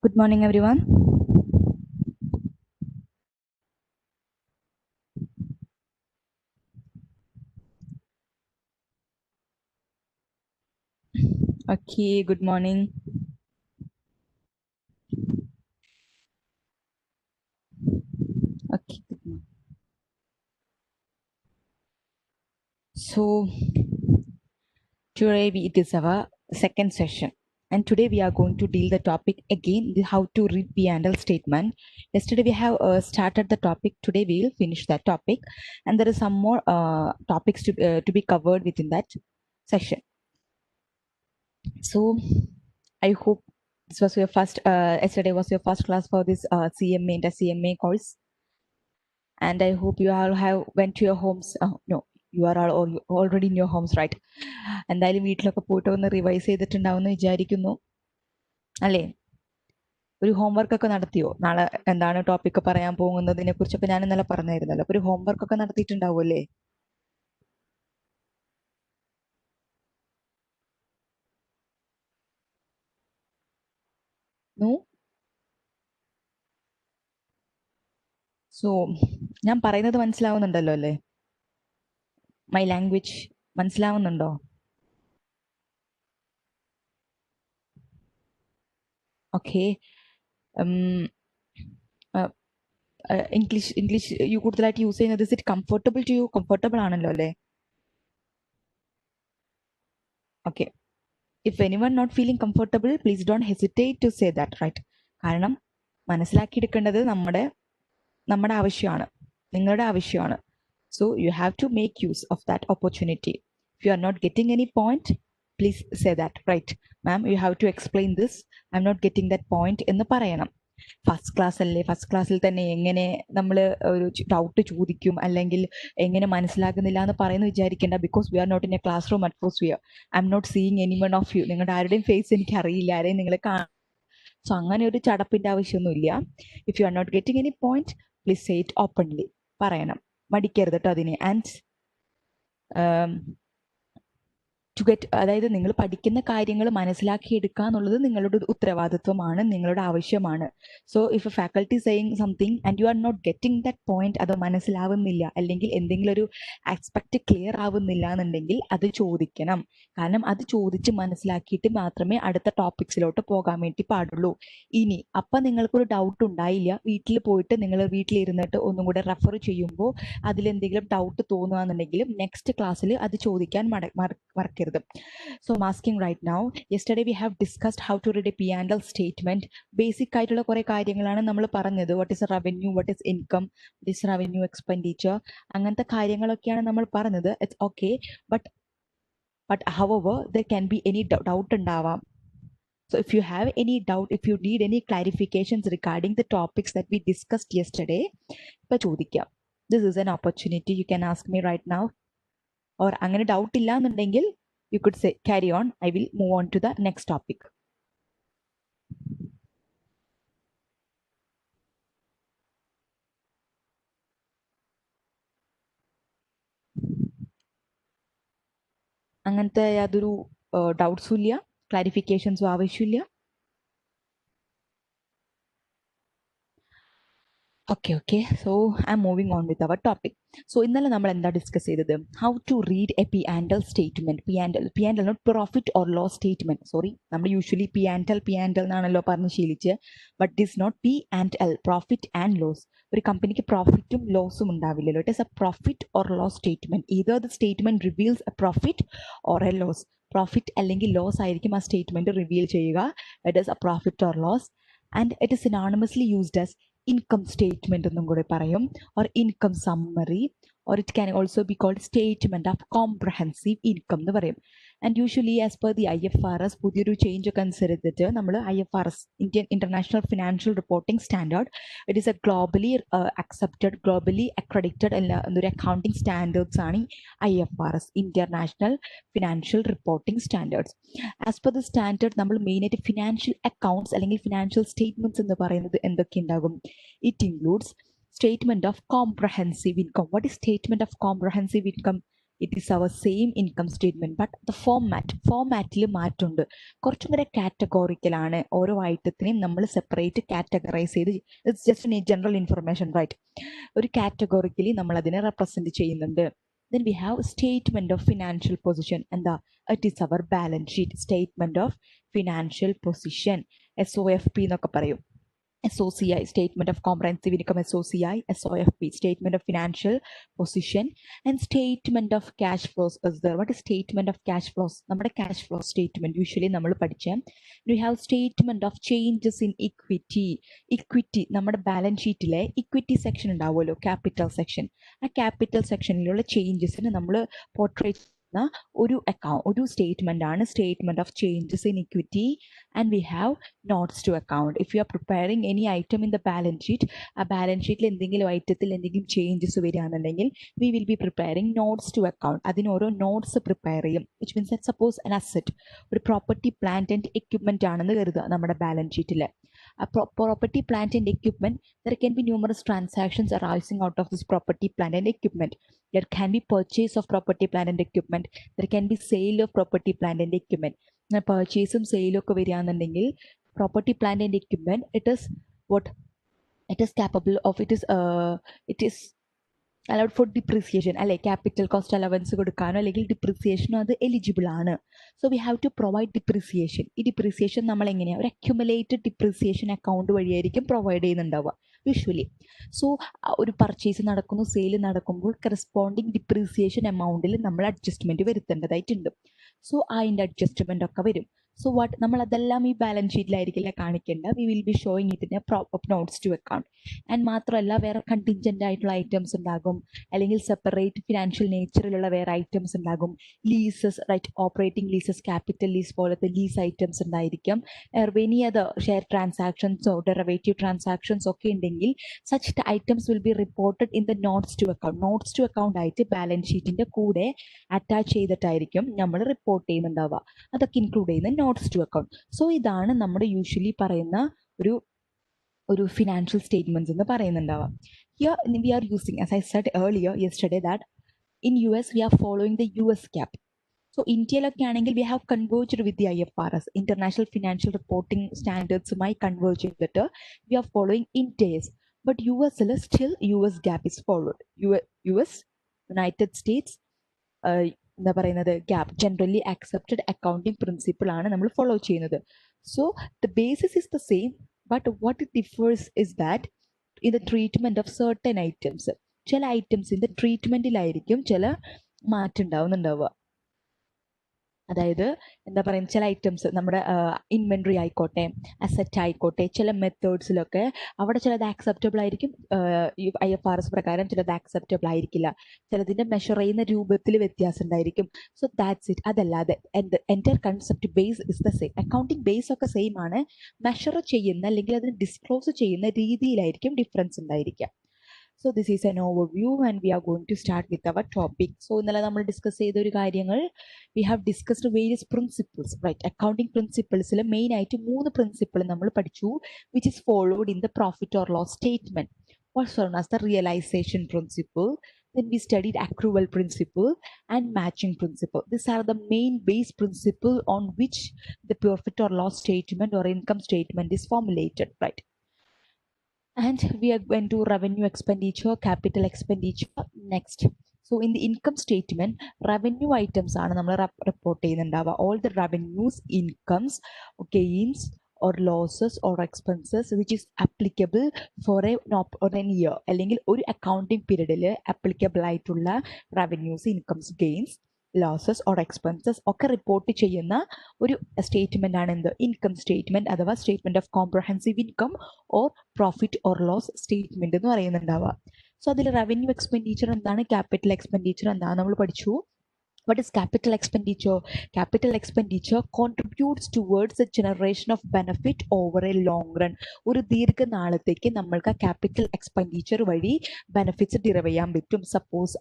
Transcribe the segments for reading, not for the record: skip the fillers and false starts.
Good morning, everyone. Okay, good morning. Okay, good morning. So, it is our second session. And today we are going to deal the topic again, how to read P&L statement. Yesterday we have started the topic. Today we will finish that topic. And there is some more topics to be covered within that session. So, I hope this was your first, yesterday was your first class for this CMA, inter-CMA course. And I hope you all have went to your homes. No, you are all already in your homes, right? എന്തായാലും വീട്ടിലൊക്കെ പോയിട്ട് ഒന്ന് revise ചെയ്തിട്ടുണ്ടാവുമെന്ന് വിചാരിക്കുന്നു അല്ലേ? ഒരു homework ഒക്കെ നടത്തിയോ? നാളെ എന്താണ് ടോപ്പിക് പറയാൻ പോകുന്നതിനെ കുറിച്ചൊക്കെ ഞാൻ ഇന്നലെ പറഞ്ഞായിരുന്നല്ലോ. അപ്പൊ ഒരു ഹോംവർക്ക് ഒക്കെ നടത്തിയിട്ടുണ്ടാവും അല്ലേ? No? സോ ഞാൻ പറയുന്നത് മനസ്സിലാവുന്നുണ്ടല്ലോ അല്ലേ? മൈ ലാംഗ്വേജ് മനസ്സിലാവുന്നുണ്ടോ? ഓക്കെ. ഇംഗ്ലീഷ് കൂടുതലായിട്ട് യൂസ് ചെയ്യുന്നത് is it comfortable to you? Comfortable ആണല്ലോ അല്ലേ? Okay. If anyone not feeling comfortable, please don't hesitate to say that, right? കാരണം മനസ്സിലാക്കിയെടുക്കേണ്ടത് നമ്മുടെ ആവശ്യമാണ്, നിങ്ങളുടെ ആവശ്യമാണ്. So you have to make use of that opportunity. If you are not getting any point, please say that, right? Ma'am, you have to explain this. I'm not getting that point എന്ന് പറയണം. First class അല്ലേ, first ക്ലാസ്സിൽ തന്നെ എങ്ങനെ നമ്മൾ ഒരു doubt ചോദിക്കും അല്ലെങ്കിൽ എങ്ങനെ മനസ്സിലാക്കുന്നില്ല എന്ന് പറയുന്നു വിചാരിക്കേണ്ട. Because we are not in a class room atmosphere. I'm not seeing any one of you. നിങ്ങളുടെ ആരുടെയും ഫേസ് എനിക്ക് അറിയില്ല, ആരെയും നിങ്ങൾ സോ അങ്ങനെ ഒരു ചടപ്പിന്റെ ആവശ്യമൊന്നുമില്ല. If you are not getting any point, please say it openly. പറയണം, മടിക്കരുത് കേട്ടോ അതിനെ. ആൻഡ് ടു ഗെറ്റ്, അതായത് നിങ്ങൾ പഠിക്കുന്ന കാര്യങ്ങൾ മനസ്സിലാക്കിയെടുക്കുക എന്നുള്ളത് നിങ്ങളുടെ ഉത്തരവാദിത്വമാണ്, നിങ്ങളുടെ ആവശ്യമാണ്. So if a faculty saying something and you are not getting that point, അത് മനസ്സിലാവുന്നില്ല അല്ലെങ്കിൽ എന്തെങ്കിലും ഒരു ആസ്പെക്ട് ക്ലിയർ ആവുന്നില്ല എന്നുണ്ടെങ്കിൽ അത് ചോദിക്കണം. കാരണം അത് ചോദിച്ച് മനസ്സിലാക്കിയിട്ട് മാത്രമേ അടുത്ത ടോപ്പിക്സിലോട്ട് പോകാൻ വേണ്ടി പാടുള്ളൂ. ഇനി അപ്പം നിങ്ങൾക്കൊരു ഡൗട്ട് ഉണ്ടായില്ല, വീട്ടിൽ പോയിട്ട് നിങ്ങൾ വീട്ടിലിരുന്നിട്ട് ഒന്നും കൂടെ റെഫർ ചെയ്യുമ്പോൾ അതിലെന്തെങ്കിലും ഡൗട്ട് തോന്നുകയാണെന്നുണ്ടെങ്കിലും നെക്സ്റ്റ് ക്ലാസ്സിൽ അത് ചോദിക്കാൻ മറക്കരുത്. So I'm asking right now, yesterday we have discussed how to read a P&L statement. Basic ആയിട്ടുള്ള കുറെ കാര്യങ്ങളാണ് നമ്മൾ പറഞ്ഞത്. What is revenue, what is income, what is revenue expenditure, അങ്ങനത്തെ കാര്യങ്ങളൊക്കെയാണ് നമ്മൾ പറഞ്ഞത്. It's okay, but however there can be any doubt ഉണ്ടാവാം. So if you have any doubt, if you need any clarifications regarding the topics that we discussed yesterday, ഇപ്പൊ ചോദിക്കാം. This is an opportunity, you can ask me right now. Or അങ്ങനെ doubt ഇല്ല എന്നുണ്ടെങ്കിൽ you could say carry on, I will move on to the next topic. അങ്ങനത്തെ യാതൊരു ഡൗട്ട്സും ഇല്ല, ക്ലാരിഫിക്കേഷൻസും ആവശ്യമില്ല. Okay. So I'm moving on with our topic. So ഇന്നലെ നമ്മൾ എന്താ ഡിസ്കസ് ചെയ്തത്? How to read a P&L statement. P&L not profit or loss statement. Sorry, നമ്മൾ usually P&L എന്നാണല്ലോ പറഞ്ഞ് ശീലിച്ച്. But this not P&L, profit and loss. ഒരു കമ്പനിക്ക് പ്രോഫിറ്റും ലോസും ഉണ്ടാവില്ലല്ലോ. It is a profit or loss statement. Either the statement reveals a profit or a loss. Profit അല്ലെങ്കിൽ ലോസ് ആയിരിക്കും ആ സ്റ്റേറ്റ്മെന്റ് റിവീൽ ചെയ്യുക. It is a profit or loss. And it is synonymously used as income statement എന്നും കൂടെ പറയും, or income summary, or it can also be called statement of comprehensive income എന്ന് പറയും. And usually as per the IFRS, പുതിയൊരു change ഒക്കെ അനുസരിച്ചിട്ട് നമ്മൾ IFRS, Indian International Financial Reporting Standard, it is a globally accepted, globally accredited എന്നൊരു accounting standards ആണ് IFRS, International Financial Reporting Standards. As per the standard, നമ്മൾ മെയിനായിട്ട് financial accounts അല്ലെങ്കിൽ financial statements എന്ന് പറയുന്നത് എന്തൊക്കെ ഉണ്ടാകും? It includes statement of comprehensive income. What is statement of comprehensive income? It is our same income statement but the ഫോർമാറ്റിൽ മാറ്റമുണ്ട്. കുറച്ചും കൂടെ കാറ്റഗോറിക്കലാണ്. ഓരോ ഐറ്റത്തിനെയും നമ്മൾ സെപ്പറേറ്റ് കാറ്റഗറൈസ് ചെയ്ത്, it's just general information right. ഒരു കാറ്റഗോറിക്കലി നമ്മൾ അതിനെ റെപ്രസെന്റ് ചെയ്യുന്നുണ്ട്. Then we have statement of financial position. എന്താ? It is our balance sheet. Statement of financial position. SOFP എന്നൊക്കെ പറയും. SOCI, Statement of Comprehensive Income, SOCI, SOFP, Statement of Financial Position, and Statement of Cash Flows is there. What is Statement of Cash Flows? നമ്മുടെ cash flow statement usually നമ്മൾ പഠിച്ച. We have Statement of Changes in Equity. Equity, നമ്മുടെ balance ഷീറ്റിലെ equity section ഉണ്ടാവുമല്ലോ, capital section. ആ capital സെക്ഷനിലുള്ള ചേഞ്ചസിന് നമ്മൾ പോർട്രേറ്റ് ഒരു സ്റ്റേറ്റ്മെന്റ് ആണ് statement of changes in equity. And we have notes to account. If you are preparing any item in the balance sheet, ആ ബാലൻസ് ഷീറ്റിൽ എന്തെങ്കിലും ഐറ്റത്തിൽ എന്തെങ്കിലും ചേഞ്ചസ് വരികയാണെന്നുണ്ടെങ്കിൽ we will be preparing notes to account. അതിന് ഓരോ notes prepare ചെയ്യും. Which means that suppose an asset ഒരു പ്രോപ്പർട്ടി പ്ലാന്റ് ആൻഡ് എക്യുപ്മെന്റ് ആണെന്ന് കരുതുക നമ്മുടെ ബാലൻസ് ഷീറ്റിൽ. Property, plant and equipment, there can be numerous transactions arising out of this property, plant and equipment. There can be purchase of property, plant and equipment. There can be sale of property, plant and equipment. Purchase sale ഒക്കെ വരികയാണെന്നുണ്ടെങ്കിൽ property, plant and equipment, it is capable of, it is allowed for depreciation, അല്ലെ? Capital cost allowance കൊടുക്കാനോ അല്ലെങ്കിൽ ഡിപ്രിസിയേഷനോ അത് eligible ആണ്. So we have to provide depreciation. ഈ depreciation നമ്മൾ എങ്ങനെയാണ്? ഒരു അക്യുമുലേറ്റഡ് ഡിപ്രിസിയേഷൻ അക്കൗണ്ട് വഴിയായിരിക്കും പ്രൊവൈഡ് ചെയ്യുന്നുണ്ടാവുക യൂഷ്വലി. സോ ഒരു പർച്ചേസ് നടക്കുന്നു, സെയിൽ നടക്കുമ്പോൾ കറസ്പോണ്ടിങ് ഡിപ്രിസിയേഷൻ എമൗണ്ടിൽ നമ്മൾ അഡ്ജസ്റ്റ്മെന്റ് വരുത്തേണ്ടതായിട്ടുണ്ട്. സോ അതിൻ്റെ അഡ്ജസ്റ്റ്മെന്റ് ഒക്കെ വരും. സോ വാട്ട് നമ്മൾ അതെല്ലാം ഈ ബാലൻസ് ഷീറ്റിലായിരിക്കില്ല കാണിക്കേണ്ട. We will be showing it in a proper notes to account. And മാത്രമല്ല വേറെ കണ്ടിൻജന്റ് ആയിട്ടുള്ള ഐറ്റംസ് ഉണ്ടാകും, അല്ലെങ്കിൽ സെപ്പറേറ്റ് ഫിനാൻഷ്യൽ നേച്ചറിലുള്ള വേറെ ഐറ്റംസ് ഉണ്ടാകും. Leases, right, operating leases, capital lease പോലത്തെ ലീസ് ഐറ്റംസ് ഉണ്ടായിരിക്കും. എനി അതർ ഷെയർ ട്രാൻസാക്ഷൻസോ ഡെറിവേറ്റീവ് ട്രാൻസാക്ഷൻസ് ഒക്കെ ഉണ്ടെങ്കിൽ such items will be reported in the notes to account. Notes to account ആയിട്ട് ബാലൻസ് ഷീറ്റിന്റെ കൂടെ അറ്റാച്ച് ചെയ്തിട്ടായിരിക്കും നമ്മൾ റിപ്പോർട്ട് ചെയ്യുന്നുണ്ടാവുക. അതൊക്കെ ഇൻക്ലൂഡ് ചെയ്യുന്ന നോട്ട്സ് ടു അക്കൗണ്ട്. സോ ഇതാണ് നമ്മുടെ യൂഷ്വലി പറയുന്ന ഒരു ഫിനാൻഷ്യൽ സ്റ്റേറ്റ്മെന്റ്സ് എന്ന് പറയുന്നുണ്ടാവാം. Here we are using, as I said earlier yesterday, that in US we are following the US GAAP. So ഇന്ത്യയിലൊക്കെ ആണെങ്കിൽ we have converged with the IFRS, International Financial Reporting Standards മായി converge ചെയ്തിട്ട് we are following INTAS. But US-ൽ still US GAAP is followed. US, United States, എന്താ പറയുന്നത്, gap, generally accepted accounting principle ആണ് നമ്മൾ follow ചെയ്യുന്നത്. So the basis is the same, but what it differs is that in the treatment of certain items, ചില ഐറ്റംസിന്റെ ട്രീറ്റ്മെന്റിലായിരിക്കും ചില മാറ്റം ഉണ്ടാവുന്നുണ്ടാവുക. അതായത് എന്താ പറയുക, ചില ഐറ്റംസ് നമ്മുടെ ഇൻവെന്ററി ആയിക്കോട്ടെ, അസറ്റ് ആയിക്കോട്ടെ, ചില മെത്തേഡ്സിലൊക്കെ അവിടെ ചിലത് ആക്സെപ്റ്റബിൾ ആയിരിക്കും, IFRS പ്രകാരം ചിലത് ആക്സെപ്റ്റബിൾ ആയിരിക്കില്ല, ചിലതിന്റെ മെഷർ ചെയ്യുന്ന രൂപത്തിൽ വ്യത്യാസം ഉണ്ടായിരിക്കും. So that's it. അതല്ലാതെ entire concept base is the same. Accounting base ഒക്കെ സെയിം ആണ്, മെഷർ ചെയ്യുന്ന അല്ലെങ്കിൽ അതിന് ഡിസ്ക്ലോസ് ചെയ്യുന്ന രീതിയിലായിരിക്കും ഡിഫറൻസ് ഉണ്ടായിരിക്കുക. So this is an overview and we are going to start with our topic. So ഇന്നലെ നമ്മൾ ഡിസ്കസ് ചെയ്ത ഒരു കാര്യങ്ങൾ, we have discussed various principles, right? Accounting principles main ആയിട്ട് 3 പ്രിൻസിപ്പിൾ നമ്മൾ പഠിച്ചു, which is followed in the profit or loss statement. What's known as the realization principle. Then we studied accrual principle and matching principle. These are the main base principle on which the profit or loss statement or income statement is formulated, right? And we are going to revenue expenditure, capital expenditure next. So in the income statement, revenue items are നമ്മൾ report ചെയ്യുന്നുണ്ടാവുക. All the revenues, incomes, gains or losses or expenses which is applicable for an year, അല്ലെങ്കിൽ ഒരു accounting period applicable ആയിട്ടുള്ള revenues, incomes, gains, losses or expenses ഒക്കെ report ചെയ്യുന്ന ഒരു statement ആണ് എന്ത്? Income statement അഥവാ statement of comprehensive income or profit or loss statement എന്ന് പറയുന്നുണ്ടാവുക. സോ അതിൽ റവന്യൂ എക്സ്പെൻഡിച്ചർ എന്താണ്, ക്യാപിറ്റൽ എക്സ്പെൻഡിച്ചർ എന്താണ് നമ്മൾ പഠിച്ചു. What is capital expenditure? Capital expenditure contributes towards the generation of benefit over a long run. ഒരു ദീർഘനാളത്തേക്ക് നമ്മൾക്ക് ക്യാപിറ്റൽ എക്സ്പെൻഡിച്ചർ വഴി ബെനിഫിറ്റ്സ് ഡിറൈവ് ചെയ്യാൻ പറ്റും. Suppose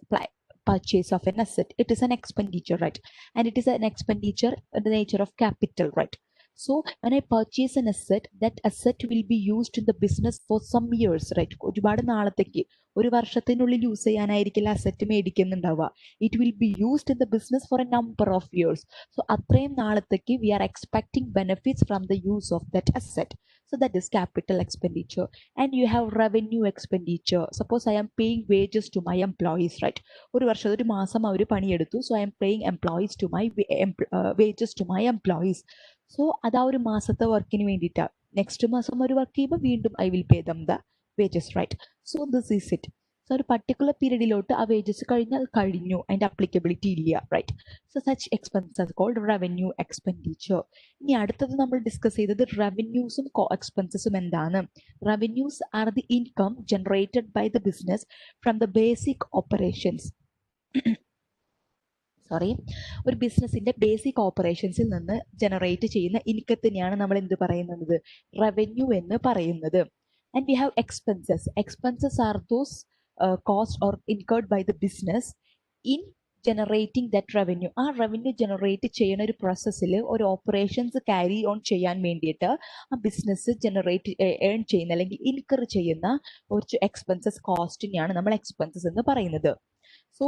purchase of an asset, it is an expenditure, right? And it is an expenditure in the nature of capital, right? So when I purchase an asset, that asset will be used in the business for some years, right? ഒരുപാട് നാളത്തേക്ക്, ഒരു വർഷത്തിനുള്ളിൽ use ചെയ്യാനായിരിക്കില്ല asset മേടിക്കുന്നുണ്ടാവുക. It will be used in the business for a number of years. So അത്രയും നാളത്തേക്ക് we are expecting benefits from the use of that asset. So that is capital expenditure. And you have revenue expenditure. Suppose I am paying wages to my employees, right? ഒരു വർഷം ഒരു മാസം അവർ പണിയെടുത്തു. So I am paying employees to my wages to my employees. So അത് ആ ഒരു മാസത്തെ വർക്കിന് വേണ്ടിയിട്ടാണ്. നെക്സ്റ്റ് മാസം ഒരു വർക്ക് ചെയ്യുമ്പോൾ വീണ്ടും I will pay them the wages, right? So this is it. So ഒരു പർട്ടിക്കുലർ പീരീഡിലോട്ട് ആ വേജസ് കഴിഞ്ഞാൽ കഴിഞ്ഞു, അതിൻ്റെ അപ്ലിക്കബിലിറ്റി ഇല്ല, right? So such expenses called revenue expenditure. ഇനി അടുത്തത് നമ്മൾ ഡിസ്കസ് ചെയ്തത് റവന്യൂസും എക്സ്പെൻസസും എന്താണ്. Revenues are the income generated by the business from the basic operations. ഒരു ബിസിനസിന്റെ ബേസിക് ഓപ്പറേഷൻസിൽ നിന്ന് ജനറേറ്റ് ചെയ്യുന്ന ഇൻകത്തിനെയാണ് നമ്മൾ എന്ത് പറയുന്നത്, റവന്യൂ എന്ന് പറയുന്നത്. And we have expenses. Expenses are those cost or incurred by the business in generating that revenue. ആ റവന്യൂ ജനറേറ്റ് ചെയ്യുന്ന ഒരു പ്രോസസ്സിൽ ഒരു ഓപ്പറേഷൻസ് ക്യാരി ഓൺ ചെയ്യാൻ വേണ്ടിയിട്ട് ആ ബിസിനസ് ഏൺ ചെയ്യുന്ന അല്ലെങ്കിൽ ഇൻകർ ചെയ്യുന്ന കുറച്ച് എക്സ്പെൻസസ് കോസ്റ്റിനെയാണ് നമ്മൾ എക്സ്പെൻസസ് എന്ന് പറയുന്നത്. സോ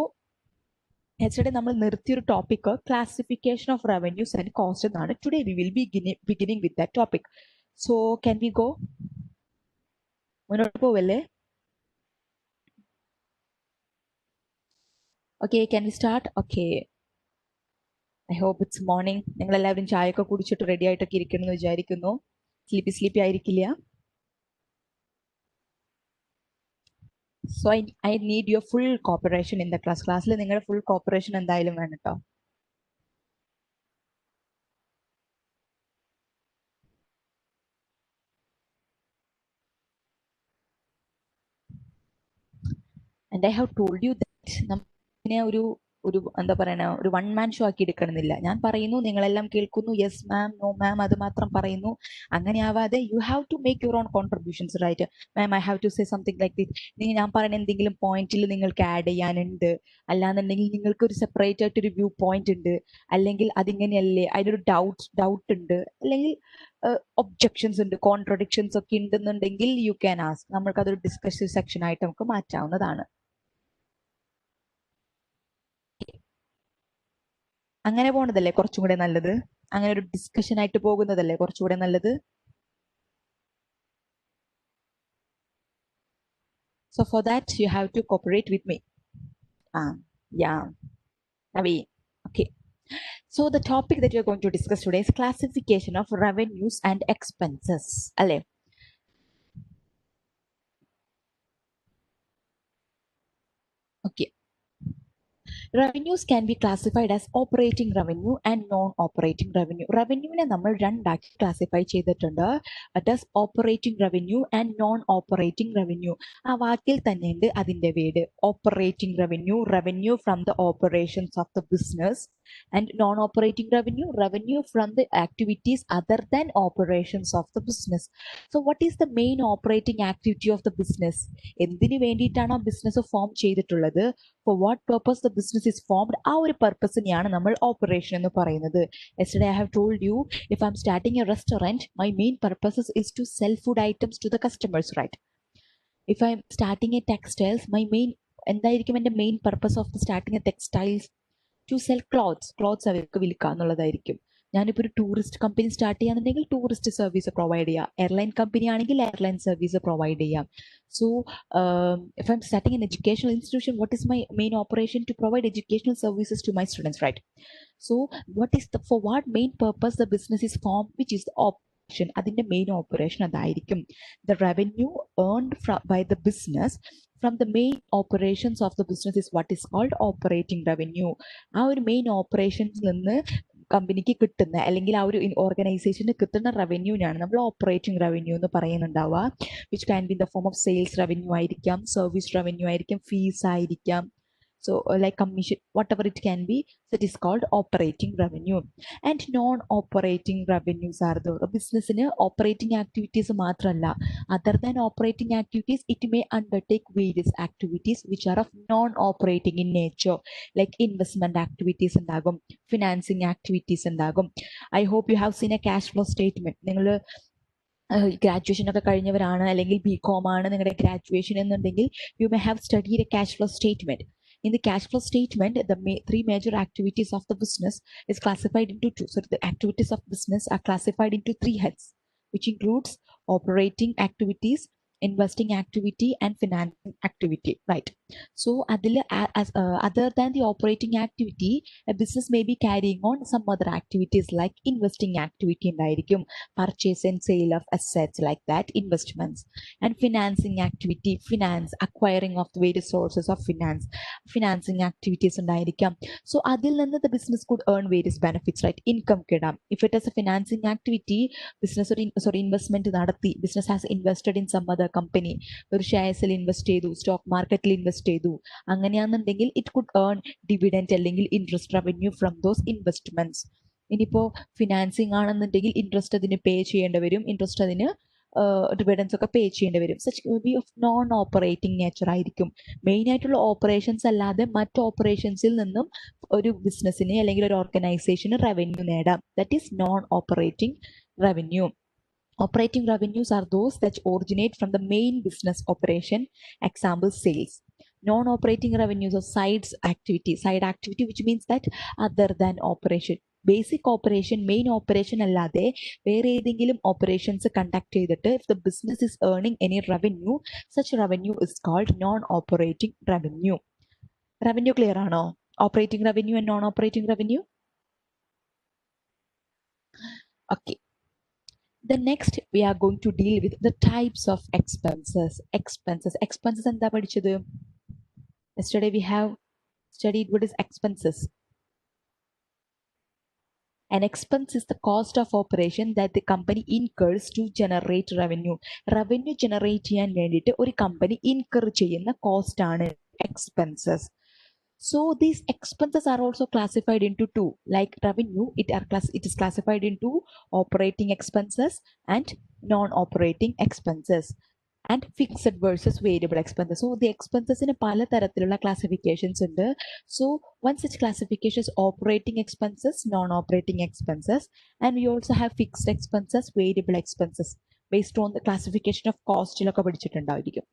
yesterday നമ്മൾ നിർത്തിയൊരു topic classification of revenues and cost എന്നാണ്. Today we will be beginning with that topic. So can we go, മുന്നോട്ട് പോവല്ലേ? Okay, can we start? Okay, I hope it's morning. നിങ്ങൾ എല്ലാവരും ചായയൊക്കെ കുടിച്ചിട്ട് റെഡി ആയിട്ടൊക്കെ ഇരിക്കണമെന്ന് വിചാരിക്കുന്നു. സ്ലീപ്പി ആയിരിക്കില്ല. So I need your full cooperation in the class. ക്ലാസ്സിൽ നിങ്ങളുടെ ഫുൾ കോപ്പറേഷൻ എന്തായാലും വേണം കേട്ടോ. And I have told you that നമ്മളിനെ ഒരു എന്താ പറയണ ഒരു വൺ മാൻ ഷോ ആക്കി എടുക്കണമെന്നില്ല. ഞാൻ പറയുന്നു, നിങ്ങളെല്ലാം കേൾക്കുന്നു, യെസ് മാം, നോ മാം, അത് മാത്രം പറയുന്നു. അങ്ങനെ ആവാതെ you have to make your own contributions, right? Ma'am I have to say something like this. ഞാൻ പറയുന്ന എന്തെങ്കിലും പോയിന്റിൽ നിങ്ങൾക്ക് ആഡ് ചെയ്യാനുണ്ട്, അല്ലാന്നുണ്ടെങ്കിൽ നിങ്ങൾക്ക് ഒരു സെപ്പറേറ്റ് ആയിട്ട് ഒരു വ്യൂ പോയിന്റ് ഉണ്ട്, അല്ലെങ്കിൽ അതിങ്ങനെയല്ലേ, അതിനൊരു ഡൗട്ട് ഉണ്ട്, അല്ലെങ്കിൽ ഒബ്ജെക്ഷൻസ് ഉണ്ട്, കോൺട്രഡിക്ഷൻസ് ഒക്കെ ഉണ്ടെന്നുണ്ടെങ്കിൽ യു ക്യാൻ ആസ്ക്. നമ്മൾക്ക് അതൊരു ഡിസ്കഷൻ സെക്ഷൻ ആയിട്ട് നമുക്ക് മാറ്റാവുന്നതാണ്. അങ്ങനെ പോണതല്ലേ കുറച്ചും കൂടെ നല്ലത്? അങ്ങനെ ഒരു ഡിസ്കഷൻ ആയിട്ട് പോകുന്നതല്ലേ കുറച്ചുകൂടെ നല്ലത്? So for that you have to cooperate with me. Yeah, Navi. Okay. So the topic that we are going to discuss today is classification of revenues and expenses. Alle. Okay. Revenues can be classified as operating revenue and non-operating revenue. Revenue നമ്മൾ രണ്ടാക്കി classify ചെയ്തിട്ടുണ്ട്. That is operating revenue and non-operating revenue. ആ വാക്കിൽ തന്നെയുണ്ട് അതിന്റെ word. Operating revenue, revenue from the operations of the business, and non-operating revenue, revenue from the activities other than operations of the business. So what is the main operating activity of the business? എന്തിനു വേണ്ടിയിട്ടാണ് ആ business form ചെയ്തിട്ടുള്ളത്? For what purpose the business is formed? ആ ഒരു പർപ്പസിനെയാണ് നമ്മൾ operation എന്ന് പറയുന്നത്. Yesterday I have told you, if I'm starting a restaurant, my main purpose is to sell food items to the customers, right? If I'm starting a textiles, my main എന്തായിരിക്കും എൻ്റെ main purpose of starting a textiles? To sell clothes അവർക്ക് വിൽക്കുക എന്നുള്ളതായിരിക്കും. ഞാനിപ്പോൾ ഒരു tourist company start ചെയ്യാന്നുണ്ടെങ്കിൽ tourist service provide ചെയ്യാം. Airline company ആണെങ്കിൽ എയർലൈൻ സർവീസ് പ്രൊവൈഡ് ചെയ്യാം. So if I'm starting an educational institution, what is my main operation? To provide educational services to my students, right? So for what main purpose the business is formed, which is the operation. അതിന്റെ main operation അതായിരിക്കും. The revenue earned by the business from the main operations of the business is what is called operating revenue. ആ ഒരു main ഓപ്പറേഷൻസിൽ നിന്ന് കമ്പനിക്ക് കിട്ടുന്ന അല്ലെങ്കിൽ ആ ഒരു ഓർഗനൈസേഷന് കിട്ടുന്ന റവന്യൂവിനാണ് നമ്മൾ ഓപ്പറേറ്റിംഗ് റവന്യൂ എന്ന് പറയുന്നുണ്ടാവുക. Which can be in the form of sales revenue ആയിരിക്കാം, സർവീസ് റവന്യൂ ആയിരിക്കാം, ഫീസ് ആയിരിക്കാം. So like commission, whatever it can be, so it is called operating revenue. And non-operating revenues are the business in operating activities മാത്രമല്ല, other than operating activities it may undertake various activities which are of non-operating in nature, like investment activities ഉണ്ടാകും, financing activities ഉണ്ടാകും. I hope you have seen a cash flow statement. നിങ്ങൾ graduation ഒക്കെ കഴിഞ്ഞവരാണ്, അല്ലെങ്കിൽ BCom ആണ് നിങ്ങളുടെ graduation എന്നുണ്ടെങ്കിൽ you may have studied a cash flow statement. In the cash flow statement, the three major activities of the business is classified into two. So the activities of business are classified into three heads, which includes operating activities, investing activity, and financing activity, right? So other than the operating activity, a business may be carrying on some other activities like investing activity ഉണ്ടായിരിക്കും, purchase and sale of assets like that, investments, and financing activity, finance, acquiring of the various sources of finance, financing activities ഉണ്ടായിരിക്കാം. So അതിൽ നിന്ന് the business could earn various benefits, right? Income കിടാം. If it is a financing activity, business investment നടത്തി, business has invested in some other company, ഒരു ഷെയർസിൽ invest ചെയ്തു, stock മാർക്കറ്റിൽ invest ചെയ്തു, അങ്ങനെയാണെന്നുണ്ടെങ്കിൽ it could earn dividend അല്ലെങ്കിൽ interest revenue from those investments. ഇനിയിപ്പോൾ financing ആണെന്നുണ്ടെങ്കിൽ interest അതിന് പേ ചെയ്യേണ്ടി വരും, ഇൻട്രസ്റ്റ് അതിന് ഡിവിഡൻസ് ഒക്കെ പേ ചെയ്യേണ്ടി വരും. Such B of non operating nature ആയിരിക്കും. മെയിൻ ആയിട്ടുള്ള ഓപ്പറേഷൻസ് അല്ലാതെ മറ്റ് ഓപ്പറേഷൻസിൽ നിന്നും ഒരു ബിസിനസ്സിന് അല്ലെങ്കിൽ ഒരു ഓർഗനൈസേഷന് റവന്യൂ നേടാം. That is known operating revenue. Operating revenues are those that originate from the main business operation, example sales. Non-operating revenues are side activity, which means that other than operation. Basic operation, main operation അല്ലാതെ വേറെ ഏതെങ്കിലും operations conduct ചെയ്തിട്ട് if the business is earning any revenue, such revenue is called non-operating revenue. Revenue clear ആണോ? Operating revenue and non-operating revenue. Okay. The next we are going to deal with the types of expenses. Expenses എന്താ പഠിച്ചത്? Yesterday we have studied what is expenses. An expense is the cost of operation that the company incurs to generate revenue. Revenue generate ചെയ്യാൻ വേണ്ടിയിട്ട് ഒരു company incur ചെയ്യുന്ന cost ആണ് expenses. So these expenses are also classified into two. Like revenue, it is classified into operating expenses and non-operating expenses, and fixed versus variable expenses. So the expenses in pala tarathilula classifications undu. So one such classification is operating expenses, non-operating expenses, and we also have fixed expenses, variable expenses based on the classification of cost ilokka padichittundaയിരിക്കും.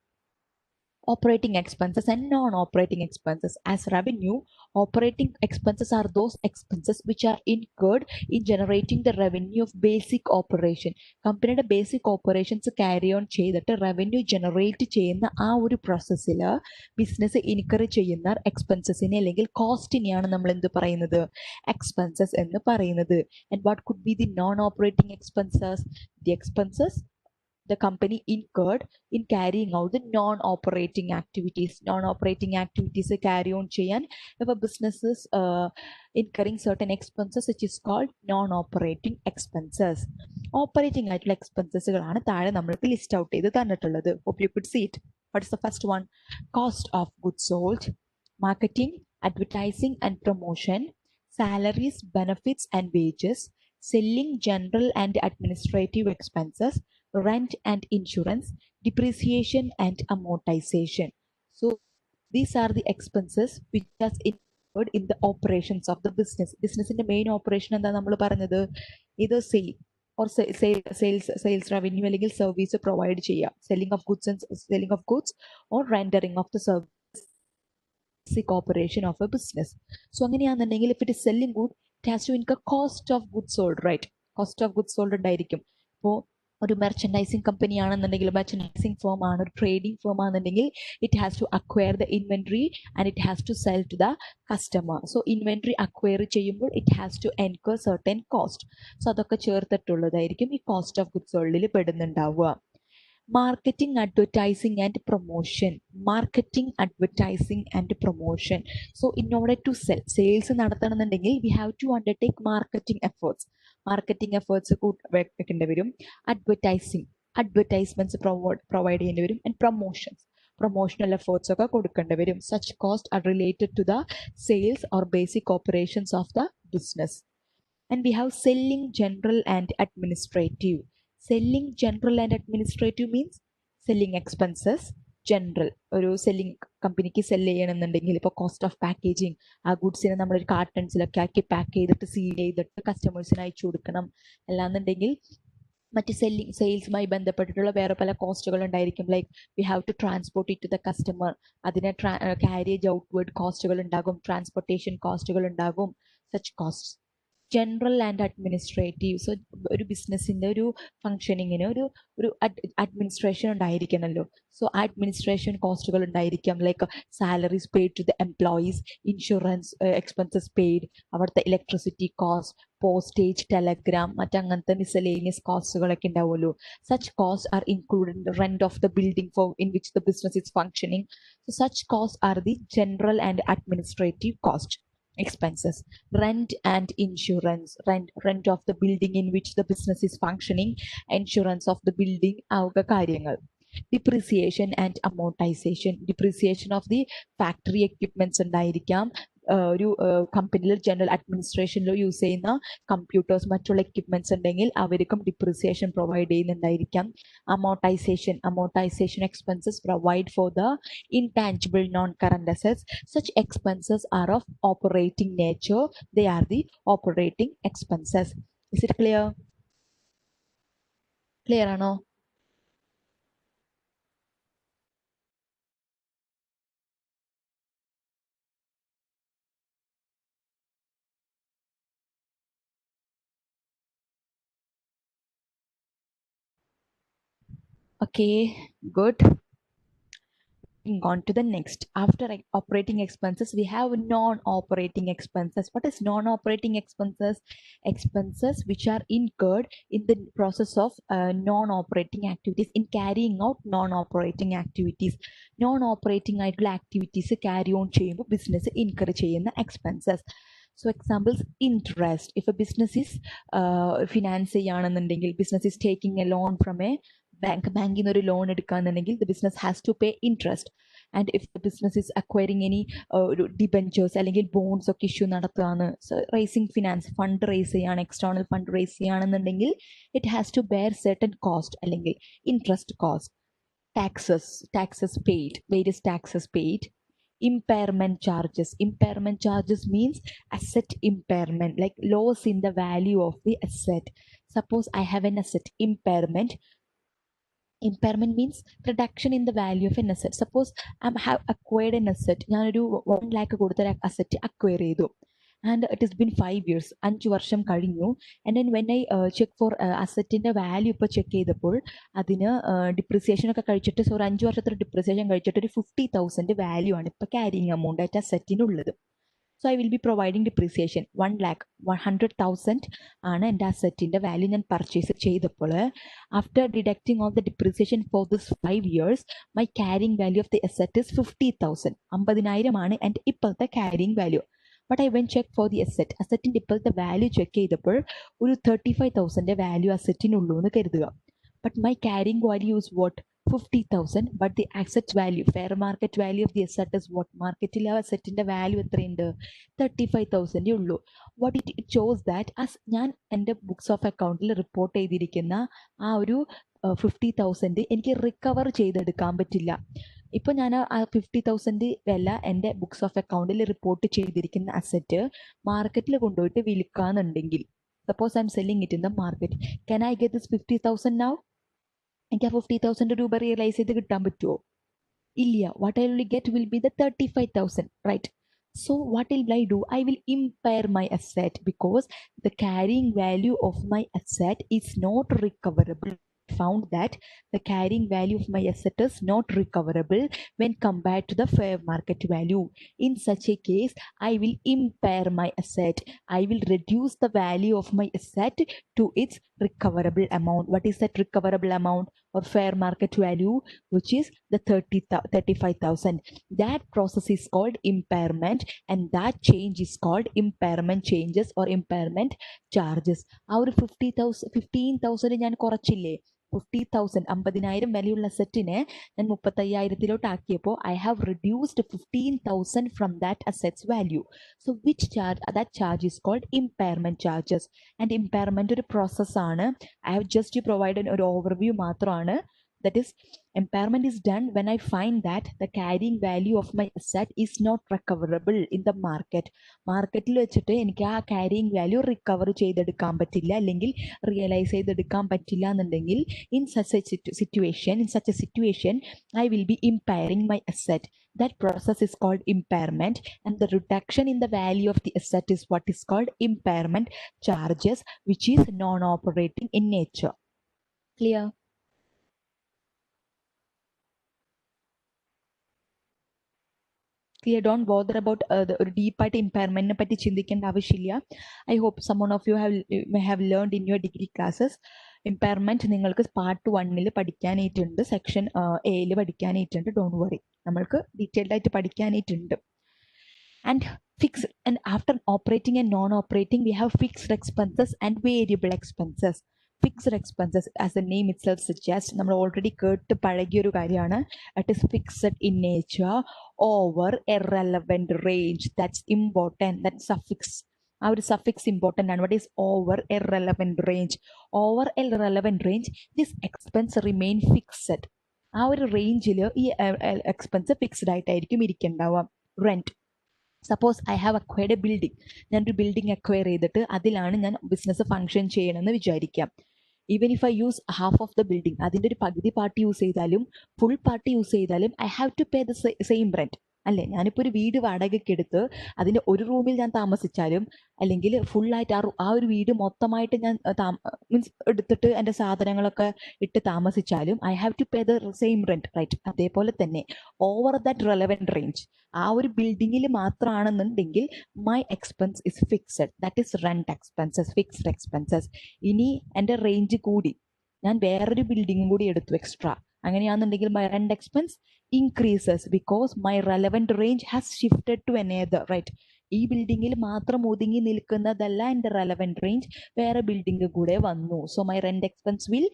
Operating expenses and non-operating expenses. As revenue, operating expenses are those expenses which are incurred in generating the revenue of basic operation. Companyയുടെ basic operations carry on ചെയ്തിട്ട് revenue generate ചെയ്യുന്ന ആ ഒരു പ്രോസസ്സിൽ business incur ചെയ്യുന്ന എക്സ്പെൻസസിനെ അല്ലെങ്കിൽ കോസ്റ്റിനെയാണ് നമ്മൾ എന്ത് പറയുന്നത്? എക്സ്പെൻസസ് എന്ന് പറയുന്നത്. And what could be the non-operating expenses? The expenses the company incurred in carrying out the non-operating activities. Non-operating activities carry on cheyan if a business is incurring certain expenses, which is called non-operating expenses. Operating expenses ആണ് താഴെ നമ്മൾക്ക് list out ചെയ്ത് തന്നിട്ടുള്ളത്. Hope you could see it. What is the first one? Cost of goods sold, marketing, advertising and promotion, salaries, benefits and wages, selling, general and administrative expenses, rent and insurance, depreciation and amortization. So these are the expenses which are incurred in the operations of the business. Business in the main operation എന്താ നമ്മൾ പറഞ്ഞത്? Either sale or sales revenue അല്ലെങ്കിൽ service provide ചെയ്യുക, selling of goods or rendering of the service, basic operation of a business. So അങ്ങനെയാണെന്നുണ്ടെങ്കിൽ if it is selling good, it has to incur cost of goods sold, right? Cost of goods sold ഉണ്ടായിരിക്കും. അപ്പോൾ ഒരു merchandising company ആണെന്നുണ്ടെങ്കിൽ, merchandising firm ആണ്, ഒരു trading firm ആണെന്നുണ്ടെങ്കിൽ it has to acquire the inventory and it has to sell to the customer. So inventory acquire ചെയ്യുമ്പോൾ it has to incur certain cost. So അതൊക്കെ ചേർത്തിട്ടുള്ളതായിരിക്കും ഈ കോസ്റ്റ് ഓഫ് ഗുഡ്സ് സോൾഡിൽ പെടുന്നുണ്ടാവുക. Marketing, advertising and promotion. Marketing, advertising and promotion. So in order to sell, sales നടത്തണമെന്നുണ്ടെങ്കിൽ we have to undertake marketing efforts. Marketing efforts വെക്കേണ്ടി വരും. Advertising, advertisements provide ചെയ്യേണ്ടി വരും. And promotions, promotional efforts ഒക്കെ കൊടുക്കേണ്ടി വരും. Such cost are related to the sales or basic operations of the business. And we have selling, general and administrative. Selling, general and administrative means selling expenses, general. ഒരു selling കമ്പനിക്ക് cell ചെയ്യണമെന്നുണ്ടെങ്കിൽ ഇപ്പോൾ cost of packaging, ആ ഗുഡ്സിനെ നമ്മളൊരു കാർട്ടൺസിലൊക്കെ ആക്കി pack ചെയ്തിട്ട് seal ചെയ്തിട്ട് കസ്റ്റമേഴ്സിന് അയച്ചു കൊടുക്കണം. അല്ലാന്നുണ്ടെങ്കിൽ മറ്റ് സെയിൽസുമായി ബന്ധപ്പെട്ടിട്ടുള്ള വേറെ പല കോസ്റ്റുകൾ ഉണ്ടായിരിക്കും. Like we have to transport it to the customer, അതിനെ ക്യാരിയേജ് ഔട്ട്വേർഡ് കോസ്റ്റുകൾ ഉണ്ടാകും, ട്രാൻസ്പോർട്ടേഷൻ കോസ്റ്റുകൾ ഉണ്ടാകും. Such cost. General and administrative. So ഒരു ബിസിനസ്സിൻ്റെ ഒരു ഫങ്ഷനിങ്ങിന് ഒരു അഡ്മിനിസ്ട്രേഷൻ ഉണ്ടായിരിക്കണമല്ലോ. സോ അഡ്മിനിസ്ട്രേഷൻ കോസ്റ്റുകൾ ഉണ്ടായിരിക്കാം. Like salaries paid to the employees, insurance expenses paid, അവിടുത്തെ ഇലക്ട്രിസിറ്റി കോസ്റ്റ്, പോസ്റ്റേജ്, ടെലഗ്രാം, മറ്റങ്ങനത്തെ മിസലേനിയസ് കോസ്റ്റുകളൊക്കെ ഉണ്ടാവുമല്ലോ. Such cost are included in the rent of the building for in which the business is functioning. So such cost are the general and administrative cost expenses. Rent and insurance. Rent of the building in which the business is functioning, insurance of the building, ആവുക കാര്യങ്ങൾ. Depreciation and amortization. Depreciation of the factory equipments ഉണ്ടായിരിക്കാം. ഒരു കമ്പനിയിൽ general അഡ്മിനിസ്ട്രേഷനിൽ use ചെയ്യുന്ന computers, മറ്റുള്ള equipments ഉണ്ടെങ്കിൽ അവർക്കും ഡിപ്രിസിയേഷൻ പ്രൊവൈഡ് ചെയ്യുന്നുണ്ടായിരിക്കാം. amortization expenses provide for the intangible non-current assets. Such expenses are of operating nature. They are the operating expenses. Is it clear? Clear ആണോ? Okay, good. On to the next. After operating expenses, we have non-operating expenses. What is non-operating expenses? Expenses which are incurred in the process of non-operating activities, in carrying out non-operating activities. Non-operating activities carry on ചെയ്യുമ്പോൾ business incur ചെയ്യുന്ന expenses. So examples, interest. If a business is finance ചെയ്യാണെന്നുണ്ടെങ്കിൽ, business is taking a loan from a ബാങ്കിൽ നിന്ന് ഒരു loan എടുക്കാന്നുണ്ടെങ്കിൽ the business has to pay interest. And if the business is acquiring any debentures അല്ലെങ്കിൽ bonds ഒക്കെ issue നടത്തുകയാണ്, raising finance fund raise ചെയ്യാണ്, external fund raise ചെയ്യുകയാണെന്നുണ്ടെങ്കിൽ it has to bear certain cost അല്ലെങ്കിൽ interest cost. taxes paid, various taxes paid. Impairment charges. Impairment charges means asset impairment, like loss in the value of the asset. Suppose I have an asset impairment. Impairment means reduction in the value of an asset. Suppose I have acquired an asset. ഞാനൊരു 1 lakh കൊടുത്തൊരു asset acquire ചെയ്തു. And it has been 5 years. 5 വർഷം കഴിഞ്ഞു. And then when I check for അസറ്റിന്റെ value ഇപ്പോൾ check ചെയ്തപ്പോൾ അതിന് depreciation ഒക്കെ കഴിച്ചിട്ട്, ഒരു 5 വർഷത്തെ ഡിപ്രിസിയേഷൻ കഴിച്ചിട്ട് ഒരു 50,000 വാല്യൂ ആണ് ഇപ്പോൾ ക്യാരിങ് എമൗണ്ട് ആയിട്ട് അസറ്റിനുള്ളത്. So I will be providing depreciation. 1 lakh, 100,000 ആണ് എൻ്റെ അസറ്റിൻ്റെ വാല്യൂ ഞാൻ പർച്ചേസ് ചെയ്തപ്പോൾ. After deducting off the depreciation for this 5 years, my carrying value of the asset is 50,000. 50,000 ആണ് എൻ്റെ ഇപ്പോഴത്തെ carrying value. But I when check for the asset. അസറ്റിൻ്റെ ഇപ്പോഴത്തെ വാല്യൂ ചെക്ക് ചെയ്തപ്പോൾ ഒരു 35,000 വാല്യൂ അസറ്റിനുള്ളൂ എന്ന് കരുതുക. But my carrying value is what? 50,000. But the asset value, fair market value of the asset is what? മാർക്കറ്റിൽ ആ അസറ്റിൻ്റെ വാല്യൂ എത്രയുണ്ട്? 35,000 ഉള്ളൂ. വാട്ട് ഇറ്റ് ഷോസ് ദാറ്റ് ഞാൻ എൻ്റെ ബുക്സ് ഓഫ് അക്കൗണ്ടിൽ റിപ്പോർട്ട് ചെയ്തിരിക്കുന്ന ആ ഒരു 50,000 എനിക്ക് റിക്കവർ ചെയ്തെടുക്കാൻ പറ്റില്ല. ഇപ്പോൾ ഞാൻ ആ 50,000 വില എൻ്റെ ബുക്സ് ഓഫ് അക്കൗണ്ടിൽ റിപ്പോർട്ട് ചെയ്തിരിക്കുന്ന അസറ്റ് മാർക്കറ്റിൽ കൊണ്ടുപോയിട്ട് വിൽക്കാന്നുണ്ടെങ്കിൽ, suppose I'm selling it in the market, can I get this 50,000 now? എനിക്ക് ആ 50,000 രൂപ റിയലൈസ് ചെയ്ത് കിട്ടാൻ പറ്റുമോ? ഇല്ല. What I will get will be the 35,000, right? So what will I do? I will impair my asset because the carrying value of my asset is not recoverable. Found that the carrying value of my asset is not recoverable when compared to the fair market value. In such a case, I will impair my asset. I will reduce the value of my asset to its recoverable amount. What is that recoverable amount or fair market value? Which is the 35,000. That process is called impairment, and that change is called impairment changes or impairment charges. ആ ഒരു 15,000 ഞാൻ കുറച്ചില്ലേ, 50,000 50,000 വിലയുള്ള അസറ്റിനെ ഞാൻ 35,000 ആക്കിയപ്പോൾ I have reduced 15,000 from that assets value. So which charge, that charge is called impairment charges. And impairment ഒരു പ്രോസസ്സാണ്. I have just provided ഒരു ഓവർവ്യൂ മാത്രമാണ്. That is, impairment is done when I find that the carrying value of my asset is not recoverable in the market. മാർക്കറ്റിൽ വെച്ചിട്ട് എനിക്ക് ആ carrying value recover ചെയ്തെടുക്കാൻ പറ്റില്ല, അല്ലെങ്കിൽ റിയലൈസ് ചെയ്തെടുക്കാൻ പറ്റില്ല എന്നുണ്ടെങ്കിൽ in such a situation I will be impairing my asset. That process is called impairment, and the reduction in the value of the asset is what is called impairment charges, which is non-operating in nature. Clear? Clear? Don't bother about ഒരു ഡീപ്പായിട്ട് ഇമ്പയർമെന്റിനെ പറ്റി ചിന്തിക്കേണ്ട ആവശ്യമില്ല. I hope someone of you have learned in your degree classes. Impairment നിങ്ങൾക്ക് part 1 പഠിക്കാനായിട്ടുണ്ട്, section എയിൽ പഠിക്കാനായിട്ടുണ്ട്. Don't worry, നമ്മൾക്ക് ഡീറ്റെയിൽഡ് ആയിട്ട് പഠിക്കാനായിട്ടുണ്ട്. And fixed, and after operating and non-operating we have fixed expenses and variable expenses. Fixed expenses, as the name itself suggests, നമ്മൾ already കേട്ട് പഴകിയ ഒരു കാര്യമാണ്. It is fixed in nature over a relevant range. That's important. That suffix, ആ ഒരു suffix important ആണ്. What is over a relevant range? Over a relevant range this expense remain fixed. ആ ഒരു റേഞ്ചിൽ ഈ എക്സ്പെൻസ് ഫിക്സ്ഡ് ആയിട്ടായിരിക്കും ഇരിക്കുന്നുണ്ടാവുക. Rent, suppose I have acquired a building. ഞാനൊരു ബിൽഡിംഗ് അക്വയർ ചെയ്തിട്ട് അതിലാണ് ഞാൻ ബിസിനസ് ഫംഗ്ഷൻ ചെയ്യണമെന്ന് വിചാരിക്കാം. Even if I use half of the building, അതിൻ്റെ ഒരു പകുതി പാർട്ട് യൂസ് ചെയ്താലും ഫുൾ പാർട്ട് യൂസ് ചെയ്താലും I have to pay the same rent അല്ലേ? ഞാനിപ്പോൾ ഒരു വീട് വാടകയ്ക്ക് എടുത്ത് അതിൻ്റെ ഒരു റൂമിൽ ഞാൻ താമസിച്ചാലും, അല്ലെങ്കിൽ ഫുള്ളായിട്ട് ആ ഒരു വീട് മൊത്തമായിട്ട് ഞാൻ മീൻസ് എടുത്തിട്ട് എൻ്റെ സാധനങ്ങളൊക്കെ ഇട്ട് താമസിച്ചാലും I have to pay the same rent, right? അതേപോലെ തന്നെ ഓവർ ദാറ്റ് റെലവൻറ്റ് റേഞ്ച്, ആ ഒരു ബിൽഡിങ്ങിൽ മാത്രമാണെന്നുണ്ടെങ്കിൽ my expense is fixed. That is rent expenses, fixed expenses. ഇനി എൻ്റെ റേഞ്ച് കൂടി, ഞാൻ വേറൊരു ബിൽഡിങ്ങും കൂടി എടുത്തു എക്സ്ട്രാ, അങ്ങനെയാണെന്നുണ്ടെങ്കിൽ my rent expense increases because my relevant range has shifted to another, right? ഈ ബിൽഡിങ്ങിൽ മാത്രം ഒതുങ്ങി നിൽക്കുന്നതല്ല എൻ്റെ റെലവൻറ്റ് റേഞ്ച്, വേറെ ബിൽഡിംഗ് കൂടെ വന്നു. So my rent expense will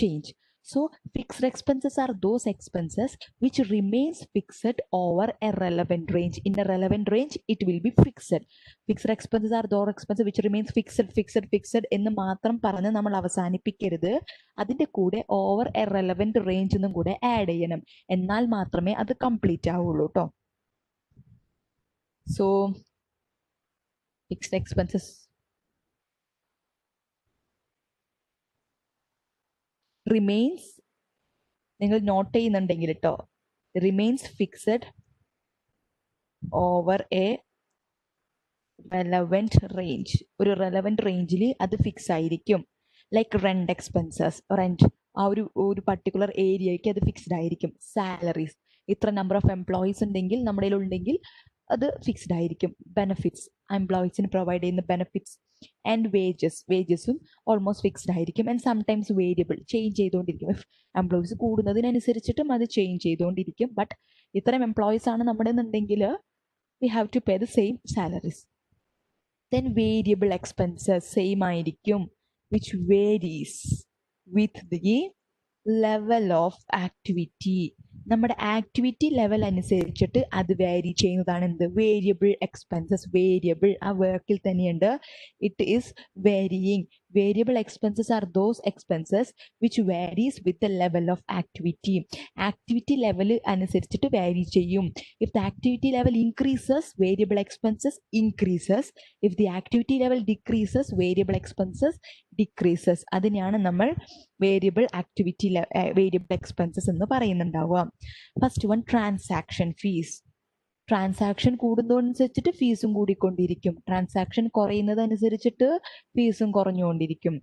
change. So fixed expenses are those expenses which remains fixed over a relevant range. In a relevant range it will be fixed. Fixed expenses are those expenses which remains fixed എന്ന് മാത്രം പറഞ്ഞ് നമ്മൾ അവസാനിപ്പിക്കരുത്. അതിൻ്റെ കൂടെ over a relevant range എന്നും കൂടെ add ചെയ്യണം. എന്നാൽ മാത്രമേ അത് കംപ്ലീറ്റ് ആവുള്ളൂ കേട്ടോ. സോ fixed expenses remains, നിങ്ങൾ നോട്ട് ചെയ്യുന്നുണ്ടെങ്കിൽ കേട്ടോ, remains fixed over a relevant range. ഒരു റെലവൻറ്റ് റേഞ്ചിൽ അത് ഫിക്സ് ആയിരിക്കും. ലൈക്ക് റെൻറ്റ് എക്സ്പെൻസസ്, റെൻറ്റ് ആ ഒരു പർട്ടിക്കുലർ ഏരിയയ്ക്ക് അത് ഫിക്സ്ഡ് ആയിരിക്കും. സാലറീസ്, ഇത്ര നമ്പർ ഓഫ് എംപ്ലോയീസ് ഉണ്ടെങ്കിൽ നമ്മുടെ കയ്യിലുണ്ടെങ്കിൽ അത് ഫിക്സ്ഡ് ആയിരിക്കും. ബെനഫിറ്റ്സ്, എംപ്ലോയീസിന് പ്രൊവൈഡ് ചെയ്യുന്ന ബെനഫിറ്റ്സ് ആൻഡ് വേജസും ഓൾമോസ്റ്റ് ഫിക്സ്ഡ് ആയിരിക്കും. ആൻഡ് സംടൈംസ് വേരിയബിൾ, ചേഞ്ച് ചെയ്തുകൊണ്ടിരിക്കും. ഇഫ് എംപ്ലോയീസ് കൂടുന്നതിനനുസരിച്ചിട്ടും അത് ചേഞ്ച് ചെയ്തുകൊണ്ടിരിക്കും. ബട്ട് ഇത്തരം എംപ്ലോയീസ് ആണ് നമ്മുടെ എന്നുണ്ടെങ്കിൽ we have to pay the same salaries. Then variable expenses same ആയിരിക്കും, which varies with the level of activity. നമ്മുടെ ആക്ടിവിറ്റി ലെവൽ അനുസരിച്ചിട്ട് അത് വേരി ചെയ്യുന്നതാണ് എന്ത്? Variable expenses. വേരിയബിൾ ആ വർക്കിൽ തന്നെയുണ്ട്, it is varying. Variable expenses are those expenses which varies with the level of activity. Activity level അനുസരിച്ചിട്ട് വേരി ചെയ്യും. If the activity level increases, variable expenses increases. If the activity level decreases, variable expenses decreases. അതിനെയാണ് നമ്മൾ variable expenses എന്ന് പറയുന്നുണ്ടാവുക. First one, transaction fees. Transaction കൂടുന്നതനുസരിച്ചിട്ട് ഫീസും കൂടിക്കൊണ്ടിരിക്കും. Transaction കുറയുന്നതനുസരിച്ചിട്ട് ഫീസും കുറഞ്ഞുകൊണ്ടിരിക്കും.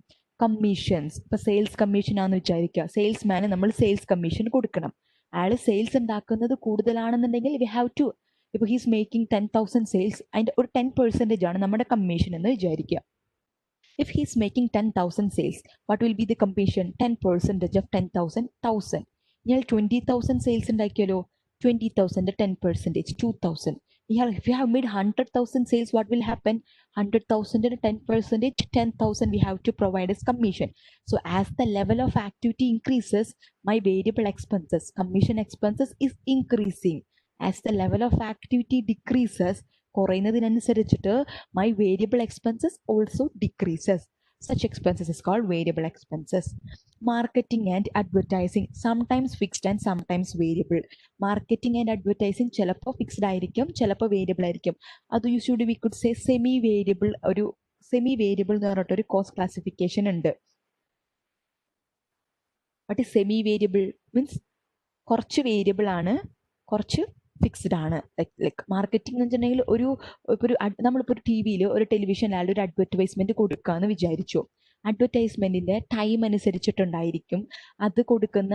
കമ്മീഷൻസ്, ഇപ്പൊ സെയിൽസ് കമ്മീഷൻ ആണെന്ന് വിചാരിക്കുക. സെയിൽസ്മാന് നമ്മൾ സെയിൽസ് കമ്മീഷൻ കൊടുക്കണം. അയാൾ സെയിൽസ് ഉണ്ടാക്കുന്നത് കൂടുതലാണെന്നുണ്ടെങ്കിൽ വി ഹാവ് ടു, ഇപ്പൊ ഹീസ് മേക്കിംഗ് 10,000 സെയിൽസ്, അതിൻ്റെ ഒരു 10% ആണ് നമ്മുടെ കമ്മീഷൻ എന്ന് വിചാരിക്കുക. If he is making 10,000 sales, what will be the commission? 10% of 10,000, 1,000. ഞാൻ 20,000 സെയിൽസ് ഉണ്ടാക്കിയാലോ, 20,000 10%, 2,000. if you have made 100,000 sales, what will happen? 100,000 and 10%, 10,000 we have to provide as commission. So as the level of activity increases, my variable expenses, commission expenses is increasing. As the level of activity decreases, കുറയുന്നതിനനുസരിച്ചിട്ട് my variable expenses also decreases. Such expenses is called variable expenses. Marketing and advertising, sometimes fixed and sometimes variable. Marketing and advertising ചിലപ്പോൾ fixed ആയിരിക്കും, ചിലപ്പോൾ variable ആയിരിക്കും. അത് usually we could say semi variable. ഒരു semi variable എന്ന് പറഞ്ഞിട്ട് ഒരു cost classification ഉണ്ട്. ബട്ട് സെമി വേരിയബിൾ മീൻസ് കുറച്ച് വേരിയബിൾ ആണ്, കുറച്ച് ഫിക്സ്ഡ് ആണ്. ലൈക്ക് മാർക്കറ്റിംഗ് എന്ന് വെച്ചിട്ടുണ്ടെങ്കിൽ നമ്മളിപ്പോൾ ഒരു ടി വിയിൽ ഒരു ടെലിവിഷനിലായാലും ഒരു അഡ്വർടൈസ്മെന്റ് കൊടുക്കാന്ന് വിചാരിച്ചു. അഡ്വർടൈസ്മെന്റിന്റെ ടൈം അനുസരിച്ചിട്ടുണ്ടായിരിക്കും, അത് കൊടുക്കുന്ന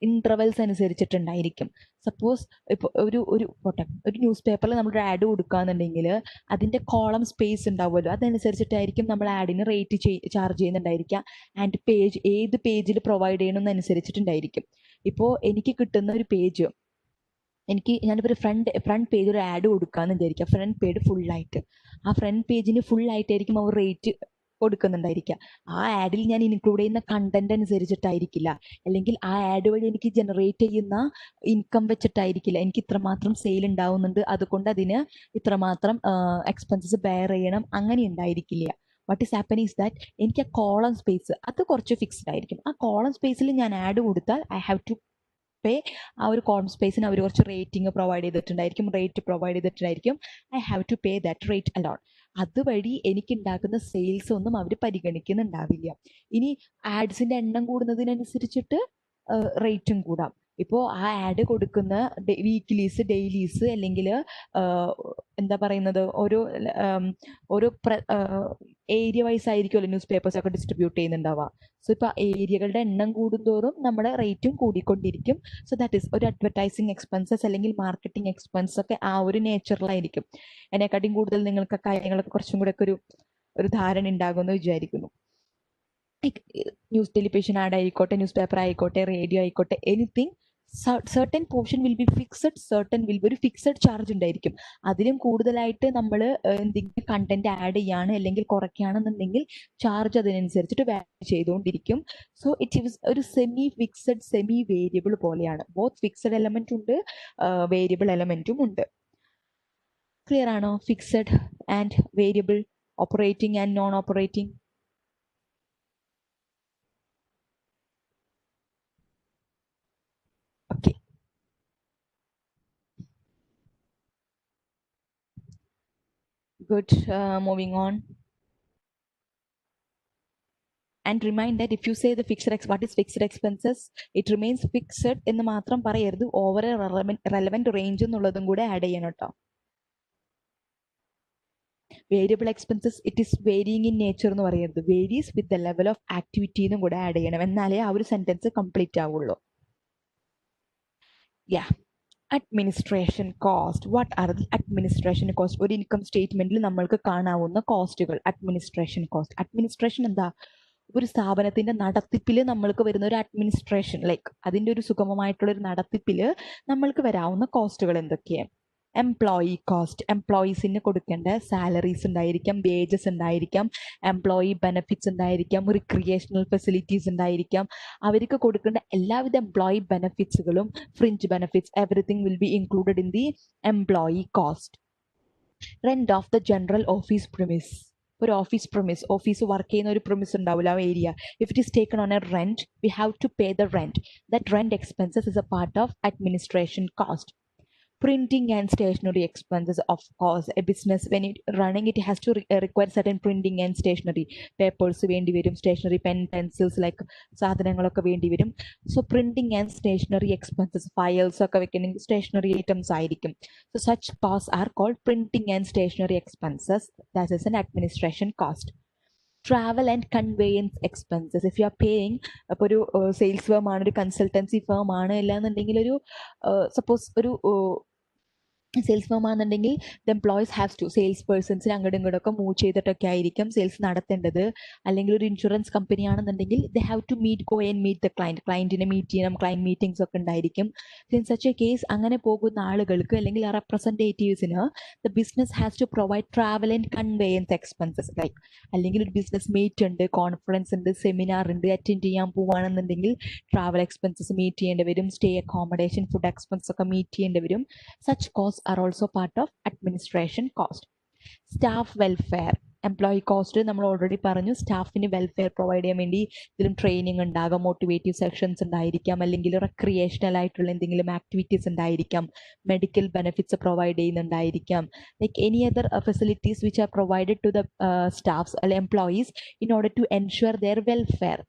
ഇന്റർവെൽസ് അനുസരിച്ചിട്ടുണ്ടായിരിക്കും. സപ്പോസ് ഇപ്പോൾ ഒരു ന്യൂസ് പേപ്പറിൽ നമ്മളൊരു ആഡ് കൊടുക്കുകയെന്നുണ്ടെങ്കിൽ അതിന്റെ കോളം സ്പേസ് ഉണ്ടാവുമല്ലോ, അതനുസരിച്ചിട്ടായിരിക്കും നമ്മൾ ആഡിന് റേറ്റ് ചാർജ് ചെയ്യുന്നുണ്ടായിരിക്കുക. ആൻഡ് പേജ് ഏത് പേജിൽ പ്രൊവൈഡ് ചെയ്യണമെന്നനുസരിച്ചിട്ടുണ്ടായിരിക്കും. ഇപ്പോൾ എനിക്ക് കിട്ടുന്ന ഒരു പേജ്, ഞാനിപ്പോൾ ഒരു ഫ്രണ്ട് പേജ് ഒരു ആഡ് കൊടുക്കാമെന്ന് വിചാരിക്കുക. ഫ്രണ്ട് പേജ് ഫുള്ളായിട്ട്, ആ ഫ്രണ്ട് പേജിന് ഫുള്ളായിട്ടായിരിക്കും അവർ റേറ്റ് കൊടുക്കുന്നുണ്ടായിരിക്കുക. ആ ആഡിൽ ഞാൻ ഇൻക്ലൂഡ് ചെയ്യുന്ന കണ്ടന്റ് അനുസരിച്ചിട്ടായിരിക്കില്ല, അല്ലെങ്കിൽ ആ ആഡ് വഴി എനിക്ക് ജനറേറ്റ് ചെയ്യുന്ന ഇൻകം വെച്ചിട്ടായിരിക്കില്ല എനിക്ക് ഇത്രമാത്രം സെയിൽ ഉണ്ടാവുന്നുണ്ട്, അതുകൊണ്ട് അതിന് ഇത്രമാത്രം എക്സ്പെൻസസ് ബെയർ ചെയ്യണം, അങ്ങനെ ഉണ്ടായിരിക്കില്ല. What is happening is that എനിക്ക് ആ കോളം സ്പേസ് അത് കുറച്ച് ഫിക്സ്ഡ് ആയിരിക്കും. ആ കോളം സ്പേസിൽ ഞാൻ ആഡ് കൊടുത്താൽ ഐ ഹാവ് ടു പേ. ആ ഒരു കോളം സ്പേസിന് അവർ കുറച്ച് റേറ്റ് പ്രൊവൈഡ് ചെയ്തിട്ടുണ്ടായിരിക്കും. I have to pay that rate alone. അതുവഴി എനിക്ക് ഉണ്ടാക്കുന്ന സെയിൽസ് ഒന്നും അവർ പരിഗണിക്കുന്നുണ്ടാവില്ല. ഇനി ആഡ്സിന്റെ എണ്ണം കൂടുന്നതിനനുസരിച്ചിട്ട് റേറ്റും കൂടാം. ഇപ്പോൾ ആ ആഡ് കൊടുക്കുന്ന വീക്ക്ലീസ്, ഡെയിലീസ്, അല്ലെങ്കിൽ എന്താ പറയുന്നത്, ഓരോ ഏരിയ വൈസ് ആയിരിക്കുമല്ലോ ന്യൂസ് പേപ്പേഴ്സ് ഒക്കെ ഡിസ്ട്രിബ്യൂട്ട് ചെയ്യുന്നുണ്ടാവുക. സോ ഇപ്പോൾ ഏരിയകളുടെ എണ്ണം കൂടുന്തോറും നമ്മുടെ റേറ്റും കൂടിക്കൊണ്ടിരിക്കും. സോ ദാറ്റ് ഈസ് ഒരു അഡ്വർടൈസിങ് എക്സ്പെൻസസ് അല്ലെങ്കിൽ മാർക്കറ്റിംഗ് എക്സ്പെൻസ് ഒക്കെ ആ ഒരു നേച്ചറിലായിരിക്കും. എന്നെക്കാട്ടിയും കൂടുതൽ നിങ്ങൾക്ക് കാര്യങ്ങളൊക്കെ കുറച്ചും കൂടെ ഒക്കെ ഒരു ധാരണ ഉണ്ടാകുമെന്ന് വിചാരിക്കുന്നു. ന്യൂസ് ടെലിവിഷൻ ആഡ് ആയിക്കോട്ടെ, ന്യൂസ് പേപ്പർ ആയിക്കോട്ടെ, റേഡിയോ ആയിക്കോട്ടെ, anything certain portion will be fixed, certain will be ഒരു ഫിക്സഡ് ചാർജ് ഉണ്ടായിരിക്കും. അതിലും കൂടുതലായിട്ട് നമ്മൾ എന്തെങ്കിലും കണ്ടന്റ് ആഡ് ചെയ്യാണ് അല്ലെങ്കിൽ കുറയ്ക്കുകയാണെന്നുണ്ടെങ്കിൽ ചാർജ് അതിനനുസരിച്ചിട്ട് വാരി ചെയ്തുകൊണ്ടിരിക്കും. സോ ഇറ്റ് ഈസ് ഒരു സെമി ഫിക്സഡ്, സെമി വേരിയബിൾ പോലെയാണ്. ബോത്ത് ഫിക്സഡ് എലമെന്റ് ഉണ്ട്, വേരിയബിൾ എലമെന്റും ഉണ്ട്. ക്ലിയർ ആണോ? Fixed and variable, operating and non operating. Okay. Good. Moving on. And remind that if you say the what is fixed expenses, it remains fixed എന്ന് മാത്രം പറയരുത്, over relevant range എന്നുള്ളതും കൂടെ add ചെയ്യണം കേട്ടോ. Variable expenses it is varying in nature എന്ന് പറയരുത്, varies with the level of activity എന്നും കൂടെ ആഡ് ചെയ്യണം, എന്നാലേ ആ ഒരു സെന്റൻസ് കംപ്ലീറ്റ് ആവുള്ളൂ. Yeah, administration cost. What are the administration cost? ഒരു ഇൻകം സ്റ്റേറ്റ്മെന്റിൽ നമ്മൾക്ക് കാണാവുന്ന കോസ്റ്റുകൾ. Administration cost. അഡ്മിനിസ്ട്രേഷൻ എന്താ? ഒരു സ്ഥാപനത്തിന്റെ നടത്തിപ്പിൽ നമ്മൾക്ക് വരുന്ന ഒരു അഡ്മിനിസ്ട്രേഷൻ, ലൈക്ക് അതിന്റെ ഒരു സുഗമമായിട്ടുള്ള ഒരു നടത്തിപ്പിൽ നമ്മൾക്ക് വരാവുന്ന കോസ്റ്റുകൾ എന്തൊക്കെയാണ്? Employee cost. എംപ്ലോയീസിന് കൊടുക്കേണ്ട സാലറീസ് ഉണ്ടായിരിക്കാം, വേജസ് ഉണ്ടായിരിക്കാം, എംപ്ലോയി ബെനഫിറ്റ്സ് ഉണ്ടായിരിക്കാം, റിക്രിയേഷണൽ ഫെസിലിറ്റീസ് ഉണ്ടായിരിക്കാം. അവർക്ക് കൊടുക്കേണ്ട എല്ലാവിധ എംപ്ലോയി ബെനഫിറ്റ്സുകളും, fringe benefits, everything will be included in the employee cost. Rent of the general office premise. ഒരു ഓഫീസ് വർക്ക് ചെയ്യുന്ന ഒരു പ്രിമിസ് ഉണ്ടാവില്ല, ആ area. If it is taken on a rent, we have to pay the rent. That rent expenses is a part of administration cost. Printing and stationery expenses, of course, a business when it running, it has to require certain printing and stationery. Papers vendi varum, stationery, pen, pencils, like സാധനങ്ങളൊക്കെ വേണ്ടി വരും. So printing and stationery expenses, files ഒക്കെ വെക്കണമെങ്കിൽ stationery items ആയിരിക്കും. So such costs are called printing and stationery expenses. That is an administration cost. Travel and conveyance expenses. If you are paying, അപ്പോൾ ഒരു sales firm ആണ്, ഒരു consultancy firm ആണ്, ഇല്ലാന്നുണ്ടെങ്കിൽ ഒരു സപ്പോസ് ഒരു സെയിൽസ് ഫേം ആണെന്നുണ്ടെങ്കിൽ the employees haves to sales പേഴ്സൺസിന് അങ്ങോട്ടും ഇങ്ങോട്ടൊക്കെ മൂവ് ചെയ്തിട്ടൊക്കെ ആയിരിക്കും സെയിൽസ് നടത്തേണ്ടത്. അല്ലെങ്കിൽ ഒരു ഇൻഷുറൻസ് കമ്പനി ആണെന്നുണ്ടെങ്കിൽ they have to go and meet the ക്ലയൻറ്റിനെ മീറ്റ് ചെയ്യണം, ക്ലയൻറ്റ് മീറ്റിംഗ്സ് ഒക്കെ ഉണ്ടായിരിക്കും. ഇൻ സച്ച് എ കേസ് അങ്ങനെ പോകുന്ന ആളുകൾക്ക് അല്ലെങ്കിൽ ആ റെപ്രസെൻറ്റേറ്റീവ്സിന് the business has to provide travel and conveyance expenses. Like അല്ലെങ്കിൽ ഒരു ബിസിനസ് മീറ്റ് ഉണ്ട്, കോൺഫറൻസ് ഉണ്ട്, സെമിനാർ ഉണ്ട്, അറ്റൻഡ് ചെയ്യാൻ പോവുകയാണെന്നുണ്ടെങ്കിൽ ട്രാവൽ എക്സ്പെൻസസ് മീറ്റ് ചെയ്യേണ്ടി വരും, സ്റ്റേ അക്കോമഡേഷൻ ഫുഡ് എക്സ്പെൻസ് ഒക്കെ മീറ്റ് ചെയ്യേണ്ടി വരും. Such costs are also part of administration cost. Staff welfare, employee cost നമ്മൾ ഓൾറെഡി പറഞ്ഞു. സ്റ്റാഫിന് വെൽഫെയർ പ്രൊവൈഡ് ചെയ്യാൻ വേണ്ടി ഇതിലും ട്രെയിനിങ് ഉണ്ടാകാം, മോട്ടിവേറ്റീവ് സെക്ഷൻസ് ഉണ്ടായിരിക്കാം, അല്ലെങ്കിൽ റെക്രിയേഷണൽ ആയിട്ടുള്ള എന്തെങ്കിലും ആക്ടിവിറ്റീസ് ഉണ്ടായിരിക്കാം, മെഡിക്കൽ ബെനിഫിറ്റ്സ് പ്രൊവൈഡ് ചെയ്യുന്നുണ്ടായിരിക്കാം, like any other facilities which are provided to the staffs അല്ലെ employees in order to ensure their welfare.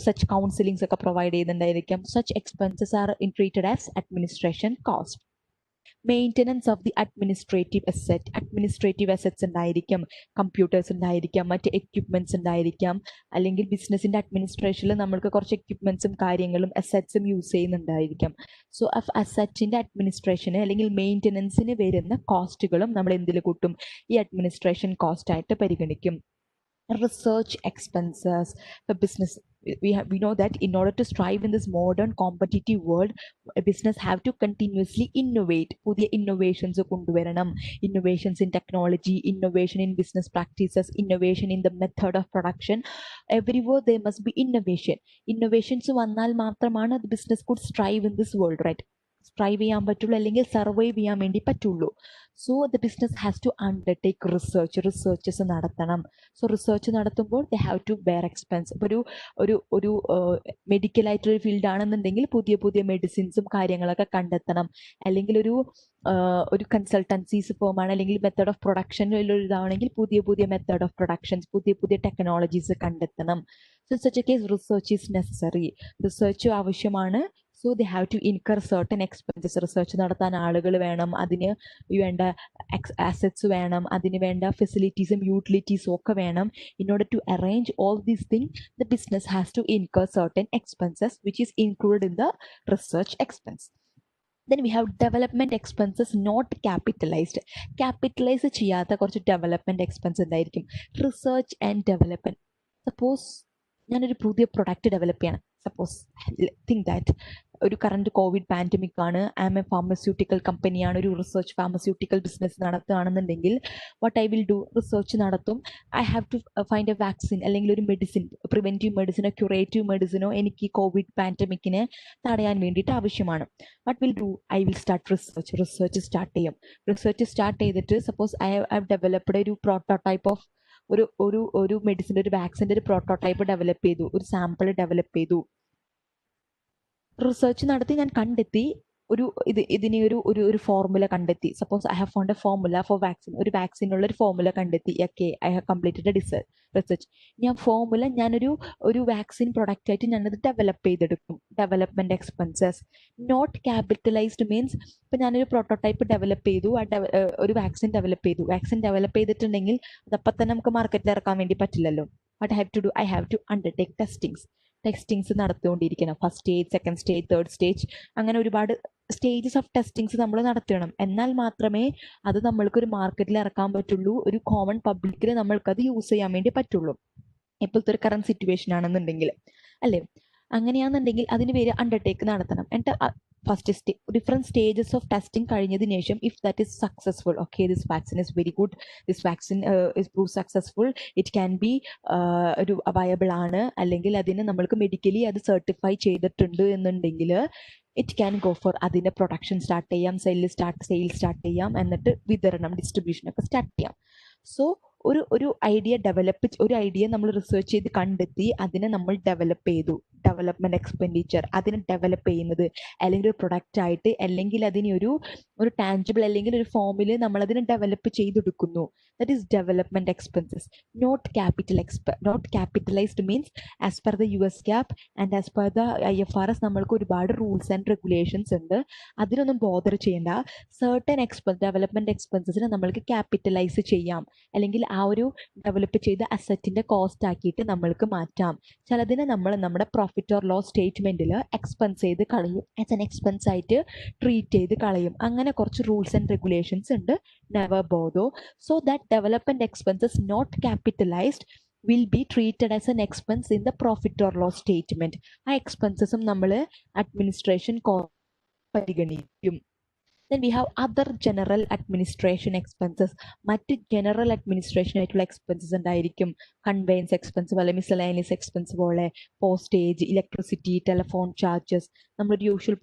Such counsellings ഒക്കെ പ്രൊവൈഡ് ചെയ്യുന്നുണ്ടായിരിക്കാം. Such expenses are treated as administration cost. Maintenance of the administrative assets ഉണ്ടായിരിക്കും, computers ഉണ്ടായിരിക്കാം, മറ്റ് equipments ഉണ്ടായിരിക്കാം, അല്ലെങ്കിൽ ബിസിനസിൻ്റെ അഡ്മിനിസ്ട്രേഷനിൽ നമ്മൾക്ക് കുറച്ച് എക്യുപ്മെൻറ്റ്സും കാര്യങ്ങളും അസറ്റ്സും യൂസ് ചെയ്യുന്നുണ്ടായിരിക്കാം. സോ അസറ്റിൻ്റെ അഡ്മിനിസ്ട്രേഷന് അല്ലെങ്കിൽ മെയിൻ്റനൻസിന് വരുന്ന കോസ്റ്റുകളും നമ്മൾ എന്തിൽ കൂട്ടും? ഈ അഡ്മിനിസ്ട്രേഷൻ കോസ്റ്റായിട്ട് പരിഗണിക്കും. Research expenses for business. We know that in order to strive in this modern competitive world, a business have to continuously innovate. പുതിയ ഇന്നോവേഷൻസ് കൊണ്ടുവരണം. Innovations in technology, innovation in business practices, innovation in the method of production. Everywhere there must be innovation. Innovations വന്നാൽ മാത്രമാണ് the business could strive in this world, right? Strive ചെയ്യാൻ പറ്റുള്ളൂ, അല്ലെങ്കിൽ survive ചെയ്യാൻ വേണ്ടി പറ്റുള്ളൂ. So the business has to undertake researches നടത്തണം. So research നടത്തുമ്പോൾ they have to bear expense. ഇപ്പോൾ ഒരു മെഡിക്കൽ ആയിട്ടൊരു ഫീൽഡ് ആണെന്നുണ്ടെങ്കിൽ പുതിയ പുതിയ മെഡിസിൻസും കാര്യങ്ങളൊക്കെ കണ്ടെത്തണം. അല്ലെങ്കിൽ ഒരു കൺസൾട്ടൻസീസ് ഫോമാണ്, അല്ലെങ്കിൽ മെത്തേഡ് ഓഫ് പ്രൊഡക്ഷനിലുള്ള ഇതാണെങ്കിൽ പുതിയ മെത്തേഡ് ഓഫ് പ്രൊഡക്ഷൻസ്, പുതിയ ടെക്നോളജീസ് കണ്ടെത്തണം. So such a case research is necessary. Research ആവശ്യമാണ്. So they have to incur certain expenses. Research നടത്താൻ ആളുകൾ വേണം, അതിന് വേണ്ട അസറ്റ്സ് വേണം, അതിന് വേണ്ട ഫെസിലിറ്റീസും യൂട്ടിലിറ്റീസും ഒക്കെ വേണം. In order to arrange all these thing the business has to incur certain expenses which is included in the research expense. Then we have development expenses not capitalized. Capitalize ചെയ്യാത്ത കുറച്ച് ഡെവലപ്മെൻറ്റ് എക്സ്പെൻസ് ഉണ്ടായിരിക്കും. Research and development. Suppose ഞാനൊരു പുതിയ product develop ചെയ്യണം. Suppose think that ഒരു current covid pandemic ആണ്, I'm a pharmaceutical കമ്പനിയാണ്, ഒരു റിസർച്ച് ഫാർമസ്യൂട്ടിക്കൽ ബിസിനസ് നടത്തുകയാണെന്നുണ്ടെങ്കിൽ what I will do, research നടത്തും. I have to find a vaccine, അല്ലെങ്കിൽ ഒരു മെഡിസിൻ, പ്രിവെൻറ്റീവ് മെഡിസിനോ ക്യൂറേറ്റീവ് മെഡിസിനോ എനിക്ക് ഈ കോവിഡ് പാൻഡമിക്കിനെ തടയാൻ വേണ്ടിയിട്ട് ആവശ്യമാണ്. What will do, I will start research start ചെയ്യും. റിസർച്ച് സ്റ്റാർട്ട് ചെയ്തിട്ട് സപ്പോസ് ഐ ഹാവ് ഡെവലപ്ഡ് ഒരു പ്രോട്ടോടൈപ്പ് ഓഫ് ഒരു മെഡിസിൻ്റെ, ഒരു വാക്സിൻ്റെ ഒരു പ്രോട്ടോടൈപ്പ് ഡെവലപ്പ് ചെയ്തു, ഒരു സാമ്പിൾ ഡെവലപ്പ് ചെയ്തു. റിസർച്ച് നടത്തി ഞാൻ കണ്ടെത്തി ഇതിനെ ഒരു ഫോർമുല കണ്ടെത്തി. Suppose I have found a formula for vaccine. ഒരു വാക്സിനുള്ള ഒരു ഫോർമുല കണ്ടെത്തി. Okay, I have completed research. ഞാൻ ഫോർമുല ഒരു വാക്സിൻ പ്രൊഡക്റ്റ് ആയിട്ട് ഞാനത് ഡെവലപ്പ് ചെയ്തെടുക്കും. Development expenses not capitalised means, ഇപ്പം ഞാനൊരു പ്രോട്ടോടൈപ്പ് ഡെവലപ്പ് ചെയ്തു, ഒരു വാക്സിൻ ഡെവലപ്പ് ചെയ്തിട്ടുണ്ടെങ്കിൽ അതപ്പം തന്നെ നമുക്ക് മാർക്കറ്റിൽ ഇറക്കാൻ വേണ്ടി പറ്റില്ലല്ലോ. What I have to do, I have to undertake testings നടത്തിക്കൊണ്ടിരിക്കണം. First stage, second stage, third stage, അങ്ങനെ ഒരുപാട് സ്റ്റേജസ് ഓഫ് ടെസ്റ്റിങ്സ് നമ്മൾ നടത്തണം. എന്നാൽ മാത്രമേ അത് നമ്മൾക്കൊരു മാർക്കറ്റിൽ ഇറക്കാൻ പറ്റുള്ളൂ, ഒരു കോമൺ പബ്ലിക്കിൽ നമ്മൾക്കത് യൂസ് ചെയ്യാൻ വേണ്ടി പറ്റുള്ളൂ. ഇപ്പോഴത്തെ ഒരു കറണ്ട് സിറ്റുവേഷൻ ആണെന്നുണ്ടെങ്കിൽ അല്ലേ, അങ്ങനെയാണെന്നുണ്ടെങ്കിൽ അതിന് പേര് അണ്ടർടേക്ക് നടത്തണം. എന്നിട്ട് first different stages of testing കഴിഞ്ഞതിന് ശേഷം if that is successful, okay this vaccine is very good, this vaccine is prove successful, it can be ഒരു വയബിൾ ആണ്, അല്ലെങ്കിൽ അതിന് നമ്മൾക്ക് മെഡിക്കലി അത് സർട്ടിഫൈ ചെയ്തിട്ടുണ്ട് എന്നുണ്ടെങ്കിൽ ഇറ്റ് ക്യാൻ ഗോ ഫോർ അതിൻ്റെ പ്രൊഡക്ഷൻ സ്റ്റാർട്ട് ചെയ്യാം, സെയിൽ സ്റ്റാർട്ട് ചെയ്യാം, എന്നിട്ട് വിതരണം, ഡിസ്ട്രിബ്യൂഷനൊക്കെ സ്റ്റാർട്ട് ചെയ്യാം. സോ ഒരു ഐഡിയ നമ്മൾ റിസർച്ച് ചെയ്ത് കണ്ടെത്തി, അതിനെ നമ്മൾ ഡെവലപ്പ് ചെയ്തു. ഡെവലപ്മെന്റ് എക്സ്പെൻഡിച്ചർ, അതിനെ ഡെവലപ്പ് ചെയ്യുന്നത്, അല്ലെങ്കിൽ ഒരു പ്രൊഡക്റ്റ് ആയിട്ട്, അല്ലെങ്കിൽ അതിനെ ഒരു ടാഞ്ചിബിൾ അല്ലെങ്കിൽ ഒരു ഫോമിൽ നമ്മൾ അതിനെ ഡെവലപ്പ് ചെയ്തെടുക്കുന്നു. That is development expenses not capitalised means as per the US GAAP and as per the IFRS നമ്മൾക്ക് ഒരുപാട് റൂൾസ് ആൻഡ് റെഗുലേഷൻസ് ഉണ്ട്. അതിനൊന്നും ബോദർ ചെയ്യേണ്ട. സർട്ടൻ ഡെവലപ്മെന്റ് എക്സ്പെൻസസിനെ നമ്മൾക്ക് ക്യാപിറ്റലൈസ് ചെയ്യാം, അല്ലെങ്കിൽ ആ ഒരു ഡെവലപ്പ് ചെയ്ത അസറ്റിന്റെ കോസ്റ്റ് ആക്കിയിട്ട് നമ്മൾക്ക് മാറ്റാം. ചിലതിനെ നമ്മൾ നമ്മുടെ പ്രോഫിറ്റ് ഓർ ലോസ് സ്റ്റേറ്റ്മെൻറ്റിൽ എക്സ്പെൻസ് ചെയ്ത് കളയും, ആസ് എൻ എക്സ്പെൻസ് ആയിട്ട് ട്രീറ്റ് ചെയ്ത് കളയും. അങ്ങനെ കുറച്ച് റൂൾസ് ആൻഡ് റെഗുലേഷൻസ് ഉണ്ട്. Never bother. So that development expenses not capitalised will be treated as an expense in the profit or loss statement. ആ എക്സ്പെൻസസും നമ്മൾ അഡ്മിനിസ്ട്രേഷൻ പരിഗണിക്കും. Then we have other general administration expenses. മറ്റ് general administration ആയിട്ടുള്ള expenses ഉണ്ടായിരിക്കും. Conveyance expense പോലെ, miscellaneous expense പോലെ, postage, electricity, telephone charges. നമ്മളൊരു usual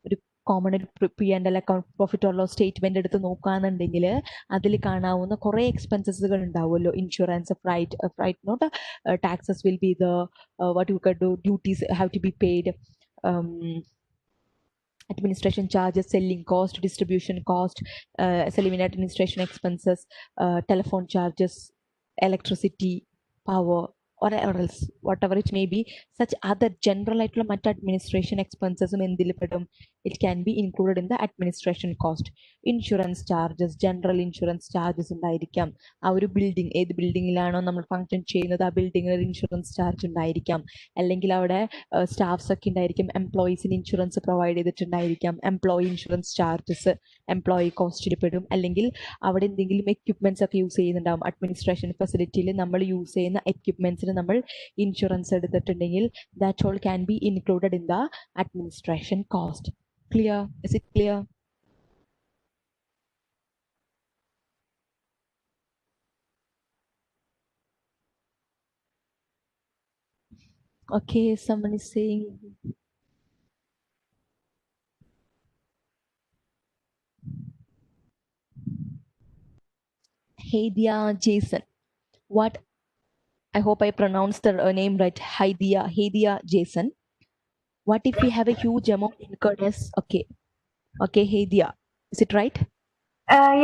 ഒരു common P&L account, profit or loss statement എടുത്ത് നോക്കുകയാണെന്നുണ്ടെങ്കിൽ അതിൽ കാണാവുന്ന കുറേ എക്സ്പെൻസസുകൾ ഉണ്ടാവുമല്ലോ. Insurance, freight not taxes will be the what you can do, duties have to be paid, administration charges, selling cost, distribution cost, selling and administration expenses, telephone charges, electricity, power, or else whatever it may be. Such other general ആയിട്ടുള്ള മറ്റ് administration എക്സ്പെൻസസും എന്തിൽ പെടും? It can be included in the administration cost. Insurance charges, general insurance charges ഉണ്ടായിരിക്കാം. ആ ഒരു building, ഏത് ബിൽഡിങ്ങിലാണോ നമ്മൾ function ചെയ്യുന്നത് ആ ബിൽഡിങ്ങിൽ ഒരു ഇൻഷുറൻസ് ചാർജ് ഉണ്ടായിരിക്കാം. അല്ലെങ്കിൽ അവിടെ സ്റ്റാഫ്സ് ഒക്കെ ഉണ്ടായിരിക്കും, എംപ്ലോയീസിന് ഇൻഷുറൻസ് പ്രൊവൈഡ് ചെയ്തിട്ടുണ്ടായിരിക്കാം. എംപ്ലോയി ഇൻഷുറൻസ് ചാർജസ് എംപ്ലോയി കോസ്റ്റിൽ പെടും. അല്ലെങ്കിൽ അവിടെ എന്തെങ്കിലും എക്യുപ്മെന്റ്സ് ഒക്കെ യൂസ് ചെയ്യുന്നുണ്ടാവും. അഡ്മിനിസ്ട്രേഷൻ ഫെസിലിറ്റിയിൽ നമ്മൾ യൂസ് ചെയ്യുന്ന എക്യുപ്മെന്റ്സിന് നമ്മൾ ഇൻഷുറൻസ് എടുത്തിട്ടുണ്ടെങ്കിൽ that all can be included in the administration cost. Clear? Is it clear? Okay, someone is saying Haidia Jason. What? I hope I pronounced the name right. Haidia Jason. What if we have a huge amount incurred as, okay, Haidia, is it right?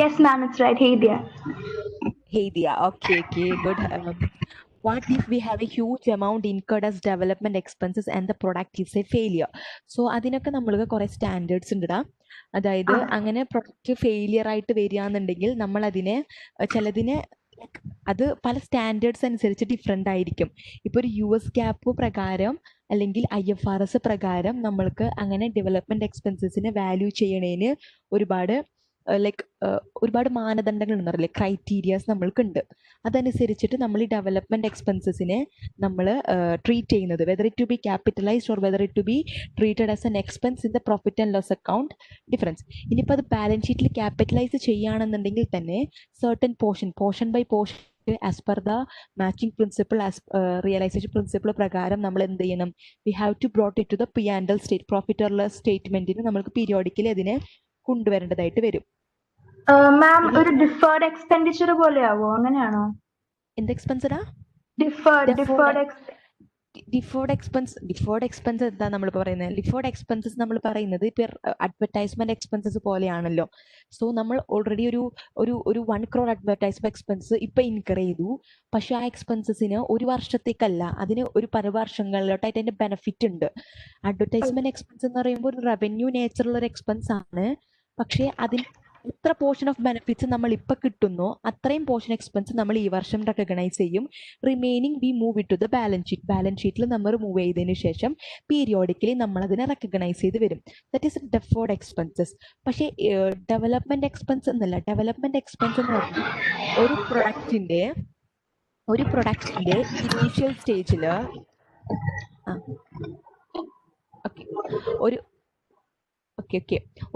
Yes, ma'am, it's right. Haidia, okay, good. What if we have a huge amount incurred as development expenses and the product is a failure? So അതിനൊക്കെ നമ്മൾക്ക് കുറെ standards ഉണ്ടെടാ. അതായത് അങ്ങനെ product failure ആയിട്ട് വരികയാണെന്നുണ്ടെങ്കിൽ നമ്മൾ അതിനെ ചിലതിനെ അത് പല സ്റ്റാൻഡേർഡ്സ് അനുസരിച്ച് ഡിഫറെൻ്റ് ആയിരിക്കും. ഇപ്പോൾ ഒരു US GAAP പ്രകാരം അല്ലെങ്കിൽ IFRS പ്രകാരം നമ്മൾക്ക് അങ്ങനെ ഡെവലപ്മെന്റ് എക്സ്പെൻസസിനെ വാല്യൂ ചെയ്യണേന് ഒരുപാട് മാനദണ്ഡങ്ങൾ എന്ന് പറയില്ലേ, ക്രൈറ്റീരിയാസ് നമ്മൾക്കുണ്ട്. അതനുസരിച്ചിട്ട് നമ്മൾ ഈ ഡെവലപ്മെന്റ് എക്സ്പെൻസസിനെ നമ്മൾ ട്രീറ്റ് ചെയ്യുന്നത്, whether it to be capitalised or whether it to be treated as an expense in the profit and loss account, difference. ഇനിയിപ്പോൾ അത് ബാലൻസ് ഷീറ്റിൽ ക്യാപിറ്റലൈസ് ചെയ്യുകയാണെന്നുണ്ടെങ്കിൽ തന്നെ certain portion by portion as per the matching principle, as realisation principle പ്രകാരം നമ്മൾ എന്ത് ചെയ്യണം? We have to brought it to the P&L profit or loss സ്റ്റേറ്റ്മെന്റിന് നമുക്ക് പീരിയോഡിക്കലി അതിനെ കൊണ്ടുവരേണ്ടതായിട്ട് വരും. മാം, ഒരു ഡിഫേർഡ് എക്സ്പെൻഡിച്ചർ പോലെയാവോ? അങ്ങനെയാണോ? എന്ത് എക്സ്പെൻസറാ? ഡിഫേർഡ് എക്സ്പെൻസ് എന്താ നമ്മൾ പറയുന്നത്? ഡിഫേർഡ് എക്സ്പെൻസസ് നമ്മൾ പറയുന്നത് ഇപ്പൊ അഡ്വർടൈസ്മെന്റ് എക്സ്പെൻസസ് പോലെയാണല്ലോ. സോ നമ്മൾ ഓൾറെഡി ഒരു 1 crore അഡ്വർടൈസ്മെന്റ് എക്സ്പെൻസ് ഇപ്പൊ ഇൻകർ ചെയ്തു. പക്ഷെ ആ എക്സ്പെൻസസിന് ഒരു വർഷത്തേക്കല്ല, അതിന് ഒരു പല വർഷങ്ങളിലോട്ടായിട്ട് അതിന്റെ ബെനിഫിറ്റ് ഉണ്ട്. അഡ്വർടൈസ്മെന്റ് എക്സ്പെൻസ് എന്ന് പറയുമ്പോൾ ഒരു റവന്യൂ നേച്ചറുള്ള ഒരു എക്സ്പെൻസ് ആണ്. പക്ഷേ അതിന് എത്ര പോർഷൻ ഓഫ് ബെനിഫിറ്റ്സ് നമ്മൾ ഇപ്പൊ കിട്ടുന്നോ അത്രയും പോർഷൻ എക്സ്പെൻസ് നമ്മൾ ഈ വർഷം റെക്കഗ്നൈസ് ചെയ്യും. Remaining we move it to the balance ഷീറ്റിൽ നമ്മൾ മൂവ് ചെയ്തതിനു ശേഷം പീരിയോഡിക്കലി നമ്മൾ അതിനെ റെക്കഗ്നൈസ് ചെയ്ത് വരും. That is deferred expenses. പക്ഷേ ഡെവലപ്മെന്റ് എക്സ്പെൻസ് എന്നല്ല. ഡെവലപ്മെന്റ് എക്സ്പെൻസ് എന്ന് പറഞ്ഞാൽ ഒരു പ്രൊഡക്റ്റിന്റെ ഇനീഷ്യൽ സ്റ്റേജിൽ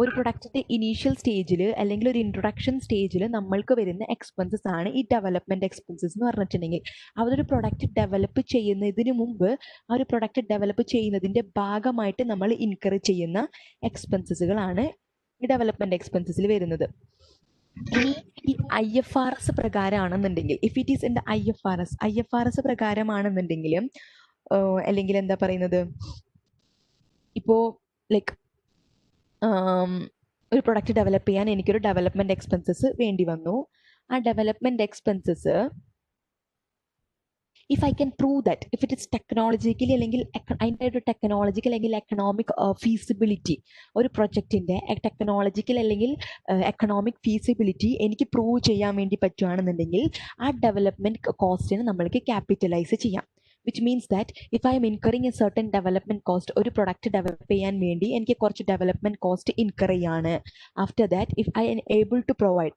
ഒരു പ്രൊഡക്റ്റിന്റെ ഇനീഷ്യൽ സ്റ്റേജിൽ അല്ലെങ്കിൽ ഒരു ഇൻട്രൊഡക്ഷൻ സ്റ്റേജിൽ നമ്മൾക്ക് വരുന്ന എക്സ്പെൻസസ് ആണ് ഈ ഡെവലപ്മെന്റ് എക്സ്പെൻസസ് എന്ന് പറഞ്ഞിട്ടുണ്ടെങ്കിൽ. അതൊരു പ്രൊഡക്റ്റ് ഡെവലപ്പ് ചെയ്യുന്നതിന് മുമ്പ് ആ ഒരു പ്രൊഡക്റ്റ് ഡെവലപ്പ് ചെയ്യുന്നതിന്റെ ഭാഗമായിട്ട് നമ്മൾ ഇൻകർ ചെയ്യുന്ന എക്സ്പെൻസസുകളാണ് ഈ ഡെവലപ്മെന്റ് എക്സ്പെൻസസിൽ വരുന്നത്. ഇനി ഈ IFRS പ്രകാരമാണെന്നുണ്ടെങ്കിൽ, if it is in the IFRS പ്രകാരമാണെന്നുണ്ടെങ്കിൽ, അല്ലെങ്കിൽ എന്താ പറയുന്നത്, ഇപ്പോ ലൈക്ക് ഒരു പ്രൊഡക്റ്റ് ഡെവലപ്പ് ചെയ്യാൻ എനിക്കൊരു ഡെവലപ്മെന്റ് എക്സ്പെൻസസ് വേണ്ടി വന്നു. ആ development expenses if I can prove that if it is technologically അല്ലെങ്കിൽ അതിൻ്റെ ഒരു ടെക്നോളജിക്കൽ അല്ലെങ്കിൽ എക്കണോമിക് ഫീസിബിലിറ്റി, ഒരു പ്രൊജക്റ്റിന്റെ ടെക്നോളജിക്കൽ അല്ലെങ്കിൽ എക്കണോമിക് ഫീസിബിലിറ്റി എനിക്ക് പ്രൂവ് ചെയ്യാൻ വേണ്ടി പറ്റുകയാണെന്നുണ്ടെങ്കിൽ ആ ഡെവലപ്മെന്റ് കോസ്റ്റിന് നമ്മൾക്ക് ക്യാപിറ്റലൈസ് ചെയ്യാം. which means that if I am incurring a certain development cost, ഒരു പ്രൊഡക്റ്റ് ഡെവലപ്പ് ചെയ്യാൻ വേണ്ടി എനിക്ക് കുറച്ച് ഡെവലപ്മെന്റ് കോസ്റ്റ് ഇൻകർ ചെയ്യാണ്. After that if I'm able to provide,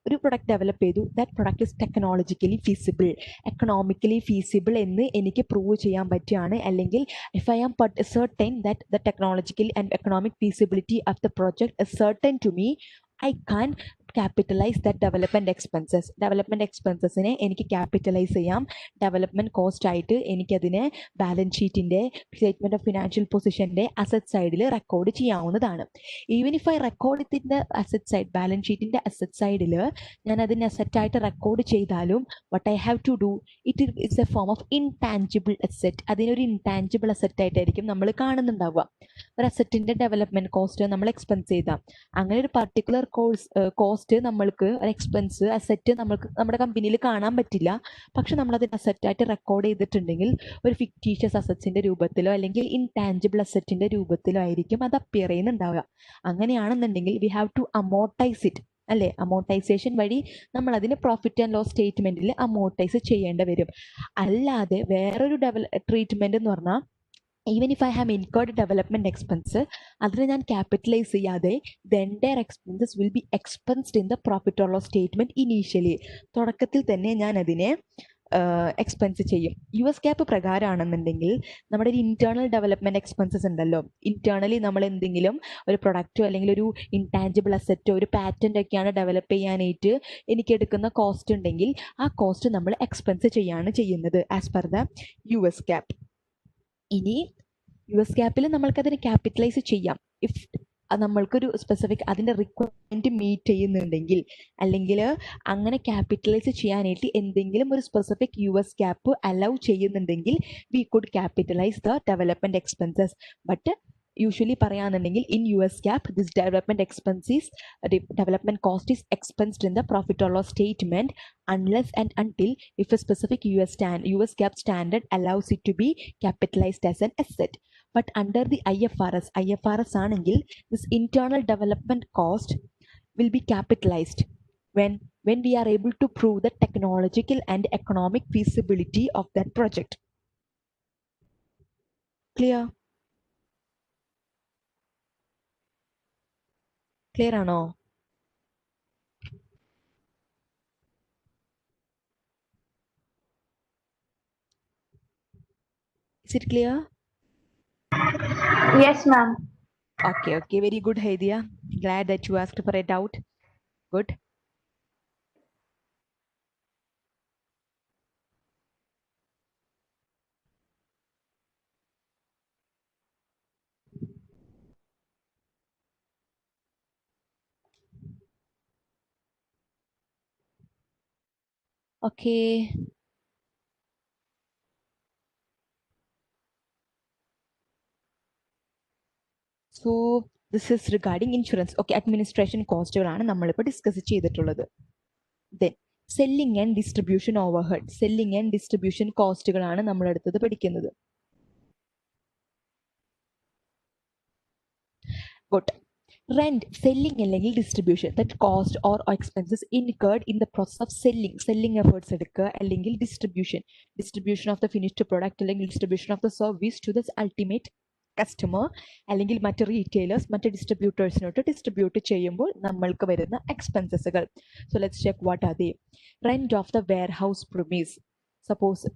ഒരു പ്രൊഡക്റ്റ് ഡെവലപ്പ് ചെയ്തു, that product is technologically feasible, economically feasible എന്ന് എനിക്ക് പ്രൂവ് ചെയ്യാൻ പറ്റുകയാണ്, അല്ലെങ്കിൽ if I am certain that the technological and economic feasibility of the project is certain to me, I can capitalize that development expenses. Development എക്സ്പെൻസസിനെ എനിക്ക് capitalise ചെയ്യാം. Development cost ആയിട്ട് എനിക്കതിനെ balance ഷീറ്റിന്റെ, സ്റ്റേറ്റ്മെന്റ് ഓഫ് ഫിനാൻഷ്യൽ പൊസിഷന്റെ asset സൈഡിൽ record ചെയ്യാവുന്നതാണ്. Even if I record ഇതിന്റെ അസറ്റ് സൈഡ്, ബാലൻസ് ഷീറ്റിന്റെ അസറ്റ് സൈഡിൽ ഞാൻ അതിനെ അസറ്റായിട്ട് റെക്കോർഡ് ചെയ്താലും what I have to do, it is a form of intangible asset. അതിനൊരു ഇൻടാഞ്ചിബിൾ അസറ്റ് ആയിട്ടായിരിക്കും നമ്മൾ കാണുന്നുണ്ടാവുക. ഒരു അസറ്റിന്റെ ഡെവലപ്മെന്റ് കോസ്റ്റ് നമ്മൾ എക്സ്പെൻസ് ചെയ്താൽ, അങ്ങനെ ഒരു പർട്ടിക്കുലർ കോസ്റ്റ് നമ്മൾക്ക് ഒരു എക്സ്പെൻസ് അസറ്റ് നമ്മൾക്ക് നമ്മുടെ കമ്പനിയിൽ കാണാൻ പറ്റില്ല. പക്ഷെ നമ്മൾ അതിന് അസറ്റായിട്ട് റെക്കോർഡ് ചെയ്തിട്ടുണ്ടെങ്കിൽ ഒരു ഫിക്റ്റീഷ്യസ് അസറ്റ്സിന്റെ രൂപത്തിലോ അല്ലെങ്കിൽ ഇൻടാഞ്ചിബിൾ അസറ്റിന്റെ രൂപത്തിലോ ആയിരിക്കും അത് അപ്പിയർ ചെയ്യുന്നുണ്ടാവുക. അങ്ങനെയാണെന്നുണ്ടെങ്കിൽ we have to amortise it, അല്ലേ? അമോർട്ടൈസേഷൻ വഴി നമ്മൾ അതിന് പ്രോഫിറ്റ് ആൻഡ് ലോസ് സ്റ്റേറ്റ്മെന്റിൽ അമോർട്ടൈസ് ചെയ്യേണ്ടി വരും. അല്ലാതെ വേറൊരു ട്രീറ്റ്മെന്റ് എന്ന് പറഞ്ഞാൽ, even if I have incurred development expense, അതിനെ ഞാൻ ക്യാപിറ്റലൈസ് ചെയ്യാതെ the entire expenses will be expensed in the profit or loss statement initially. തുടക്കത്തിൽ തന്നെ ഞാൻ അതിനെ എക്സ്പെൻസ് ചെയ്യും. US GAAP പ്രകാരമാണെന്നുണ്ടെങ്കിൽ നമ്മുടെ ഒരു ഇന്റേണൽ ഡെവലപ്മെന്റ് എക്സ്പെൻസസ് ഉണ്ടല്ലോ, ഇന്റേണലി നമ്മൾ എന്തെങ്കിലും ഒരു പ്രൊഡക്റ്റോ അല്ലെങ്കിൽ ഒരു ഇൻടാഞ്ചിബിൾ അസറ്റോ ഒരു പാറ്റന്റ് ഒക്കെയാണ് ഡെവലപ്പ് ചെയ്യാനായിട്ട് എനിക്ക് എടുക്കുന്ന കോസ്റ്റ് ഉണ്ടെങ്കിൽ ആ കോസ്റ്റ് നമ്മൾ എക്സ്പെൻസ് ചെയ്യാണ് ചെയ്യുന്നത് as per the US GAAP. ഇനി US GAAPൽ നമ്മൾക്കതിനെ ക്യാപിറ്റലൈസ് ചെയ്യാം ഇഫ് നമ്മൾക്കൊരു സ്പെസിഫിക് അതിൻ്റെ റിക്വയർമെൻറ്റ് മീറ്റ് ചെയ്യുന്നുണ്ടെങ്കിൽ, അല്ലെങ്കിൽ അങ്ങനെ ക്യാപിറ്റലൈസ് ചെയ്യാനായിട്ട് എന്തെങ്കിലും ഒരു സ്പെസിഫിക് US GAAP അലൗ ചെയ്യുന്നുണ്ടെങ്കിൽ we could capitalise the development expenses. But usually പറയാന്നുണ്ടെങ്കിൽ in US GAAP this development expenses, development cost is expensed in the profit or loss statement unless and until if a specific US GAAP standard allows it to be capitalized as an asset. But under the IFRS ആണെങ്കിൽ this internal development cost will be capitalized when we are able to prove the technological and economic feasibility of that project. Clear ആണോ? Is it clear? Yes, ma'am. Okay, very good, Haidia. Glad that you asked for a doubt. Good. Okay. So this is regarding insurance. Okay, administration കോസ്റ്റുകളാണ് നമ്മളിപ്പോൾ discuss ചെയ്തിട്ടുള്ളത്. Then selling and distribution overhead, selling and distribution കോസ്റ്റുകളാണ് നമ്മൾ അടുത്തത് പഠിക്കുന്നത്. Good. Rent, selling അല്ലെങ്കിൽ distribution, that cost or expenses incurred in the process of selling efforts എടുക്കുക, അല്ലെങ്കിൽ distribution of the finished product അല്ലെങ്കിൽ distribution of the service to the ultimate customer, അല്ലെങ്കിൽ മറ്റ് റീറ്റെയിലേഴ്സ് മറ്റ് ഡിസ്ട്രിബ്യൂട്ടേഴ്സിനോട്ട് ഡിസ്ട്രിബ്യൂട്ട് ചെയ്യുമ്പോൾ നമ്മൾക്ക് വരുന്ന എക്സ്പെൻസസുകൾ. So let's check what are they. Rent of the warehouse premise. Suppose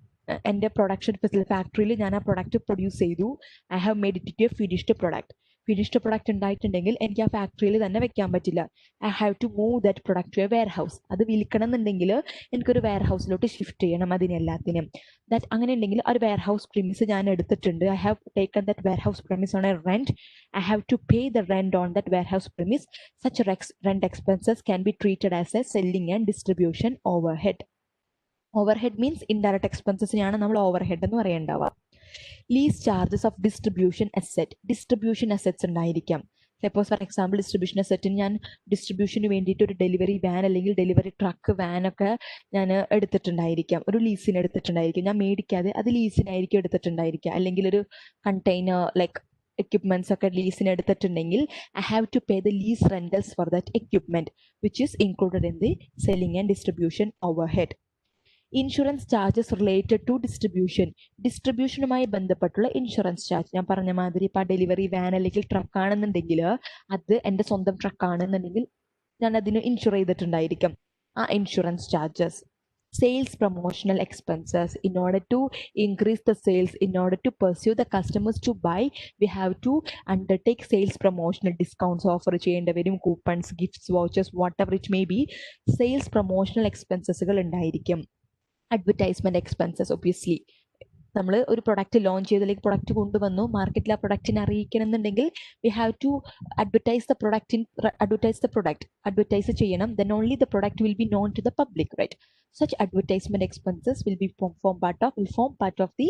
എൻ്റെ പ്രൊഡക്ഷൻ ഫാക്ടറിയിൽ ഞാൻ ആ പ്രൊഡക്റ്റ് പ്രൊഡ്യൂസ് ചെയ്തു, I have made it to a finished product ഉണ്ടായിട്ടുണ്ടെങ്കിൽ എനിക്ക് ആ ഫാക്ടറിയിൽ തന്നെ വെക്കാൻ പറ്റില്ല. I have to move that product to a warehouse. അത് വിൽക്കണം എന്നുണ്ടെങ്കിൽ എനിക്കൊരു വെയർഹൗസിലോട്ട് ഷിഫ്റ്റ് ചെയ്യണം അതിനെല്ലാത്തിനും. ദാറ്റ് അങ്ങനെ ഉണ്ടെങ്കിൽ ഒരു വെയർഹൗസ് പ്രിമിസ് ഞാൻ എടുത്തിട്ടുണ്ട്. I have taken that warehouse premise on a rent. I have to pay the rent on that warehouse premise. Such rent expenses can be treated as a selling and distribution overhead. Overhead means indirect എക്സ്പെൻസസിനെയാണ് നമ്മൾ overhead എന്ന് പറയേണ്ടാവുക. Lease charges of distribution assets ഉണ്ടായിരിക്കാം. Suppose for example distribution അസറ്റിന് ഞാൻ ഡിസ്ട്രിബ്യൂഷന് വേണ്ടിയിട്ട് ഒരു ഡെലിവറി വാൻ അല്ലെങ്കിൽ ഡെലിവറി ട്രക്ക് വാനൊക്കെ ഞാൻ എടുത്തിട്ടുണ്ടായിരിക്കാം, ഒരു ലീസിന് എടുത്തിട്ടുണ്ടായിരിക്കും. ഞാൻ മേടിക്കാതെ അത് ലീസിനായിരിക്കും എടുത്തിട്ടുണ്ടായിരിക്കുക. അല്ലെങ്കിൽ ഒരു കണ്ടെയ്നർ ലൈക്ക് equipments ഒക്കെ ലീസിന് എടുത്തിട്ടുണ്ടെങ്കിൽ I have to pay the lease rentals for that equipment which is included in the selling and distribution overhead. Insurance charges related to ഡിസ്ട്രിബ്യൂഷനുമായി ബന്ധപ്പെട്ടുള്ള ഇൻഷുറൻസ് ചാർജ്. ഞാൻ പറഞ്ഞ മാതിരി ഇപ്പം ഡെലിവറി വാൻ അല്ലെങ്കിൽ ട്രക്ക് ആണെന്നുണ്ടെങ്കിൽ അത് എൻ്റെ സ്വന്തം ട്രക്ക് ആണെന്നുണ്ടെങ്കിൽ ഞാൻ അതിന് ഇൻഷുർ ചെയ്തിട്ടുണ്ടായിരിക്കും. ആ insurance charges. Sales promotional expenses. In order to increase the sales, in order to pursue the customers to buy, we have to undertake sales promotional discounts, offer ചെയ്യേണ്ടി വരും, coupons, gifts, vouchers, whatever it may be. Sales promotional expenses ഉണ്ടായിരിക്കും. Advertisement expenses, obviously. നമ്മൾ ഒരു product launch ചെയ്ത് അല്ലെങ്കിൽ product കൊണ്ടുവന്നു മാർക്കറ്റിൽ ആ പ്രൊഡക്റ്റിനെ അറിയിക്കണമെന്നുണ്ടെങ്കിൽ we have to advertise the product advertise ചെയ്യണം. Then only the product will be known to the public, right? Such advertisement expenses will form part of the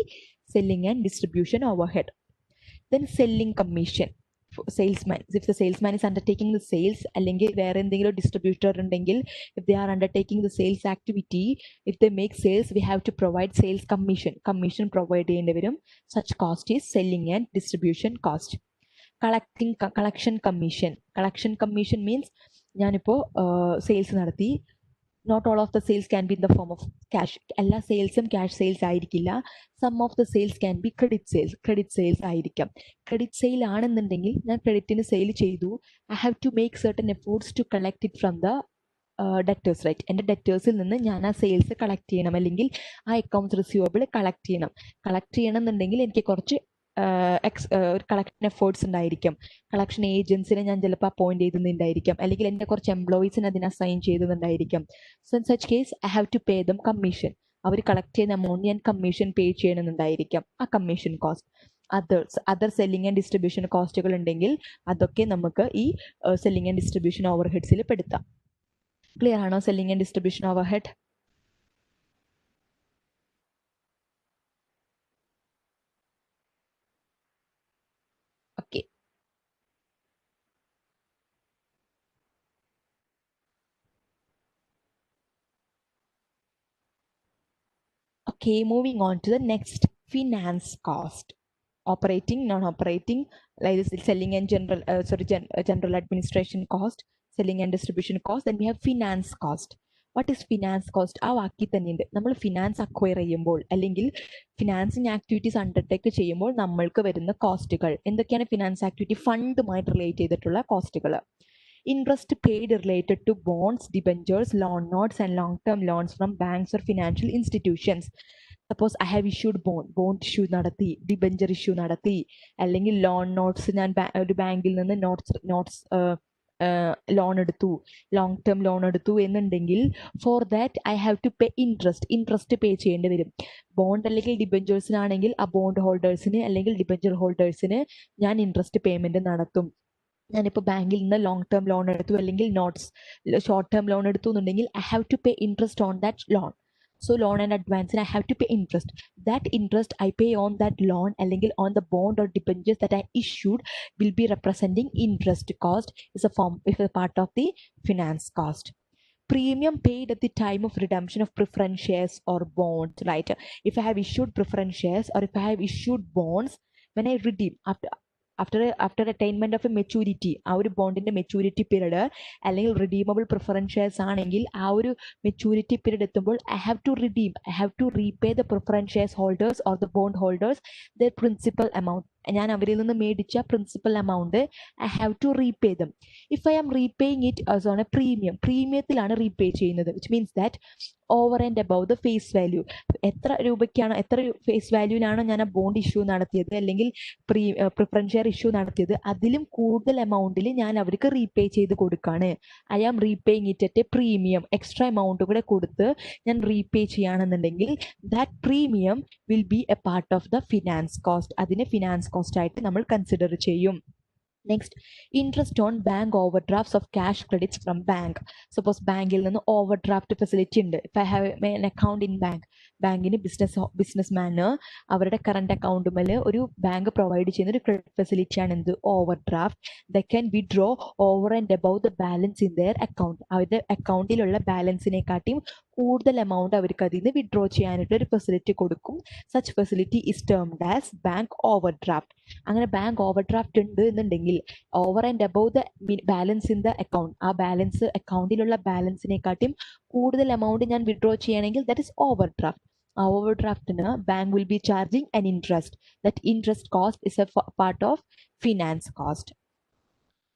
selling and distribution overhead. Then selling commission. Salesman, if the salesman is undertaking the sales, അല്ലെങ്കിൽ വേറെ എന്തെങ്കിലും distributor ഉണ്ടെങ്കിൽ if they are undertaking the sales activity, if they make sales, we have to provide sales commission provide ചെയ്യേണ്ടി വരും. Such cost is selling and distribution cost. Collection commission means ഞാനിപ്പോൾ sales നടത്തി. Not all of the sales can be in the form of cash. എല്ലാ സെയിൽസും cash sales ആയിരിക്കില്ല. Some of the sales can be credit sales ആയിരിക്കാം. Credit sale ആണെന്നുണ്ടെങ്കിൽ ഞാൻ ക്രെഡിറ്റിന് sale ചെയ്തു. I have to make certain efforts to collect it from the debtors, right? എൻ്റെ ഡെറ്റേഴ്സിൽ നിന്ന് ഞാൻ ആ സെയിൽസ് കളക്ട് ചെയ്യണം, അല്ലെങ്കിൽ ആ അക്കൗണ്ട്സ് റിസീവബിൾ കളക്ട് ചെയ്യണം എന്നുണ്ടെങ്കിൽ എനിക്ക് കുറച്ച് ഒരു കളക്ഷൻ എഫേർട്സ് ഉണ്ടായിരിക്കും. കളക്ഷൻ ഏജൻസിനെ ഞാൻ ചിലപ്പോൾ അപ്പോയിന്റ് ചെയ്തിട്ടുണ്ടായിരിക്കും, അല്ലെങ്കിൽ എൻ്റെ കുറച്ച് എംപ്ലോയീസിനെ അതിന് അസൈൻ ചെയ്തിട്ടുണ്ടായിരിക്കും. So in such case I have to pay them commission. അവർ കളക്ട് ചെയ്യുന്ന എമൗണ്ട് ഞാൻ കമ്മീഷൻ പേ ചെയ്യണമെന്നുണ്ടായിരിക്കും. ആ commission cost. Other selling and distribution കോസ്റ്റുകൾ ഉണ്ടെങ്കിൽ അതൊക്കെ നമുക്ക് ഈ സെല്ലിംഗ് ആൻഡ് ഡിസ്ട്രിബ്യൂഷൻ ഓവർഹെഡ്സിൽ പെടുത്താം. ക്ലിയർ ആണോ selling and distribution overhead? Okay. Okay, moving on to the next, finance cost. Operating, non-operating, like this selling and general administration cost, selling and distribution cost. Then we have finance cost. What is finance cost? ആ വാക്കി തന്നെയുണ്ട്. നമ്മൾ finance acquire ചെയ്യുമ്പോൾ അല്ലെങ്കിൽ financing activities undertake ചെയ്യുമ്പോൾ നമ്മൾക്ക് വരുന്ന കോസ്റ്റുകൾ എന്തൊക്കെയാണ്? ഫിനാൻസ് ആക്ടിവിറ്റി ഫണ്ടുമായിട്ട് റിലേറ്റ് ചെയ്തിട്ടുള്ള കോസ്റ്റുകൾ. Interest paid related to bonds, debentures, loan notes and long-term loans from banks or financial institutions. Suppose I have issued bond issue നടത്തി, debenture issue നടത്തി, അല്ലെങ്കിൽ ലോൺ നോട്ട്സ് ഞാൻ ഒരു ബാങ്കിൽ നിന്ന് നോട്ട്സ് ലോൺ എടുത്തു, long term loan എടുത്തു എന്നുണ്ടെങ്കിൽ for that I have to pay interest pay ചെയ്യേണ്ടി വരും. ബോണ്ട് അല്ലെങ്കിൽ ഡിബെഞ്ചേഴ്സിനാണെങ്കിൽ ആ ബോണ്ട് ഹോൾഡേഴ്സിന് അല്ലെങ്കിൽ ഡിബെഞ്ചർ ഹോൾഡേഴ്സിന് ഞാൻ ഇൻട്രസ്റ്റ് പേയ്മെന്റ് നടത്തും. ഞാനിപ്പോൾ ബാങ്കിൽ നിന്ന് ലോങ് ടേം ലോൺ എടുത്തു അല്ലെങ്കിൽ ഷോർട്ട് ടേം ലോൺ എടുത്തു എന്നുണ്ടെങ്കിൽ I have to pay interest on that loan. So loan and advance, and I have to pay interest. That interest I pay on that loan അല്ലെങ്കിൽ on the bond or debentures that I issued will be representing interest cost. Is a part of the finance cost. Premium paid at the time of redemption of preference shares or bonds, right? If I have issued preference shares or if I have issued bonds, when I redeem after attainment of a maturity, ആ ഒരു ബോണ്ടിന്റെ maturity period അല്ലെങ്കിൽ redeemable preference shares ആണെങ്കിൽ ആ ഒരു maturity period എത്തുമ്പോൾ I have to repay the preference shares holders or the bond holders the principal amount. ഞാൻ അവരിൽ നിന്ന് മേടിച്ച principal amount I have to repay them. If I am repaying it as on a പ്രീമിയത്തിലാണ് repay ചെയ്യുന്നത്, which means that over and above the face value. എത്ര face വാല്യൂവിനാണോ ഞാൻ ആ ബോണ്ട് ഇഷ്യൂ നടത്തിയത് അല്ലെങ്കിൽ പ്രിഫറൻസ് ഷെയർ ഇഷ്യൂ നടത്തിയത് അതിലും കൂടുതൽ എമൗണ്ടിൽ ഞാൻ അവർക്ക് റീപേ ചെയ്ത് കൊടുക്കുകയാണ്. I am repaying it at a premium. Extra amount കൂടെ കൊടുത്ത് ഞാൻ റീപേ ചെയ്യുകയാണെന്നുണ്ടെങ്കിൽ that premium will be a part of the finance cost. അതിനെ ഫിനാൻസ് കോസ്റ്റ് ആയിട്ട് നമ്മൾ കൺസിഡർ ചെയ്യും. Next, interest on bank overdraft of cash credits from bank. Suppose ബാങ്കിൽ നിന്ന് ഓവർ ഡ്രാഫ്റ്റ് ഫെസിലിറ്റി ഉണ്ട്. If I have an account in ബാങ്കിന് ബിസിനസ്മാന് അവരുടെ കറണ്ട് അക്കൗണ്ടുമേൽ ഒരു ബാങ്ക് പ്രൊവൈഡ് ചെയ്യുന്ന ഒരു ക്രെഡിറ്റ് ഫെസിലിറ്റിയാണ് എന്ത്? Over draft. The can withdraw over and above the balance in there account. അവരുടെ അക്കൗണ്ടിലുള്ള ബാലൻസിനെക്കാട്ടിയും കൂടുതൽ എമൗണ്ട് അവർക്ക് അതിൽ നിന്ന് വിഡ്രോ ചെയ്യാനായിട്ട് ഒരു ഫെസിലിറ്റി കൊടുക്കും. Such facility is termed as bank overdraft. അങ്ങനെ ബാങ്ക് ഓവർ ഡ്രാഫ്റ്റ് ഉണ്ട് എന്നുണ്ടെങ്കിൽ over and above the balance in the account, ആ ബാലൻസ് അക്കൗണ്ടിലുള്ള ബാലൻസിനെക്കാട്ടും കൂടുതൽ എമൗണ്ട് ഞാൻ വിഡ്രോ ചെയ്യണമെങ്കിൽ ദാറ്റ് ഇസ് ഓവർ ഡ്രാഫ്റ്റ്. ആ ഓവർ ഡ്രാഫ്റ്റിന് bank will be charging an interest. That interest cost is a part of finance cost.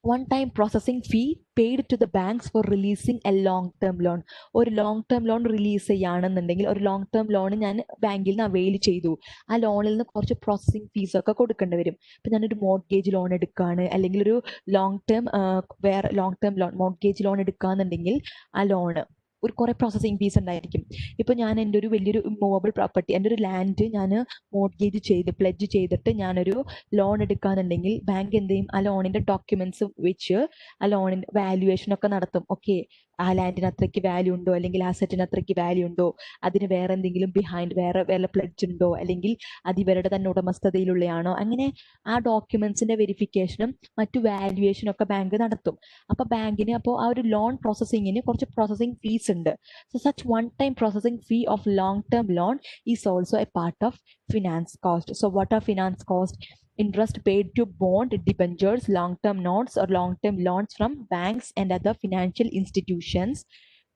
One time processing fee paid to the banks for releasing a long term loan. ഒരു long term loan release ചെയ്യുകയാണെന്നുണ്ടെങ്കിൽ, ഒരു long term loan ഞാൻ ബാങ്കിൽ നിന്ന് avail ചെയ്തു, ആ ലോണിൽ നിന്ന് കുറച്ച് പ്രോസസ്സിംഗ് ഫീസ് ഒക്കെ കൊടുക്കേണ്ടി വരും. ഇപ്പം ഞാനൊരു മോർഗേജ് ലോൺ എടുക്കുകയാണ്, അല്ലെങ്കിൽ ഒരു long term loan mortgage loan എടുക്കുകയെന്നുണ്ടെങ്കിൽ ആ ലോണ് ഒരു കുറേ പ്രോസസ്സിംഗ് ഫീസ് ഉണ്ടായിരിക്കും. ഇപ്പോൾ ഞാൻ എൻ്റെ ഒരു വലിയൊരു മൂവബിൾ പ്രോപ്പർട്ടി, എൻ്റെ ഒരു ലാൻഡ് ഞാൻ മോർഗേജ് ചെയ്ത് പ്ലെഡ്ജ് ചെയ്തിട്ട് ഞാനൊരു ലോൺ എടുക്കുകയെന്നുണ്ടെങ്കിൽ ബാങ്ക് എന്ത് ചെയ്യും, ആ ലോണിൻ്റെ ഡോക്യുമെന്റ്സ് വെച്ച് ആ ലോണിൻ്റെ വാല്യുവേഷൻ ഒക്കെ നടത്തും. ഓക്കെ, ആ ലാൻഡിന് അത്രയ്ക്ക് വാല്യൂ ഉണ്ടോ, അല്ലെങ്കിൽ ആ സെറ്റിന് അത്രയ്ക്ക് വാല്യൂ ഉണ്ടോ, അതിന് വേറെ എന്തെങ്കിലും ബിഹൈൻഡ് വേറെ പ്ലെഡ്ജ് ഉണ്ടോ, അല്ലെങ്കിൽ അത് ഇവരുടെ തന്നെ ഉടമസ്ഥതയിലുള്ളതാണോ, അങ്ങനെ ആ ഡോക്യുമെന്റ്സിന്റെ വെരിഫിക്കേഷനും മറ്റു വാല്യുവേഷനും ഒക്കെ ബാങ്ക് നടത്തും. അപ്പോൾ ബാങ്കിന് അപ്പോൾ ആ ഒരു ലോൺ പ്രോസസ്സിങ്ങിന് കുറച്ച് പ്രോസസ്സിംഗ് ഫീസ് ഉണ്ട്. So such one time processing fee of long term loan is also A part of finance cost. So what are finance cost? Interest paid to bond, debentures, long-term notes or long-term loans from banks and other financial institutions,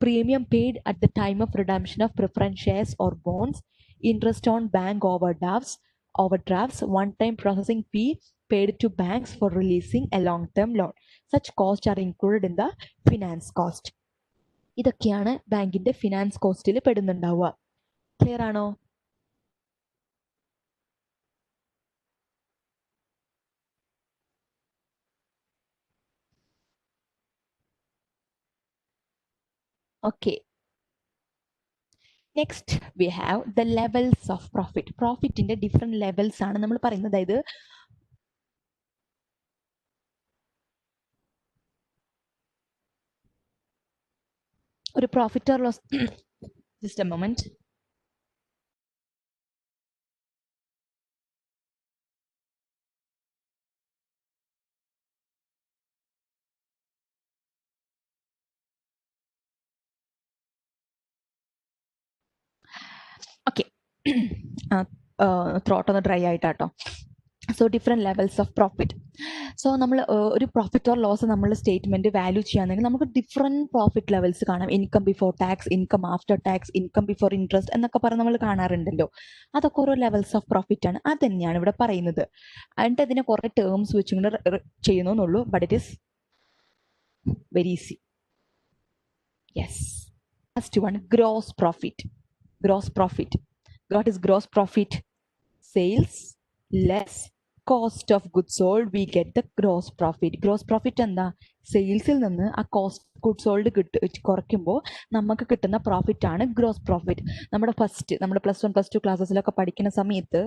premium paid at the time of redemption of preference shares or bonds, interest on bank overdrafts, one-time processing fee paid to banks for releasing a long-term loan. Such costs are included in the finance cost. ഇതൊക്കെയാണ് ബാങ്കിന്റെ finance കോസ്റ്റിൽ പെടുന്നുണ്ടാവുക. Clear ആണോ? Okay. Next we have the levels of profit. Profit in the different levels ആണ് നമ്മൾ പറയുന്നത്. അതായത് ഒരു profit or loss, just a moment. Okay. Throat ഒന്ന് dry ആയിട്ടാട്ടോ. So different levels of profit. So നമ്മൾ ഒരു പ്രോഫിറ്റ് ഓർ ലോസ് നമ്മൾ സ്റ്റേറ്റ്മെന്റ് വാല്യൂ ചെയ്യാന്നെങ്കിൽ നമുക്ക് ഡിഫറെൻറ്റ് പ്രോഫിറ്റ് ലെവൽസ് കാണാം. Income before tax, income after tax, income before interest എന്നൊക്കെ പറഞ്ഞ് നമ്മൾ കാണാറുണ്ടല്ലോ. അതൊക്കെ ഓരോ ലെവൽസ് ഓഫ് പ്രോഫിറ്റ് ആണ്. അത് തന്നെയാണ് ഇവിടെ പറയുന്നത്. എന്നിട്ട് അതിനെ കുറേ ടേംസ് വെച്ചുകൊണ്ട് ചെയ്യുന്നു എന്നുള്ളൂ. But it is very easy. Yes. First one, gross profit. Gross profit. What is gross profit? Sales less cost of goods sold, we get the gross profit. Gross profit എന്താ? സെയിൽസിൽ നിന്ന് ആ കോസ്റ്റ് ഗുഡ് സോൾഡ് കുറയ്ക്കുമ്പോൾ നമുക്ക് കിട്ടുന്ന profit ആണ് gross profit. നമ്മുടെ plus 1 plus 2 ക്ലാസ്സസിലൊക്കെ പഠിക്കുന്ന സമയത്ത്,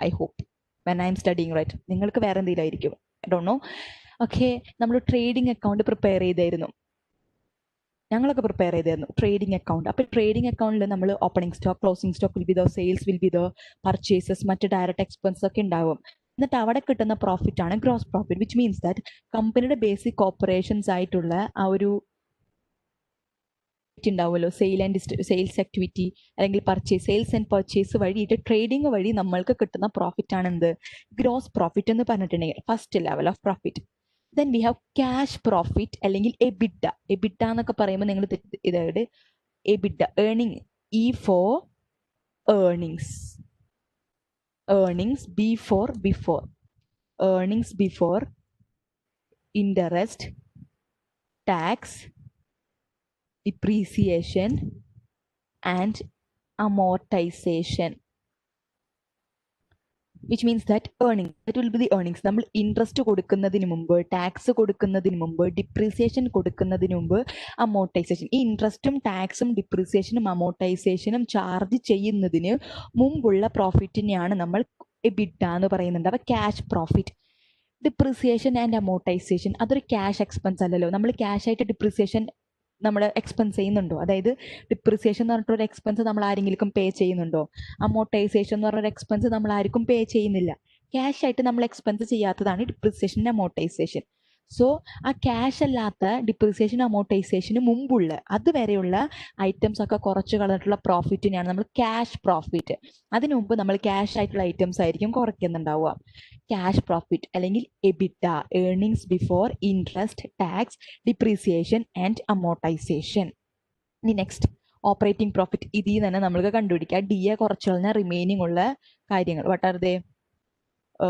I hope when I'm studying right, നിങ്ങൾക്ക് വേറെ എന്തെങ്കിലും ആയിരിക്കും, ഐ ഡോണ്ട് നോ. ഓക്കെ, നമ്മൾ ട്രേഡിംഗ് അക്കൗണ്ട് പ്രിപ്പയർ ചെയ്തായിരുന്നു, ഞങ്ങളൊക്കെ പ്രിപ്പയർ ചെയ്തായിരുന്നു ട്രേഡിംഗ് അക്കൗണ്ട്. അപ്പോൾ ട്രേഡിംഗ് അക്കൗണ്ടിൽ നമ്മൾ opening stock, closing stock will be the, sales will be the, purchases, മറ്റ് ഡയറക്റ്റ് എക്സ്പെൻസ് ഒക്കെ ഉണ്ടാവും. എന്നിട്ട് അവിടെ കിട്ടുന്ന പ്രോഫിറ്റ് ആണ് gross profit, which means that കമ്പനിയുടെ ബേസിക് ഓപ്പറേഷൻസ് ആയിട്ടുള്ള ആ ഒരു ഉണ്ടാവുമല്ലോ, സെയിൽസ് ആക്ടിവിറ്റി അല്ലെങ്കിൽ സെയിൽസ് ആൻഡ് പർച്ചേസ് വഴിയിട്ട് ട്രേഡിംഗ് വഴി നമ്മൾക്ക് കിട്ടുന്ന പ്രോഫിറ്റ് ആണ് എന്ത്? ഗ്രോസ് പ്രോഫിറ്റ് എന്ന് പറഞ്ഞിട്ടുണ്ടെങ്കിൽ first level of profit. Then we have cash profit അല്ലെങ്കിൽ EBITDA. EBITDA എന്നൊക്കെ പറയുമ്പോൾ നിങ്ങൾ ഇതായത് EBITDA, earning, E for earnings, earnings, B for before, earnings before interest, tax, depreciation and amortization. Which means that earnings, that will be the earnings. നമ്മൾ interest കൊടുക്കുന്നതിന് മുമ്പ്, tax കൊടുക്കുന്നതിന് മുമ്പ്, ഡിപ്രീസിയേഷൻ കൊടുക്കുന്നതിന് മുമ്പ്, അമോർട്ടൈസേഷൻ. ഈ ഇൻട്രസ്റ്റും ടാക്സും ഡിപ്രീസിയേഷനും അമോർട്ടൈസേഷനും ചാർജ് ചെയ്യുന്നതിന് മുമ്പുള്ള പ്രോഫിറ്റിനെയാണ് നമ്മൾ എബിറ്റ എന്ന് പറയുന്നുണ്ട്. അപ്പോൾ cash profit. Depreciation and amortization അതൊരു ക്യാഷ് എക്സ്പെൻസ് അല്ലല്ലോ. നമ്മൾ ക്യാഷ് ആയിട്ട് ഡിപ്രീസിയേഷൻ നമ്മൾ എക്സ്പെൻസ് ചെയ്യുന്നുണ്ടോ? അതായത് ഡിപ്രീസിയേഷൻ എന്ന് പറഞ്ഞിട്ടൊരു എക്സ്പെൻസ് നമ്മൾ ആരെങ്കിലും പേ ചെയ്യുന്നുണ്ടോ? അമോർട്ടൈസേഷൻ എന്ന് പറഞ്ഞൊരു എക്സ്പെൻസ് നമ്മൾ ആർക്കും പേ ചെയ്യുന്നില്ല. ക്യാഷ് ആയിട്ട് നമ്മൾ എക്സ്പെൻസ് ചെയ്യാത്തതാണ് ഡിപ്രീസിയേഷൻ, അമോർട്ടൈസേഷൻ. സോ ആ ക്യാഷ് അല്ലാത്ത ഡിപ്രിസിയേഷൻ അമോർട്ടൈസേഷന് മുമ്പുള്ള അതുവരെയുള്ള ഐറ്റംസ് ഒക്കെ കുറച്ച് കളഞ്ഞിട്ടുള്ള പ്രോഫിറ്റിനെയാണ് നമ്മൾ ക്യാഷ് പ്രോഫിറ്റ്. അതിനു മുമ്പ് നമ്മൾ ക്യാഷ് ആയിട്ടുള്ള ഐറ്റംസ് ആയിരിക്കും കുറയ്ക്കുന്നുണ്ടാവുക. ക്യാഷ് പ്രോഫിറ്റ് അല്ലെങ്കിൽ EBITDA, earnings before interest, tax, depreciation and amortisation. ഇനി നെക്സ്റ്റ് ഓപ്പറേറ്റിംഗ് പ്രോഫിറ്റ്. ഇതിൽ നിന്ന് തന്നെ നമ്മൾക്ക് കണ്ടുപിടിക്കാം ഡി എ കുറച്ച് കളഞ്ഞ റിമൈനിങ് ഉള്ള കാര്യങ്ങൾ. What are they?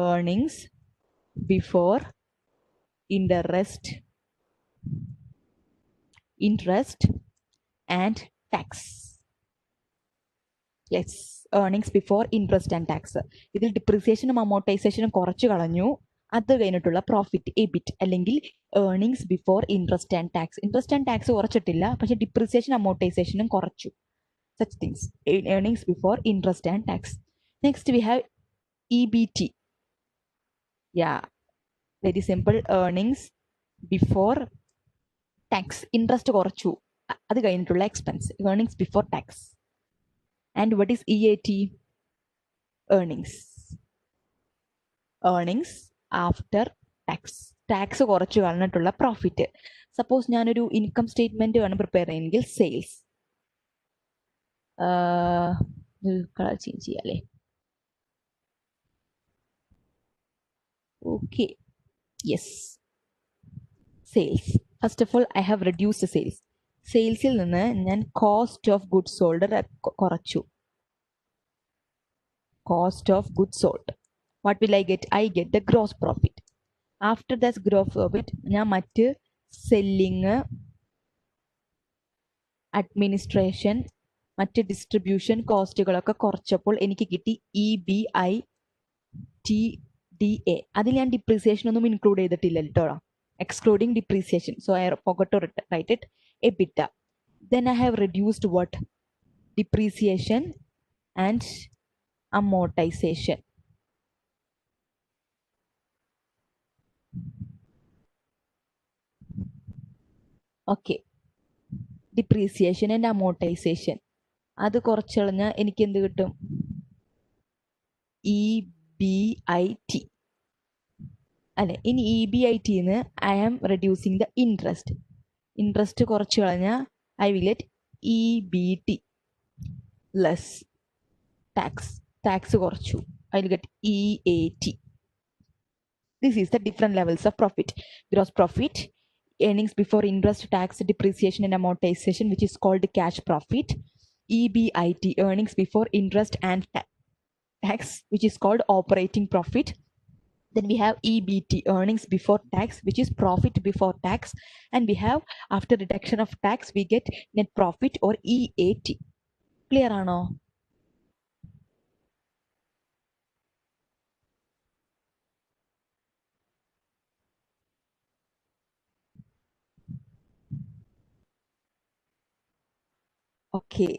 Earnings before interest and tax. Yes, earnings before interest and tax. ഇതിൽ ഡിപ്രിസിയേഷനും അമോർട്ടൈസേഷനും കുറച്ച് കളഞ്ഞു. അത് കഴിഞ്ഞിട്ടുള്ള പ്രോഫിറ്റ് എബിറ്റ് അല്ലെങ്കിൽ earnings before interest and tax. Interest and tax കുറച്ചിട്ടില്ല, പക്ഷെ ഡിപ്രിസിയേഷൻ അമോർട്ടൈസേഷനും കുറച്ചു. Such things, earnings before interest and tax. Next we have EBT. Yeah, very simple. Earnings before tax. Interest കുറച്ചു, അത് കഴിഞ്ഞിട്ടുള്ള expense. earnings before tax. And what is EAT? earnings after tax. Tax കുറച്ച് കളഞ്ഞിട്ടുള്ള profit. Suppose ഞാനൊരു income statement വേണം prepare ചെയ്യണമെങ്കിൽ sales colour change ചെയ്യാം അല്ലേ? Okay, yes. Sales. First of all I have reduced sales. സെയിൽസിൽ നിന്ന് ഞാൻ കോസ്റ്റ് ഓഫ് ഗുഡ്സ് സോൾഡ് കുറച്ചു. Cost of goods sold. What will I get? I get the gross profit. After that gross profit ഞാൻ മറ്റ് selling, administration, മറ്റ് distribution കോസ്റ്റുകളൊക്കെ കുറച്ചപ്പോൾ എനിക്ക് കിട്ടി EBITDA. അതിൽ ഞാൻ ഡിപ്രീസിയേഷൻ ഒന്നും ഇൻക്ലൂഡ് ചെയ്തിട്ടില്ല കേട്ടോ, excluding depreciation. So I forgot to write it. EBITDA. Then I have reduced what? Depreciation and amortization. Okay. Depreciation and amortization. അത് കുറച്ച് കളഞ്ഞാൽ എനിക്ക് എന്ത് കിട്ടും? EBIT. അല്ലെ? ഇനി EBITന്ന് I am reducing the interest. Interest കുറച്ച് കളഞ്ഞാൽ I will get EBT less tax. Tax കുറച്ചു, I will get EAT. This is the different levels of profit. Gross profit, earnings before interest, tax, depreciation and amortization, which is called cash profit. EBIT, earnings before interest and tax, which is called operating profit. Then we have EBT, earnings before tax, which is profit before tax. And we have after deduction of tax, we get net profit or EAT. Clear ano? Okay.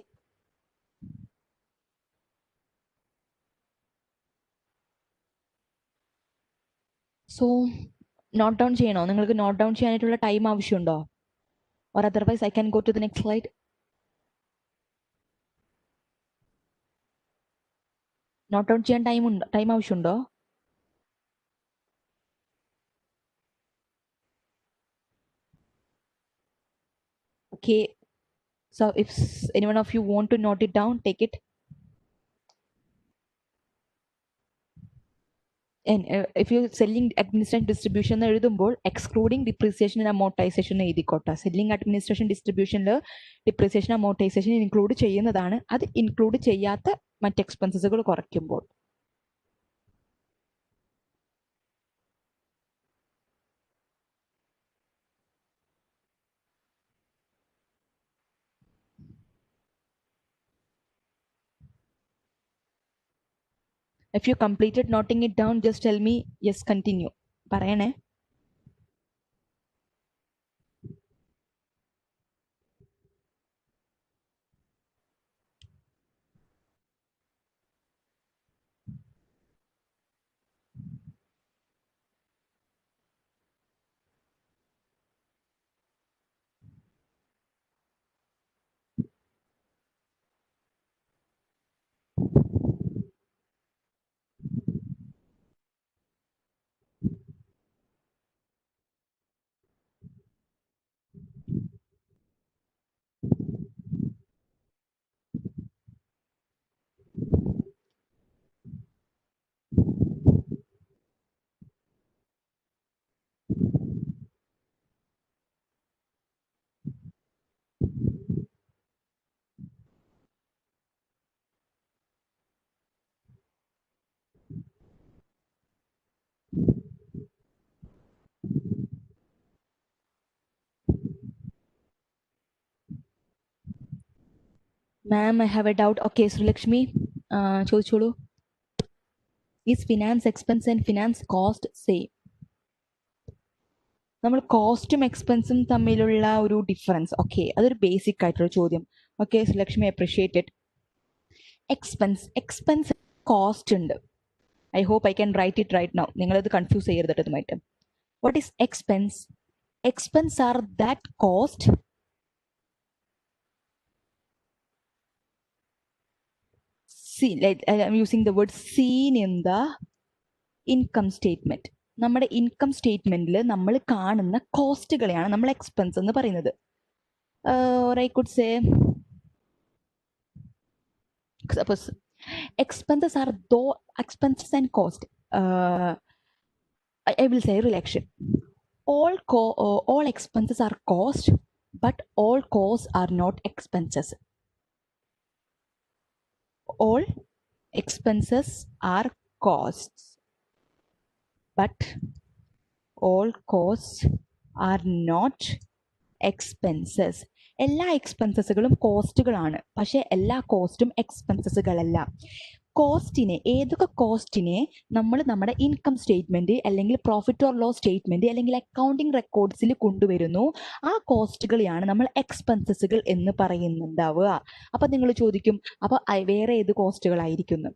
So note down ചെയ്യണോ? നിങ്ങൾക്ക് note down ചെയ്യാനായിട്ടുള്ള time ആവശ്യമുണ്ടോ? or otherwise I can go to the next slide. Note down ചെയ്യാൻ time ആവശ്യമുണ്ടോ? Okay, so if anyone of you want to note it down, take it. And if you selling administration distribution എഴുതുമ്പോൾ excluding depreciation and amortization എഴുതിക്കോട്ടെ. selling administration distribution depreciation amortization include ചെയ്യുന്നതാണ്. അത് include ചെയ്യാത്ത മറ്റ് എക്സ്പെൻസസുകൾ കുറയ്ക്കുമ്പോൾ. If you completed noting it down, just tell me yes, continue. പറയണേ. Ma'am, I have a doubt. Okay, Srilakshmi, ചോദിച്ചോളൂ. Is finance expense and finance cost same? നമ്മൾ കോസ്റ്റും എക്സ്പെൻസും തമ്മിലുള്ള ഒരു ഡിഫറൻസ്, ഓക്കെ, അതൊരു ബേസിക് ആയിട്ടുള്ള ചോദ്യം. Okay, Lakshmi appreciated. Expense cost ഉണ്ട്. I hope I can write it right now. നിങ്ങളത് കൺഫ്യൂസ് ചെയ്യരുത് ഇതുമായിട്ട്. What is expense? Expense are that cost seen, like I'm using the word seen in the income statement. നമ്മുടെ income സ്റ്റേറ്റ്മെന്റിൽ നമ്മൾ കാണുന്ന കോസ്റ്റുകളെയാണ് നമ്മൾ expense എന്ന് പറയുന്നത്. Or I could say, suppose expenses are though expenses and cost. I will say relation. All expenses are cost, but all costs are not expenses. All expenses are costs, but all costs are not expenses. എല്ലാ എക്സ്പെൻസസുകളും കോസ്റ്റുകളാണ്, പക്ഷേ എല്ലാ കോസ്റ്റും എക്സ്പെൻസസുകളല്ല. കോസ്റ്റിനെ, ഏതൊക്കെ കോസ്റ്റിനെ നമ്മൾ നമ്മുടെ income statement അല്ലെങ്കിൽ profit or loss statement അല്ലെങ്കിൽ accounting റെക്കോർഡ്സിൽ കൊണ്ടുവരുന്നു, ആ കോസ്റ്റുകളെയാണ് നമ്മൾ എക്സ്പെൻസസുകൾ എന്ന് പറയുന്നുണ്ടാവുക. അപ്പൊ നിങ്ങൾ ചോദിക്കും, അപ്പൊ വേറെ ഏത് കോസ്റ്റുകളായിരിക്കുന്നു?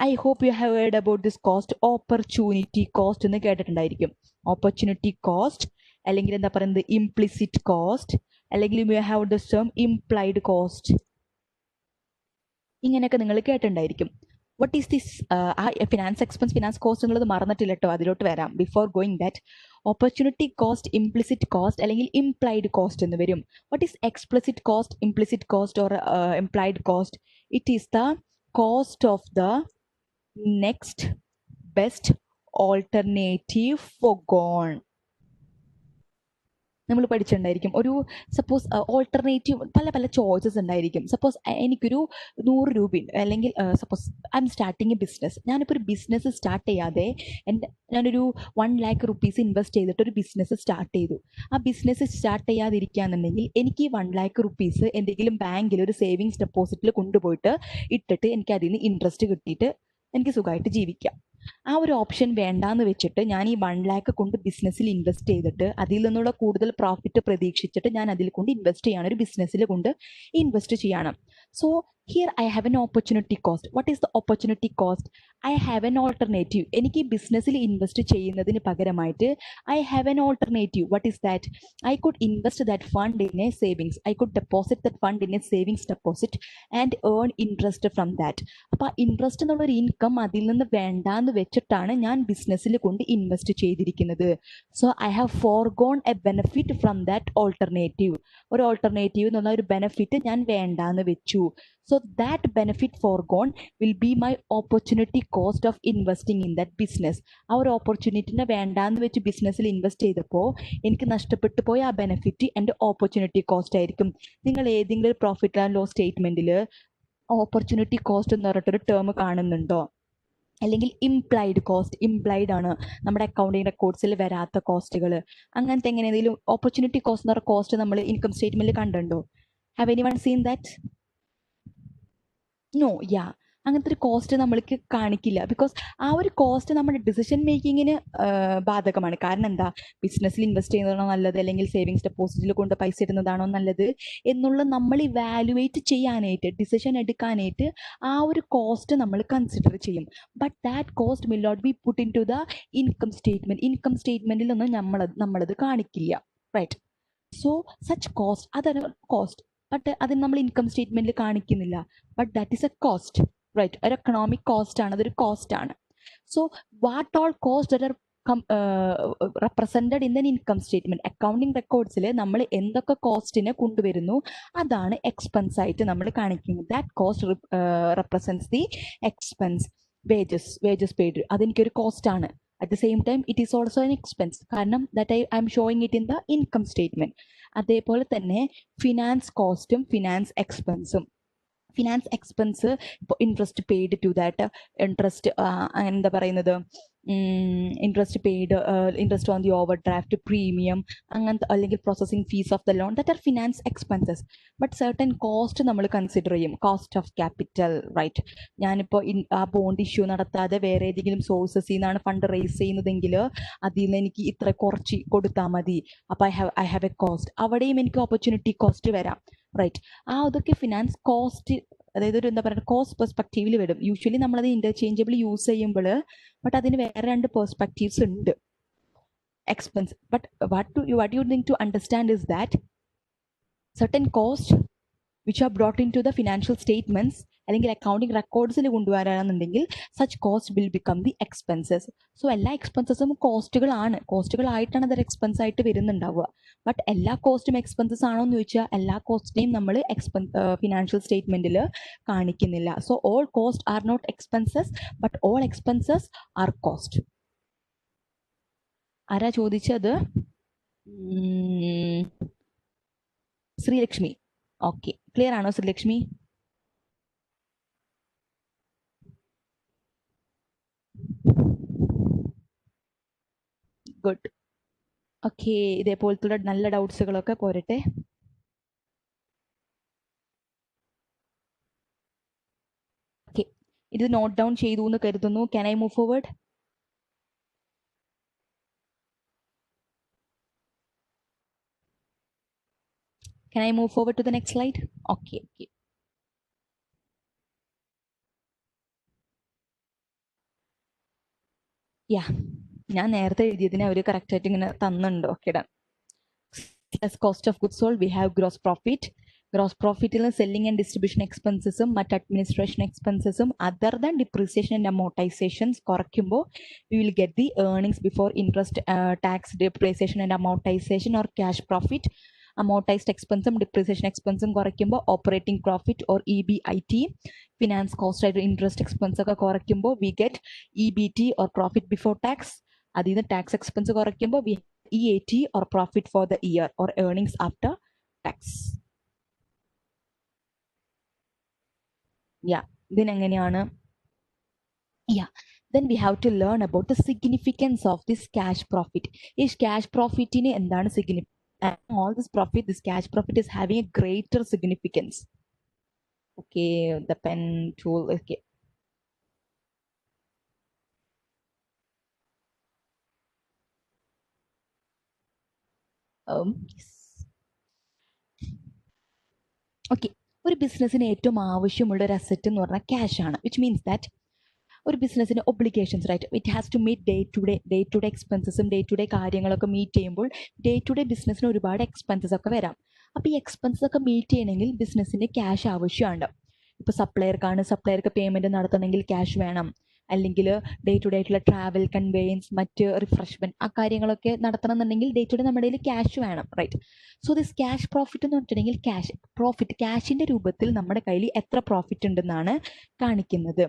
I hope you have heard about this cost, opportunity cost എന്ന് കേട്ടിട്ടുണ്ടായിരിക്കും. ഓപ്പർച്യൂണിറ്റി കോസ്റ്റ്, അല്ലെങ്കിൽ എന്താ പറയുന്നത്, ഇംപ്ലിസിറ്റ് കോസ്റ്റ്, അല്ലെങ്കിൽ you have this term implied cost. ഇങ്ങനെയൊക്കെ നിങ്ങൾ കേട്ടിട്ടുണ്ടായിരിക്കും. What is this? Finance expense, finance cost എന്നുള്ളത് മറന്നിട്ടില്ല കേട്ടോ, അതിലോട്ട് വരാം. Before going that, opportunity cost, implicit cost അല്ലെങ്കിൽ ഇംപ്ലൈഡ് കോസ്റ്റ് എന്ന് വരും. What is explicit cost, implicit cost or implied cost? It is the cost of the next best alternative forgone. നമ്മൾ പഠിച്ചിട്ടുണ്ടായിരിക്കും. ഒരു സപ്പോസ് ഓൾട്ടർനേറ്റീവ് പല പല ചോയ്സസ് ഉണ്ടായിരിക്കും. Suppose എനിക്കൊരു 100 രൂപയുണ്ട്, അല്ലെങ്കിൽ suppose I M starting A business. ഞാനിപ്പോൾ ഒരു ബിസിനസ് സ്റ്റാർട്ട് ചെയ്യാതെ ഞാനൊരു 1 lakh rupees ഇൻവെസ്റ്റ് ചെയ്തിട്ട് ഒരു ബിസിനസ് സ്റ്റാർട്ട് ചെയ്തു. ആ ബിസിനസ് സ്റ്റാർട്ട് ചെയ്യാതിരിക്കുകയാണെന്നുണ്ടെങ്കിൽ എനിക്ക് ഈ 1 lakh rupees എന്തെങ്കിലും ബാങ്കിൽ ഒരു സേവിങ്സ് ഡെപ്പോസിറ്റിൽ കൊണ്ടുപോയിട്ട് ഇട്ടിട്ട് എനിക്ക് അതിൽ നിന്ന് ഇൻട്രസ്റ്റ് കിട്ടിയിട്ട് എനിക്ക് സുഖമായിട്ട് ജീവിക്കാം. ആ ഒരു ഓപ്ഷൻ വേണ്ടാന്ന് വെച്ചിട്ട് ഞാൻ ഈ 1 lakh കൊണ്ട് ബിസിനസ്സിൽ ഇൻവെസ്റ്റ് ചെയ്തിട്ട് അതിൽ നിന്നുള്ള കൂടുതൽ പ്രോഫിറ്റ് പ്രതീക്ഷിച്ചിട്ട് ഞാൻ അതിൽ കൊണ്ട് ഇൻവെസ്റ്റ് ചെയ്യാണ്, ഒരു ബിസിനസ്സിൽ കൊണ്ട് ഇൻവെസ്റ്റ് ചെയ്യണം. So here I have an opportunity cost. What is the opportunity cost? I have N alternative. എനിക്ക് ഈ ബിസിനസ്സിൽ ഇൻവെസ്റ്റ് ചെയ്യുന്നതിന് പകരമായിട്ട് I have N alternative. What is that? I could invest that fund in A savings. I could deposit that fund in A savings deposit and earn interest from that. അപ്പോൾ interest എന്നുള്ളൊരു income അതിൽ നിന്ന് വേണ്ടാന്ന് വെച്ചിട്ടാണ് ഞാൻ ബിസിനസ്സിൽ കൊണ്ട് invest ചെയ്തിരിക്കുന്നത്. So I have forgone A benefit from that alternative. ഒരു ഓൾട്ടർനേറ്റീവ് എന്നുള്ള ഒരു ബെനിഫിറ്റ് ഞാൻ വേണ്ടാന്ന് വെച്ചു. So that benefit foregone will be my opportunity cost of investing in that business. ആ ഒരു ഓപ്പർച്യൂണിറ്റിനെ വേണ്ടാന്ന് വെച്ച് ബിസിനസ്സിൽ ഇൻവെസ്റ്റ് ചെയ്തപ്പോൾ എനിക്ക് നഷ്ടപ്പെട്ടു പോയ ആ ബെനിഫിറ്റ് എൻ്റെ ഓപ്പർച്യൂണിറ്റി കോസ്റ്റ് ആയിരിക്കും. നിങ്ങൾ ഏതെങ്കിലും ഒരു പ്രോഫിറ്റ് ആൻഡ് ലോസ് സ്റ്റേറ്റ്മെന്റിൽ ഓപ്പർച്യൂണിറ്റി കോസ്റ്റ് എന്ന് പറഞ്ഞിട്ടൊരു ടേം കാണുന്നുണ്ടോ? അല്ലെങ്കിൽ ഇംപ്ലൈഡ് കോസ്റ്റ്, ഇംപ്ലൈഡ് ആണ് നമ്മുടെ അക്കൗണ്ടിങ് റെക്കോർഡ്സിൽ വരാത്ത കോസ്റ്റുകൾ. അങ്ങനത്തെ എങ്ങനെ എന്തെങ്കിലും ഓപ്പർച്യൂണിറ്റി കോസ്റ്റ് എന്ന് പറഞ്ഞ കോസ്റ്റ് നമ്മൾ ഇൻകം സ്റ്റേറ്റ്മെന്റിൽ കണ്ടുണ്ടോ? Have anyone seen that? No. Yeah, അങ്ങനത്തെ ഒരു കോസ്റ്റ് നമ്മൾക്ക് കാണിക്കില്ല. ബിക്കോസ് ആ ഒരു കോസ്റ്റ് നമ്മുടെ ഡിസിഷൻ മേക്കിങ്ങിന് ബാധകമാണ്. കാരണം എന്താ, ബിസിനസ്സിൽ ഇൻവെസ്റ്റ് ചെയ്യുന്നതാണോ നല്ലത് അല്ലെങ്കിൽ സേവിങ്സ് ഡെപ്പോസിറ്റിൽ കൊണ്ട് പൈസ ഇടുന്നതാണോ നല്ലത് എന്നുള്ള നമ്മൾ ഇവാലുവേറ്റ് ചെയ്യാനായിട്ട്, ഡിസിഷൻ എടുക്കാനായിട്ട് ആ ഒരു കോസ്റ്റ് നമ്മൾ കൺസിഡർ ചെയ്യും. But that cost will not be put into the income statement. Income സ്റ്റേറ്റ്മെന്റിലൊന്നും നമ്മളത് കാണിക്കില്ല. റൈറ്റ്? സോ സച്ച് കോസ്റ്റ്, അതൊരു കോസ്റ്റ്, ബട്ട് അതിന് നമ്മൾ ഇൻകം സ്റ്റേറ്റ്മെന്റിൽ കാണിക്കുന്നില്ല. But that is a cost. Right? ഒരു എക്കണോമിക് കോസ്റ്റ് ആണ്, അതൊരു കോസ്റ്റ് ആണ്. So what all cost are represented in the income statement. Accounting റെക്കോർഡ്സിൽ നമ്മൾ എന്തൊക്കെ കോസ്റ്റിനെ കൊണ്ടുവരുന്നു അതാണ് എക്സ്പെൻസ് ആയിട്ട് നമ്മൾ കാണിക്കുന്നത്. That cost represents the expense. Wages paid, അതെനിക്കൊരു കോസ്റ്റ് ആണ്. At the same time, it is also an expense. കാരണം that I am showing it in the income statement. അതേപോലെ തന്നെ ഫിനാൻസ് കോസ്റ്റും ഫിനാൻസ് എക്സ്പെൻസും. ഫിനാൻസ് എക്സ്പെൻസ് ഇപ്പോൾ interest paid to that, interest എന്താ പറയുന്നത്, interest paid, interest on the overdraft, premium, അങ്ങനത്തെ, അല്ലെങ്കിൽ processing fees of the loan, that are finance expenses. But certain cost നമ്മൾ കൺസിഡർ ചെയ്യും, കോസ്റ്റ് ഓഫ് ക്യാപിറ്റൽ, റൈറ്റ്? ഞാനിപ്പോൾ ആ bond issue നടത്താതെ വേറെ ഏതെങ്കിലും സോഴ്സസിൽ നിന്നാണ് ഫണ്ട് റേസ് ചെയ്യുന്നതെങ്കിൽ അതിൽ നിന്ന് എനിക്ക് ഇത്ര കുറച്ച് കൊടുത്താൽ മതി, അപ്പോൾ ഐ ഹാവ് എ കോസ്റ്റ്. അവിടെയും എനിക്ക് ഓപ്പർച്യൂണിറ്റി കോസ്റ്റ് വരാം, റൈറ്റ്? അതൊക്കെ ഫിനാൻസ് കോസ്റ്റ്, അതായത് ഒരു എന്താ പറയുക, കോസ്റ്റ് പെർസ്പെക്റ്റീവിൽ വരും. യൂഷ്വലി നമ്മളത് ഇന്റർചേഞ്ചബിൾ യൂസ് ചെയ്യുമ്പോൾ, ബട്ട് അതിന് വേറെ 2 പെർസ്പെക്റ്റീവ്സ് ഉണ്ട്. Expense, but what you need to understand is that certain cost which are brought into the financial statements അല്ലെങ്കിൽ അക്കൗണ്ടിങ് റെക്കോർഡ്സിൽ കൊണ്ടുവരാണെന്നുണ്ടെങ്കിൽ such cost will become the expenses. So എല്ലാ എക്സ്പെൻസസും കോസ്റ്റുകളായിട്ടാണ് അതൊരു എക്സ്പെൻസ് ആയിട്ട് വരുന്നുണ്ടാവുക. ബട്ട് എല്ലാ കോസ്റ്റും എക്സ്പെൻസസ് ആണോ എന്ന് ചോദിച്ചാൽ എല്ലാ കോസ്റ്റിനെയും നമ്മൾ ഫിനാൻഷ്യൽ സ്റ്റേറ്റ്മെന്റിൽ കാണിക്കുന്നില്ല. So all cost are not expenses, but all expenses are cost. ആരാ ചോദിച്ചത്? ശ്രീലക്ഷ്മി. ഓക്കെ, ക്ലിയർ ആണോ ശ്രീലക്ഷ്മി? ഗുഡ്. ഓക്കെ, ഇതേപോലത്തുള്ള നല്ല ഡൗട്ട്സുകളൊക്കെ പോരട്ടെ. ഓക്കെ, ഇത് നോട്ട് ഡൗൺ ചെയ്തു എന്ന് കരുതുന്നു. Can I move forward? Can I move forward to the next slide? Okay. Yeah, ഞാൻ നേരത്തെ എഴുതിയതിനെ അവർ കറക്റ്റായിട്ട് ഇങ്ങനെ തന്നുണ്ട്. Okay, done. Cost of goods sold we have gross profit. Gross പ്രോഫിറ്റിൽ സെല്ലിംഗ് ആൻഡ് ഡിസ്ട്രിബ്യൂഷൻ എക്സ്പെൻസസും മറ്റ് അഡ്മിനിസ്ട്രേഷൻ എക്സ്പെൻസസും other than depreciation and amortisations കുറയ്ക്കുമ്പോൾ we will get the earnings before interest, tax, depreciation and amortisation or cash profit. Amortised എക്സ്പെൻസും depreciation എക്സ്പെൻസും കുറയ്ക്കുമ്പോൾ operating profit or EBIT. Finance cost ആയിട്ട് interest expense ഒക്കെ കുറയ്ക്കുമ്പോൾ we get EBT or profit before tax. അതിൽ നിന്ന് tax expense കുറയ്ക്കുമ്പോൾ we EAT or profit for the year or earnings after tax. ഇതിനെങ്ങനെയാണ്? Then we have to learn about the significance of this cash profit. ഈ cash profitന് എന്താണ് significance? All this profit, this cash profit is having a greater significance. Okay, the pen tool. Okay. Yes. Okay. ഒരു ബിസിനസ്സിന് ഏറ്റവും ആവശ്യമുള്ള ഒരു asset എന്ന് പറഞ്ഞാൽ cash ആണ്. വിച്ച് മീൻസ് ദാറ്റ് ഒരു ബിസിനസ്സിന് obligations, right, it has to meet day to day എക്സ്പെൻസസും ഡേ ടു ഡേ കാര്യങ്ങളൊക്കെ മീറ്റ് ചെയ്യുമ്പോൾ ഡേ ടു ഡേ ബിസിനസ്സിന് ഒരുപാട് എക്സ്പെൻസസ് ഒക്കെ വരാം. അപ്പോൾ ഈ എക്സ്പെൻസസ് ഒക്കെ മീറ്റ് ചെയ്യണമെങ്കിൽ ബിസിനസ്സിന് ക്യാഷ് ആവശ്യമാണ്. ഇപ്പോൾ സപ്ലയർക്ക് പേയ്മെൻറ്റ് നടത്തണമെങ്കിൽ ക്യാഷ് വേണം. അല്ലെങ്കിൽ ഡേ ടു ഡേ ആയിട്ടുള്ള ട്രാവൽ, കൺവേയൻസ്, മറ്റ് റിഫ്രഷ്മെൻറ്റ്, ആ കാര്യങ്ങളൊക്കെ നടത്തണം എന്നുണ്ടെങ്കിൽ ഡേ ടു ഡേ നമ്മുടെ കയ്യിൽ ക്യാഷ് വേണം, right? So this cash profit എന്ന് പറഞ്ഞിട്ടുണ്ടെങ്കിൽ ക്യാഷിൻ്റെ രൂപത്തിൽ നമ്മുടെ കയ്യിൽ എത്ര പ്രോഫിറ്റ് ഉണ്ടെന്നാണ് കാണിക്കുന്നത്.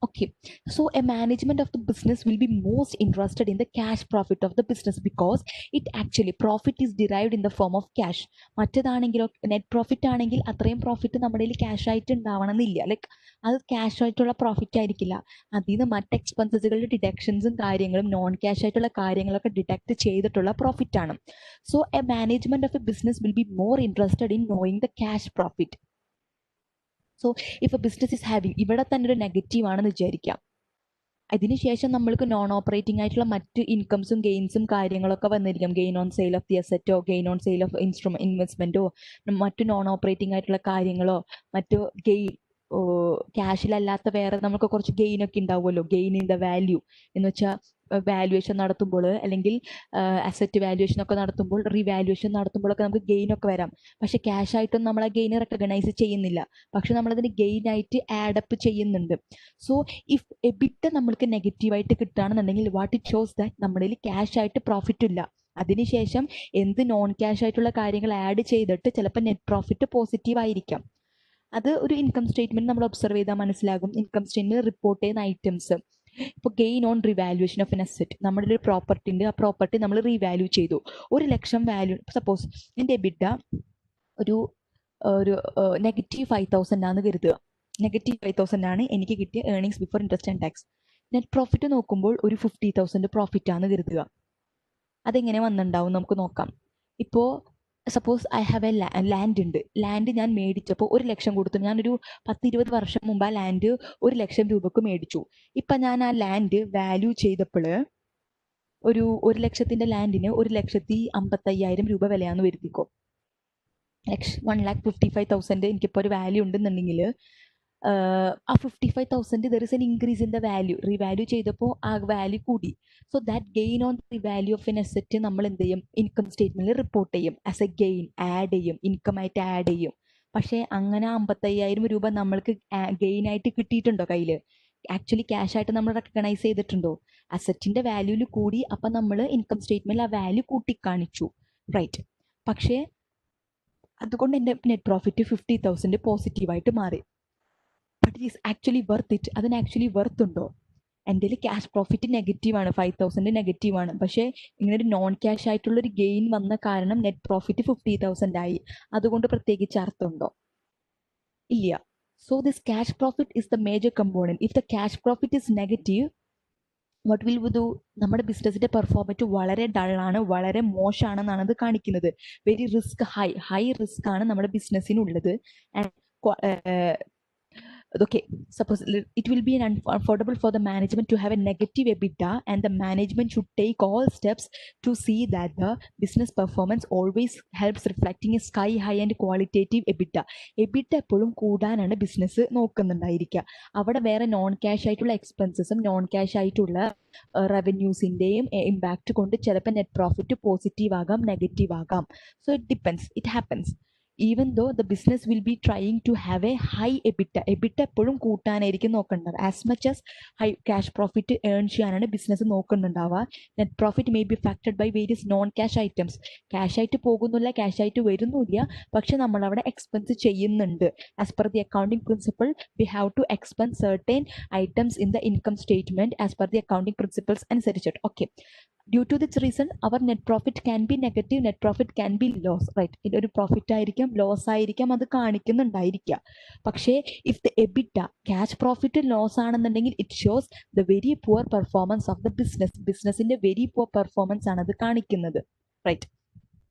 Okay, so a management of the business will be most interested in the cash profit of the business because it actually profit is derived in the form of cash. മറ്റേതാണെങ്കിലോ net profit ആണെങ്കിൽ അത്രയും profit നമ്മുടെ കയ്യിൽ cash ആയിട്ട് ഉണ്ടാവണമെന്നില്ല. Like അത് cash ആയിട്ടുള്ള profit ആയിരിക്കില്ല. അതിൽ നിന്ന് മറ്റ് എക്സ്പെൻസസുകളുടെ ഡിഡക്ഷൻസും കാര്യങ്ങളും നോൺ ക്യാഷ് ആയിട്ടുള്ള കാര്യങ്ങളൊക്കെ ഡിഡക്ട് ചെയ്തിട്ടുള്ള പ്രോഫിറ്റ് ആണ്. So A management of A business will be more interested in knowing the cash profit. So if A business is having, ഇവിടെ തന്നെ ഒരു നെഗറ്റീവ് ആണെന്ന് വിചാരിക്കാം. അതിനുശേഷം നമ്മൾക്ക് നോൺ ഓപ്പറേറ്റിംഗ് ആയിട്ടുള്ള മറ്റ് ഇൻകംസും ഗെയിൻസും കാര്യങ്ങളൊക്കെ വന്നിരിക്കും. Gain on sale of the അസറ്റോ, ഗെയിൻ ഓൺ സെയിൽ ഓഫ് ഇൻവെസ്റ്റ്മെന്റോ, മറ്റു നോൺ ഓപ്പറേറ്റിംഗ് ആയിട്ടുള്ള കാര്യങ്ങളോ, മറ്റു ഗെയിൻ ക്യാഷിലല്ലാത്ത വേറെ നമുക്ക് കുറച്ച് ഗെയിൻ ഒക്കെ ഉണ്ടാവുമല്ലോ. ഗെയിൻ ഇൻ ദ വാല്യൂ എന്ന് വെച്ചാൽ വാല്യുവേഷൻ നടത്തുമ്പോൾ, അല്ലെങ്കിൽ അസറ്റ് വാല്യുവേഷൻ ഒക്കെ നടത്തുമ്പോൾ, റീവാല്യുവേഷൻ നടത്തുമ്പോഴൊക്കെ നമുക്ക് ഗെയിൻ ഒക്കെ വരാം. പക്ഷെ ക്യാഷ് ആയിട്ടൊന്നും നമ്മൾ ആ ഗെയിൻ റെക്കഗ്നൈസ് ചെയ്യുന്നില്ല. പക്ഷെ നമ്മളതിന് ഗെയിൻ ആയിട്ട് ആഡപ്പ് ചെയ്യുന്നുണ്ട്. സോ ഇഫ് എബിറ്റ് നമ്മൾക്ക് നെഗറ്റീവായിട്ട് കിട്ടുകയാണെന്നുണ്ടെങ്കിൽ വാട്ട് ഇറ്റ് ഷോസ് ദാറ്റ് നമ്മുടെ കയ്യിൽ ക്യാഷ് ആയിട്ട് പ്രോഫിറ്റ് ഇല്ല. അതിനുശേഷം എന്ത് നോൺ ക്യാഷ് ആയിട്ടുള്ള കാര്യങ്ങൾ ആഡ് ചെയ്തിട്ട് ചിലപ്പോൾ നെറ്റ് പ്രോഫിറ്റ് പോസിറ്റീവ് ആയിരിക്കാം. അത് ഒരു ഇൻകം സ്റ്റേറ്റ്മെന്റ് നമ്മൾ ഒബ്സർവ് ചെയ്താൽ മനസ്സിലാകും. ഇൻകം സ്റ്റേറ്റ്മെന്റ് റിപ്പോർട്ട് ചെയ്യുന്ന ഐറ്റംസ്, ഇപ്പോൾ gain on revaluation of an asset, നമ്മുടെ ഒരു പ്രോപ്പർട്ടി ഉണ്ട്, ആ പ്രോപ്പർട്ടി നമ്മൾ റീവാല്യൂ ചെയ്തു. 1 ലക്ഷം വാല്യൂ, സപ്പോസ് എൻ്റെ എബിറ്റ ഒരു ഒരു -5,000 ആണെന്ന് കരുതുക. -5,000 ആണ് എനിക്ക് കിട്ടിയ earnings before interest and tax. Net profit നോക്കുമ്പോൾ ഒരു 50,000 പ്രോഫിറ്റ് ആണെന്ന് കരുതുക. അതെങ്ങനെ വന്നിട്ടുണ്ടാവും നമുക്ക് നോക്കാം. ഇപ്പോൾ suppose I have A land ഉണ്ട്. ലാൻഡ് ഞാൻ മേടിച്ചപ്പോൾ 1 ലക്ഷം കൊടുത്തു. ഞാനൊരു 10-20 വർഷം മുമ്പ് ആ ലാൻഡ് 1 ലക്ഷം രൂപക്ക് മേടിച്ചു. ഇപ്പം ഞാൻ ആ ലാൻഡ് വാല്യൂ ചെയ്തപ്പോൾ ഒരു 1 ലക്ഷത്തിൻ്റെ ലാൻഡിന് 1,55,000 രൂപ വിലയാന്ന് വരുത്തിക്കോ. 1,55,000 എനിക്കിപ്പോൾ ഒരു വാല്യൂ ഉണ്ടെന്നുണ്ടെങ്കിൽ ആ 55,000 there is an increase in the value. Revalue ചെയ്തപ്പോൾ ആ വാല്യൂ കൂടി. So that gain on the value of N asset നമ്മൾ എന്ത് ചെയ്യും? ഇൻകം സ്റ്റേറ്റ്മെന്റിൽ റിപ്പോർട്ട് ചെയ്യും. ആസ് എ ഗെയിൻ ആഡ് ചെയ്യും, ഇൻകം ആയിട്ട് ആഡ് ചെയ്യും. പക്ഷേ അങ്ങനെ 55,000 രൂപ നമ്മൾക്ക് ഗെയിൻ ആയിട്ട് കിട്ടിയിട്ടുണ്ടോ കയ്യിൽ? ആക്ച്വലി ക്യാഷ് ആയിട്ട് നമ്മൾ റെക്കഗ്നൈസ് ചെയ്തിട്ടുണ്ടോ? അസറ്റിന്റെ വാല്യൂല് കൂടി. അപ്പം നമ്മൾ ഇൻകം സ്റ്റേറ്റ്മെന്റിൽ ആ വാല്യൂ കൂട്ടിക്കാണിച്ചു, റൈറ്റ്? പക്ഷേ അതുകൊണ്ട് എൻ്റെ നെറ്റ് പ്രോഫിറ്റ് 50,000 പോസിറ്റീവായിട്ട് മാറി. But it is actually worth it. അതിന് ആക്ച്വലി വർത്ത് ഉണ്ടോ? എൻ്റെ ക്യാഷ് പ്രോഫിറ്റ് നെഗറ്റീവാണ്, 5,000 നെഗറ്റീവാണ്. പക്ഷേ ഇങ്ങനെ ഒരു നോൺ ക്യാഷ് ആയിട്ടുള്ളൊരു ഗെയിൻ വന്ന കാരണം നെറ്റ് പ്രോഫിറ്റ് 50,000 ആയി. അതുകൊണ്ട് പ്രത്യേകിച്ച് അർത്ഥമുണ്ടോ? ഇല്ല. So this cash profit is the major component. If the cash profit is negative, what will we do? നമ്മുടെ ബിസിനസിന്റെ പെർഫോമൻസ് വളരെ ഡള്ളാണ്, വളരെ മോശമാണെന്നാണ് അത് കാണിക്കുന്നത്. വെരി റിസ്ക്, ഹൈ റിസ്ക് ആണ് നമ്മുടെ ബിസിനസ്സിനുള്ളത്. And okay, suppose it will be unaffordable for the management to have a negative EBITDA, and the management should take all steps to see that the business performance always helps reflecting a sky high and qualitative EBITDA. EBITDA എപ്പോഴും കൂടാനാണ് business നോക്കുന്നുണ്ടായിരിക്കുക. അവിടെ വേറെ non cash ആയിട്ടുള്ള എക്സ്പെൻസസും non cash ആയിട്ടുള്ള റവന്യൂസിൻ്റെയും impact കൊണ്ട് ചിലപ്പോൾ net profit positive ആകാം, negative ആകാം. So it depends, it happens. Even though the business will be trying to have a high EBITDA എപ്പോഴും കൂട്ടാനായിരിക്കും നോക്കേണ്ടത്. As much as high cash profit earn ചെയ്യാനാണ് business നോക്കുന്നുണ്ടാവുക. Net profit may be affected by various non cash items. Cash ആയിട്ട് പോകുന്നില്ല, cash ആയിട്ട് വരുന്നില്ല, പക്ഷെ നമ്മളവിടെ എക്സ്പെൻസ് ചെയ്യുന്നുണ്ട്. As per the accounting principle we have to expense certain items in the income statement as per the accounting principles അനുസരിച്ചിട്ട്. Okay, due to this reason our net profit can be negative, net profit can be loss, right? ഇതൊരു profit ആയിരിക്കാം, loss ആയിരിക്കാം, അത് കാണിക്കുന്നുണ്ടായിരിക്കാം. പക്ഷേ if the EBITDA cash profit loss ആണെന്നുണ്ടെങ്കിൽ it shows the very poor performance of the ബിസിനസിന്റെ very poor performance ആണ് അത് കാണിക്കുന്നത്, right?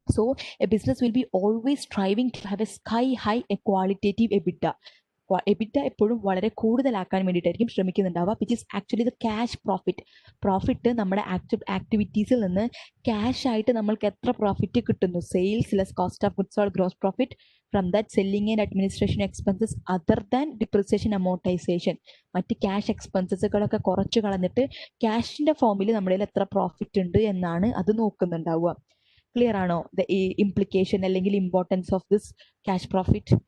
So a business will be always striving to have a sky high a qualitative EBITDA. EBITDA എപ്പോഴും വളരെ കൂടുതലാക്കാൻ വേണ്ടിയിട്ടായിരിക്കും ശ്രമിക്കുന്നുണ്ടാവുക, which is actually the cash profit. നമ്മുടെ ആക്ടിവിറ്റീസിൽ നിന്ന് ക്യാഷ് ആയിട്ട് നമ്മൾക്ക് എത്ര പ്രോഫിറ്റ് കിട്ടുന്നു? Sales less cost of goods sold gross profit. From that selling and administration expenses other than depreciation amortisation. മറ്റ് ക്യാഷ് എക്സ്പെൻസസുകളൊക്കെ കുറച്ച് കളഞ്ഞിട്ട് ക്യാഷിന്റെ ഫോമിൽ നമ്മുടെ എത്ര പ്രോഫിറ്റ് ഉണ്ട് എന്നാണ് അത് നോക്കുന്നുണ്ടാവുക. ക്ലിയർ ആണോ ദ ഇംപ്ലിക്കേഷൻ അല്ലെങ്കിൽ importance of this cash profit?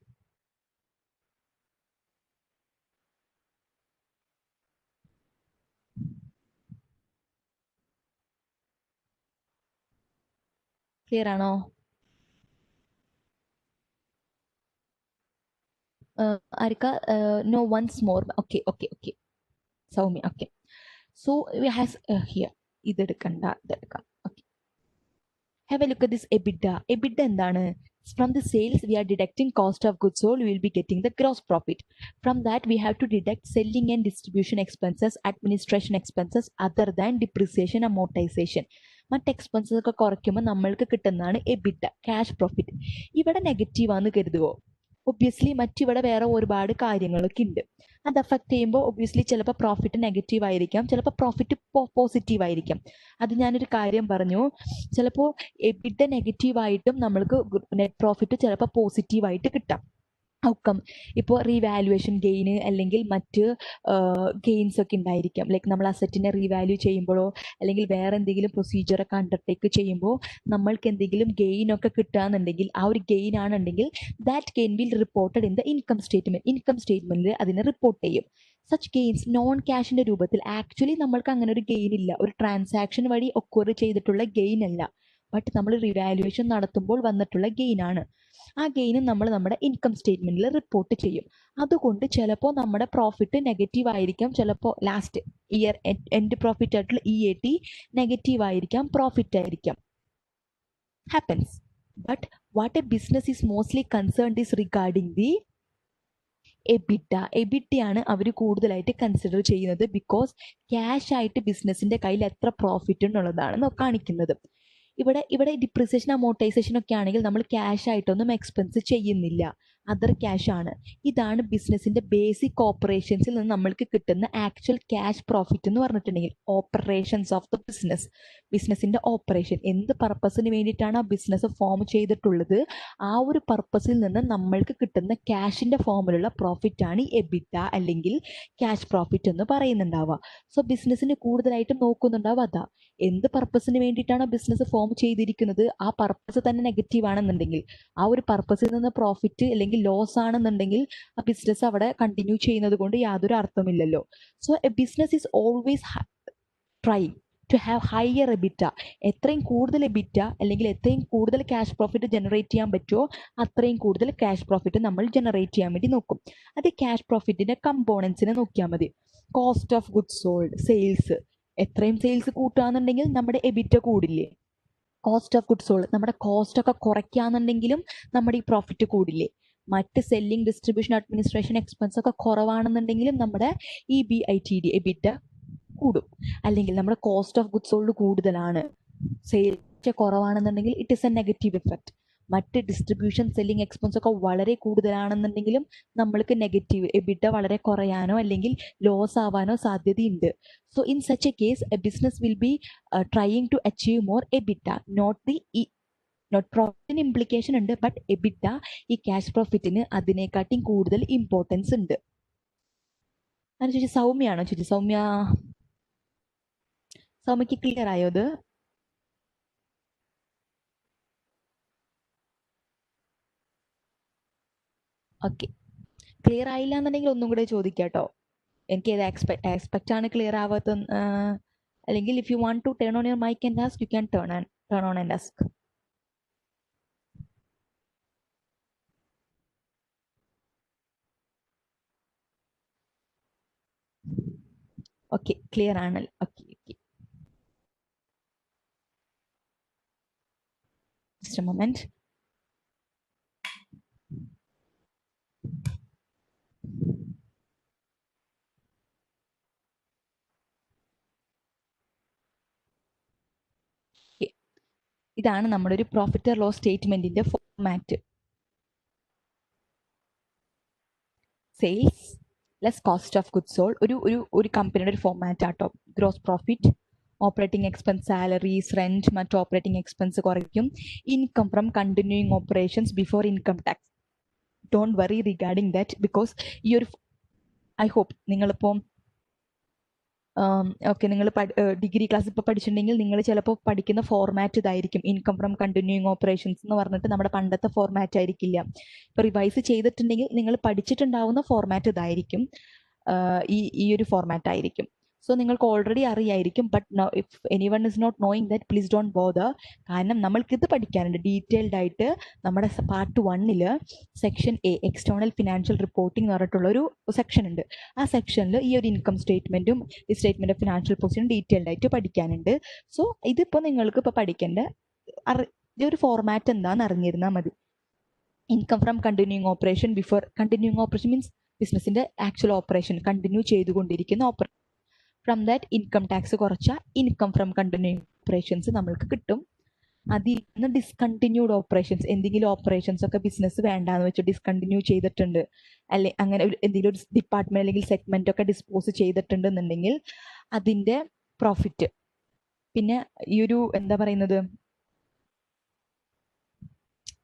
Clear ആണോ? ആരിക്ക no once more. Okay Soumya. Okay, so we has here ഇതെടുക്കാം. Okay, have a look at this EBITDA. EBITDA എന്താണ്? From the sales we are deducting cost of goods sold, we will be getting the gross profit. From that we have to deduct selling and distribution expenses, administration expenses other than depreciation amortization. മറ്റ് expenses ഒക്കെ കുറയ്ക്കുമ്പോൾ നമ്മൾക്ക് കിട്ടുന്നതാണ് എബിറ്റ, cash profit. ഇവിടെ negative ആണെന്ന് കരുതുവോ? Obviously മറ്റിവിടെ വേറെ ഒരുപാട് കാര്യങ്ങളൊക്കെ ഉണ്ട്. അത് അഫക്റ്റ് ചെയ്യുമ്പോൾ ഒബ്വിയസ്ലി ചിലപ്പോൾ പ്രോഫിറ്റ് നെഗറ്റീവ് ആയിരിക്കാം, ചിലപ്പോൾ പ്രോഫിറ്റ് പോസിറ്റീവ് ആയിരിക്കാം. അത് ഞാനൊരു കാര്യം പറഞ്ഞു, ചിലപ്പോൾ എബിറ്റ നെഗറ്റീവ് ആയിട്ടും നമ്മൾക്ക് നെറ്റ് പ്രോഫിറ്റ് ചിലപ്പോൾ പോസിറ്റീവായിട്ട് കിട്ടാം. ഔട്ട്കം ഇപ്പോൾ റീവാലുവേഷൻ ഗെയിന് അല്ലെങ്കിൽ മറ്റ് ഗെയിൻസ് ഒക്കെ ഉണ്ടായിരിക്കാം. ലൈക്ക് നമ്മൾ അസറ്റിനെ റീവാല്യൂ ചെയ്യുമ്പോഴോ അല്ലെങ്കിൽ വേറെ എന്തെങ്കിലും പ്രൊസീജിയറൊക്കെ അണ്ടർടേക്ക് ചെയ്യുമ്പോൾ നമ്മൾക്ക് എന്തെങ്കിലും ഗെയിൻ ഒക്കെ കിട്ടുകയെന്നുണ്ടെങ്കിൽ ആ ഒരു ഗെയിൻ ആണെന്നുണ്ടെങ്കിൽ that gain will reported in the income സ്റ്റേറ്റ്മെന്റിൽ അതിനെ റിപ്പോർട്ട് ചെയ്യും. സച്ച് ഗെയിൻസ് നോൺ ക്യാഷിന്റെ രൂപത്തിൽ. ആക്ച്വലി നമ്മൾക്ക് അങ്ങനെ ഒരു ഗെയിൻ ഇല്ല, ഒരു ട്രാൻസാക്ഷൻ വഴി ഒക്വർ ചെയ്തിട്ടുള്ള ഗെയിൻ അല്ല, ബട്ട് നമ്മൾ റിവാലുവേഷൻ നടത്തുമ്പോൾ വന്നിട്ടുള്ള ഗെയിൻ ആണ്. ആ ഗെയിനും നമ്മൾ നമ്മുടെ ഇൻകം സ്റ്റേറ്റ്മെന്റിൽ റിപ്പോർട്ട് ചെയ്യും. അതുകൊണ്ട് ചിലപ്പോൾ നമ്മുടെ പ്രോഫിറ്റ് നെഗറ്റീവ് ആയിരിക്കാം, ചിലപ്പോൾ ലാസ്റ്റ് ഇയർ എൻഡ് പ്രോഫിറ്റ് ആയിട്ടുള്ള EAT നെഗറ്റീവ് ആയിരിക്കാം, പ്രോഫിറ്റ് ആയിരിക്കാം. Happens. But what a business is mostly concerned is regarding the എബിറ്റയാണ് അവർ കൂടുതലായിട്ട് കൺസിഡർ ചെയ്യുന്നത്. ബിക്കോസ് ക്യാഷ് ആയിട്ട് ബിസിനസിന്റെ കയ്യിൽ എത്ര പ്രോഫിറ്റ് എന്നുള്ളതാണ് കാണിക്കുന്നത്. ഇവിടെ ഡിപ്രിസിയേഷൻ അമോർട്ടൈസേഷൻ ഒക്കെ ആണെങ്കിൽ നമ്മൾ ക്യാഷ് ആയിട്ടൊന്നും എക്സ്പെൻസ് ചെയ്യുന്നില്ല, അതർ ക്യാഷ് ആണ്. ഇതാണ് ബിസിനസിന്റെ ബേസിക് ഓപ്പറേഷൻസിൽ നിന്ന് നമ്മൾക്ക് കിട്ടുന്ന ആക്ച്വൽ ക്യാഷ് പ്രോഫിറ്റ് എന്ന് പറഞ്ഞിട്ടുണ്ടെങ്കിൽ ഓപ്പറേഷൻസ് ഓഫ് ദ ബിസിനസിന്റെ ഓപ്പറേഷൻ. എന്ത് പർപ്പസിന് വേണ്ടിയിട്ടാണ് ആ ബിസിനസ് ഫോം ചെയ്തിട്ടുള്ളത്, ആ ഒരു പർപ്പസിൽ നിന്ന് നമ്മൾക്ക് കിട്ടുന്ന ക്യാഷിന്റെ ഫോമിലുള്ള പ്രോഫിറ്റ് ആണ് എബിറ്റ അല്ലെങ്കിൽ ക്യാഷ് പ്രോഫിറ്റ് എന്ന് പറയുന്നുണ്ടാവുക. സോ ബിസിനസ്സിന് കൂടുതലായിട്ടും നോക്കുന്നുണ്ടാവുക അതാ, എന്ത് പർപ്പസിന് വേണ്ടിയിട്ടാണ് ബിസിനസ് ഫോം ചെയ്തിരിക്കുന്നത്, ആ പർപ്പസ് തന്നെ നെഗറ്റീവ് ആണെന്നുണ്ടെങ്കിൽ, ആ ഒരു പർപ്പസിൽ നിന്ന് പ്രോഫിറ്റ് അല്ലെങ്കിൽ ലോസ് ആണെന്നുണ്ടെങ്കിൽ ആ ബിസിനസ് അവിടെ കണ്ടിന്യൂ ചെയ്യുന്നത് കൊണ്ട് യാതൊരു അർത്ഥമില്ലല്ലോ. So a business is always try to have higher EBITDA. എത്രയും കൂടുതൽ എബിറ്റ അല്ലെങ്കിൽ എത്രയും കൂടുതൽ ക്യാഷ് പ്രോഫിറ്റ് ജനറേറ്റ് ചെയ്യാൻ പറ്റുമോ അത്രയും കൂടുതൽ ക്യാഷ് പ്രോഫിറ്റ് നമ്മൾ ജനറേറ്റ് ചെയ്യാൻ വേണ്ടി നോക്കും. അത് ക്യാഷ് പ്രോഫിറ്റിന്റെ കമ്പോണൻസിനെ നോക്കിയാൽ മതി. Cost of goods sold, sales. എത്രയും സെയിൽസ് കൂട്ടുകയാണെന്നുണ്ടെങ്കിൽ നമ്മുടെ എബിറ്റ കൂടില്ലേ. കോസ്റ്റ് ഓഫ് ഗുഡ്സ് സോൾഡ്, നമ്മുടെ കോസ്റ്റ് ഒക്കെ കുറയ്ക്കുകയാണെന്നുണ്ടെങ്കിലും നമ്മുടെ ഈ പ്രോഫിറ്റ് കൂടില്ലേ. മറ്റ് സെല്ലിംഗ്, ഡിസ്ട്രിബ്യൂഷൻ, അഡ്മിനിസ്ട്രേഷൻ എക്സ്പെൻസ് ഒക്കെ കുറവാണെന്നുണ്ടെങ്കിലും നമ്മുടെ EBITD എബിറ്റ കൂടും. അല്ലെങ്കിൽ നമ്മുടെ കോസ്റ്റ് ഓഫ് ഗുഡ്സ് സോൾഡ് കൂടുതലാണ്, സെയിൽസ് കുറവാണെന്നുണ്ടെങ്കിൽ it is a negative effect. മറ്റ് ഡിസ്ട്രിബ്യൂഷൻ, സെല്ലിംഗ് എക്സ്പെൻസ് ഒക്കെ വളരെ കൂടുതലാണെന്നുണ്ടെങ്കിലും നമ്മൾക്ക് നെഗറ്റീവ് എബിറ്റ വളരെ കുറയാനോ അല്ലെങ്കിൽ ലോസ് ആവാനോ സാധ്യതയുണ്ട്. So in such a case a business will be trying to achieve more EBITDA, not പ്രോഫിറ്റിന് ഇംപ്ലിക്കേഷൻ ഉണ്ട്, ബട്ട് എബിറ്റ ഈ ക്യാഷ് പ്രോഫിറ്റിന് അതിനെക്കാട്ടിയും കൂടുതൽ ഇമ്പോർട്ടൻസ് ഉണ്ട്. അങ്ങനെ ചോദിച്ചു സൗമ്യയാണോ ചോദിച്ചു? സൗമ്യക്ക് ക്ലിയർ ആയോ അത്? ഓക്കെ, ക്ലിയർ ആയില്ല എന്നുണ്ടെങ്കിൽ ഒന്നും കൂടെ ചോദിക്കാം കേട്ടോ. എനിക്ക് ഏത് ആസ്പെക്റ്റ് ആണ് ക്ലിയർ ആവാത്ത, അല്ലെങ്കിൽ if you want to turn on your mic and ask, you can turn on and ask. Okay, clear ആണല്ലോ. Okay, just a moment. ഇതാണ് നമ്മുടെ ഒരു പ്രോഫിറ്റ് ആൻഡ് ലോസ് സ്റ്റേറ്റ്മെന്റിന്റെ format. Sales less cost of goods sold ഒരു കമ്പനിയുടെ ഒരു format ആട്ടോ. Gross profit, operating expense, salaries, rent, മറ്റ് ഓപ്പറേറ്റിംഗ് എക്സ്പെൻസ് കുറയ്ക്കും. Income from continuing operations before income tax. Don't worry regarding that, because ഈ ഒരു I hope നിങ്ങളിപ്പോൾ ഓക്കെ, നിങ്ങൾ ഡിഗ്രി ക്ലാസ് ഇപ്പോൾ പഠിച്ചിട്ടുണ്ടെങ്കിൽ നിങ്ങൾ ചിലപ്പോൾ പഠിക്കുന്ന ഫോർമാറ്റ് ഇതായിരിക്കും. ഇൻകം ഫ്രം കണ്ടിന്യൂയിങ് ഓപ്പറേഷൻസ് എന്ന് പറഞ്ഞിട്ട് നമ്മുടെ പണ്ടത്തെ ഫോർമാറ്റ് ആയിരിക്കില്ല. ഇപ്പോൾ റിവൈസ് ചെയ്തിട്ടുണ്ടെങ്കിൽ നിങ്ങൾ പഠിച്ചിട്ടുണ്ടാവുന്ന ഫോർമാറ്റ് ഇതായിരിക്കും, ഈ ഒരു ഫോർമാറ്റ് ആയിരിക്കും. സോ നിങ്ങൾക്ക് ഓൾറെഡി അറിയായിരിക്കും. But if anyone is not knowing that, please don't bother. കാരണം നമ്മൾക്കിത് പഠിക്കാനുണ്ട് ഡീറ്റെയിൽഡ് ആയിട്ട്. നമ്മുടെ part 1 section A external financial reporting എന്ന് പറഞ്ഞിട്ടുള്ള ഒരു സെക്ഷൻ ഉണ്ട്. ആ സെക്ഷനിൽ ഈ ഒരു ഇൻകം സ്റ്റേറ്റ്മെന്റും ഈ സ്റ്റേറ്റ്മെന്റ് ഓഫ് ഫിനാൻഷ്യൽ പൊസിഷനും ഡീറ്റെയിൽഡ് ആയിട്ട് പഠിക്കാനുണ്ട്. സോ ഇതിപ്പോൾ നിങ്ങൾക്ക് ഇപ്പോൾ പഠിക്കേണ്ട ഈ ഒരു ഫോർമാറ്റ് എന്താണെന്ന് അറിഞ്ഞിരുന്നാൽ മതി. Income from continuing operation before continuing operation means ബിസിനസിന്റെ ആക്ച്വൽ ഓപ്പറേഷൻ, കണ്ടിന്യൂ ചെയ്തുകൊണ്ടിരിക്കുന്ന operation. From that income tax കുറച്ച ഇൻകം ഫ്രം കണ്ടിന്യൂയിങ് ഓപ്പറേഷൻസ് നമ്മൾക്ക് കിട്ടും. അതിൽ നിന്ന് ഡിസ്കണ്ടിന്യൂഡ് ഓപ്പറേഷൻസ്, എന്തെങ്കിലും ഓപ്പറേഷൻസ് ഒക്കെ ബിസിനസ് വേണ്ടാന്ന് വെച്ച് ഡിസ്കണ്ടിന്യൂ ചെയ്തിട്ടുണ്ട്, അല്ലെ അങ്ങനെ എന്തെങ്കിലും ഒരു ഡിപ്പാർട്ട്മെന്റ് അല്ലെങ്കിൽ സെഗ്മെന്റ് ഒക്കെ ഡിസ്പോസ് ചെയ്തിട്ടുണ്ടെന്നുണ്ടെങ്കിൽ അതിന്റെ പ്രോഫിറ്റ്. പിന്നെ ഈ ഒരു എന്താ പറയുന്നത്,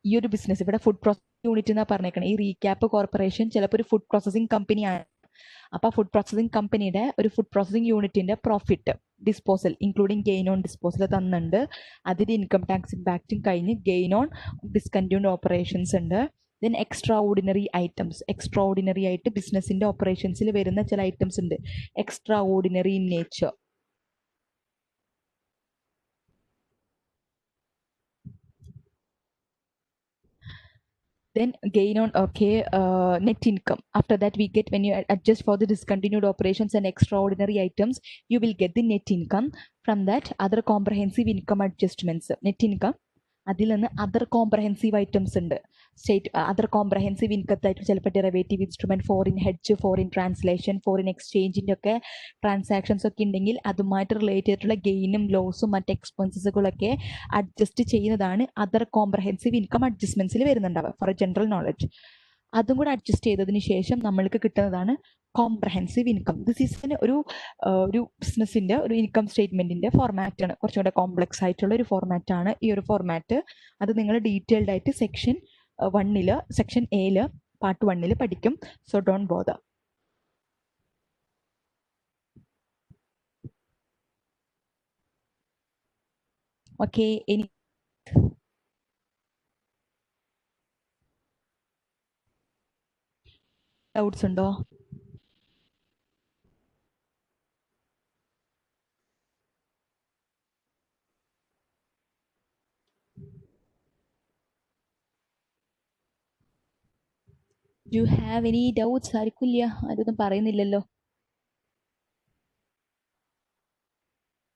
ഈ ഒരു ബിസിനസ് ഇവിടെ ഫുഡ് പ്രോസസിംഗ് യൂണിറ്റ് എന്നാ പറഞ്ഞേക്കണം. ഈ റീക്യാപ്പ് കോർപ്പറേഷൻ ചിലപ്പോൾ ഒരു ഫുഡ് പ്രോസസിംഗ് കമ്പനിയാണ്. അപ്പോൾ ഫുഡ് പ്രോസസിംഗ് കമ്പനിയുടെ ഒരു ഫുഡ് പ്രോസസിംഗ് യൂണിറ്റിന്റെ profit disposal including gain on disposal തന്നുണ്ട്. അതിന്റെ ഇൻകം ടാക്സ് ഇമ്പാക്റ്റും കഴിഞ്ഞ് ഗെയിൻ ഓൺ ഡിസ്കണ്ടിന്യൂഡ് ഓപ്പറേഷൻസ് ഉണ്ട്. Then extraordinary items, extraordinary ആയിട്ട് ബിസിനസിന്റെ ഓപ്പറേഷൻസിൽ വരുന്ന ചില ഐറ്റംസ് ഉണ്ട്, extraordinary in nature. Then gain on net income. After that we get, when you adjust for the discontinued operations and extraordinary items, you will get the net income. From that other comprehensive income adjustments, net income, അതിൽ നിന്ന് other comprehensive items ഉണ്ട്. Other comprehensive ഇൻകത്തായിട്ട് ചിലപ്പോൾ derivative instrument, foreign hedge, foreign translation, foreign എക്സ്ചേഞ്ചിൻ്റെ ഒക്കെ transactions ഒക്കെ ഉണ്ടെങ്കിൽ അതുമായിട്ട് റിലേറ്റ് ചെയ്തിട്ടുള്ള ഗെയിനും ലോസും മറ്റ് എക്സ്പെൻസസുകളൊക്കെ അഡ്ജസ്റ്റ് ചെയ്യുന്നതാണ് അതർ കോംപ്രഹെൻസീവ് ഇൻകം അഡ്ജസ്റ്റ്മെന്റ്സിൽ വരുന്നുണ്ടാവുക. ഫോർ ജനറൽ നോളജ് അതും കൂടെ അഡ്ജസ്റ്റ് ചെയ്തതിന് ശേഷം നമ്മൾക്ക് കിട്ടുന്നതാണ് കോംപ്രഹെൻസീവ് ഇൻകം. ദിസ് ഈസ് ഒരു ബിസിനസിന്റെ ഒരു ഇൻകം സ്റ്റേറ്റ്മെന്റിന്റെ ഫോർമാറ്റ് ആണ്. കുറച്ചും കൂടെ കോംപ്ലക്സ് ആയിട്ടുള്ള ഒരു ഫോർമാറ്റ് ആണ് ഈ ഒരു ഫോർമാറ്റ്. അത് നിങ്ങൾ ഡീറ്റെയിൽഡ് ആയിട്ട് സെക്ഷൻ 1 സെക്ഷൻ എയില് പാർട്ട് 1 പഠിക്കും. So don't bother. ഓക്കെ, ഇനി ഡൗട്ട്സ് ഉണ്ടോ? Do you have any doubts? ആർക്കില്ല? അതൊന്നും പറയുന്നില്ലല്ലോ.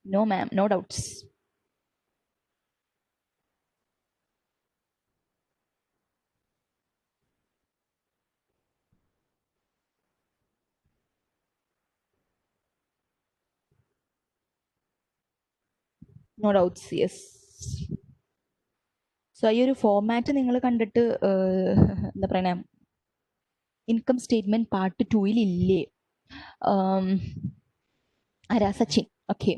No ma'am, no doubts. No doubts, yes. So ഈ ഒരു ഫോർമാറ്റ് നിങ്ങൾ കണ്ടിട്ട് എന്താ പറയണേ, ഇൻകം സ്റ്റേറ്റ്മെന്റ് പാർട്ട് 2 ഇല്ലേ? ആരാ? സച്ചിൻ. ഓക്കെ,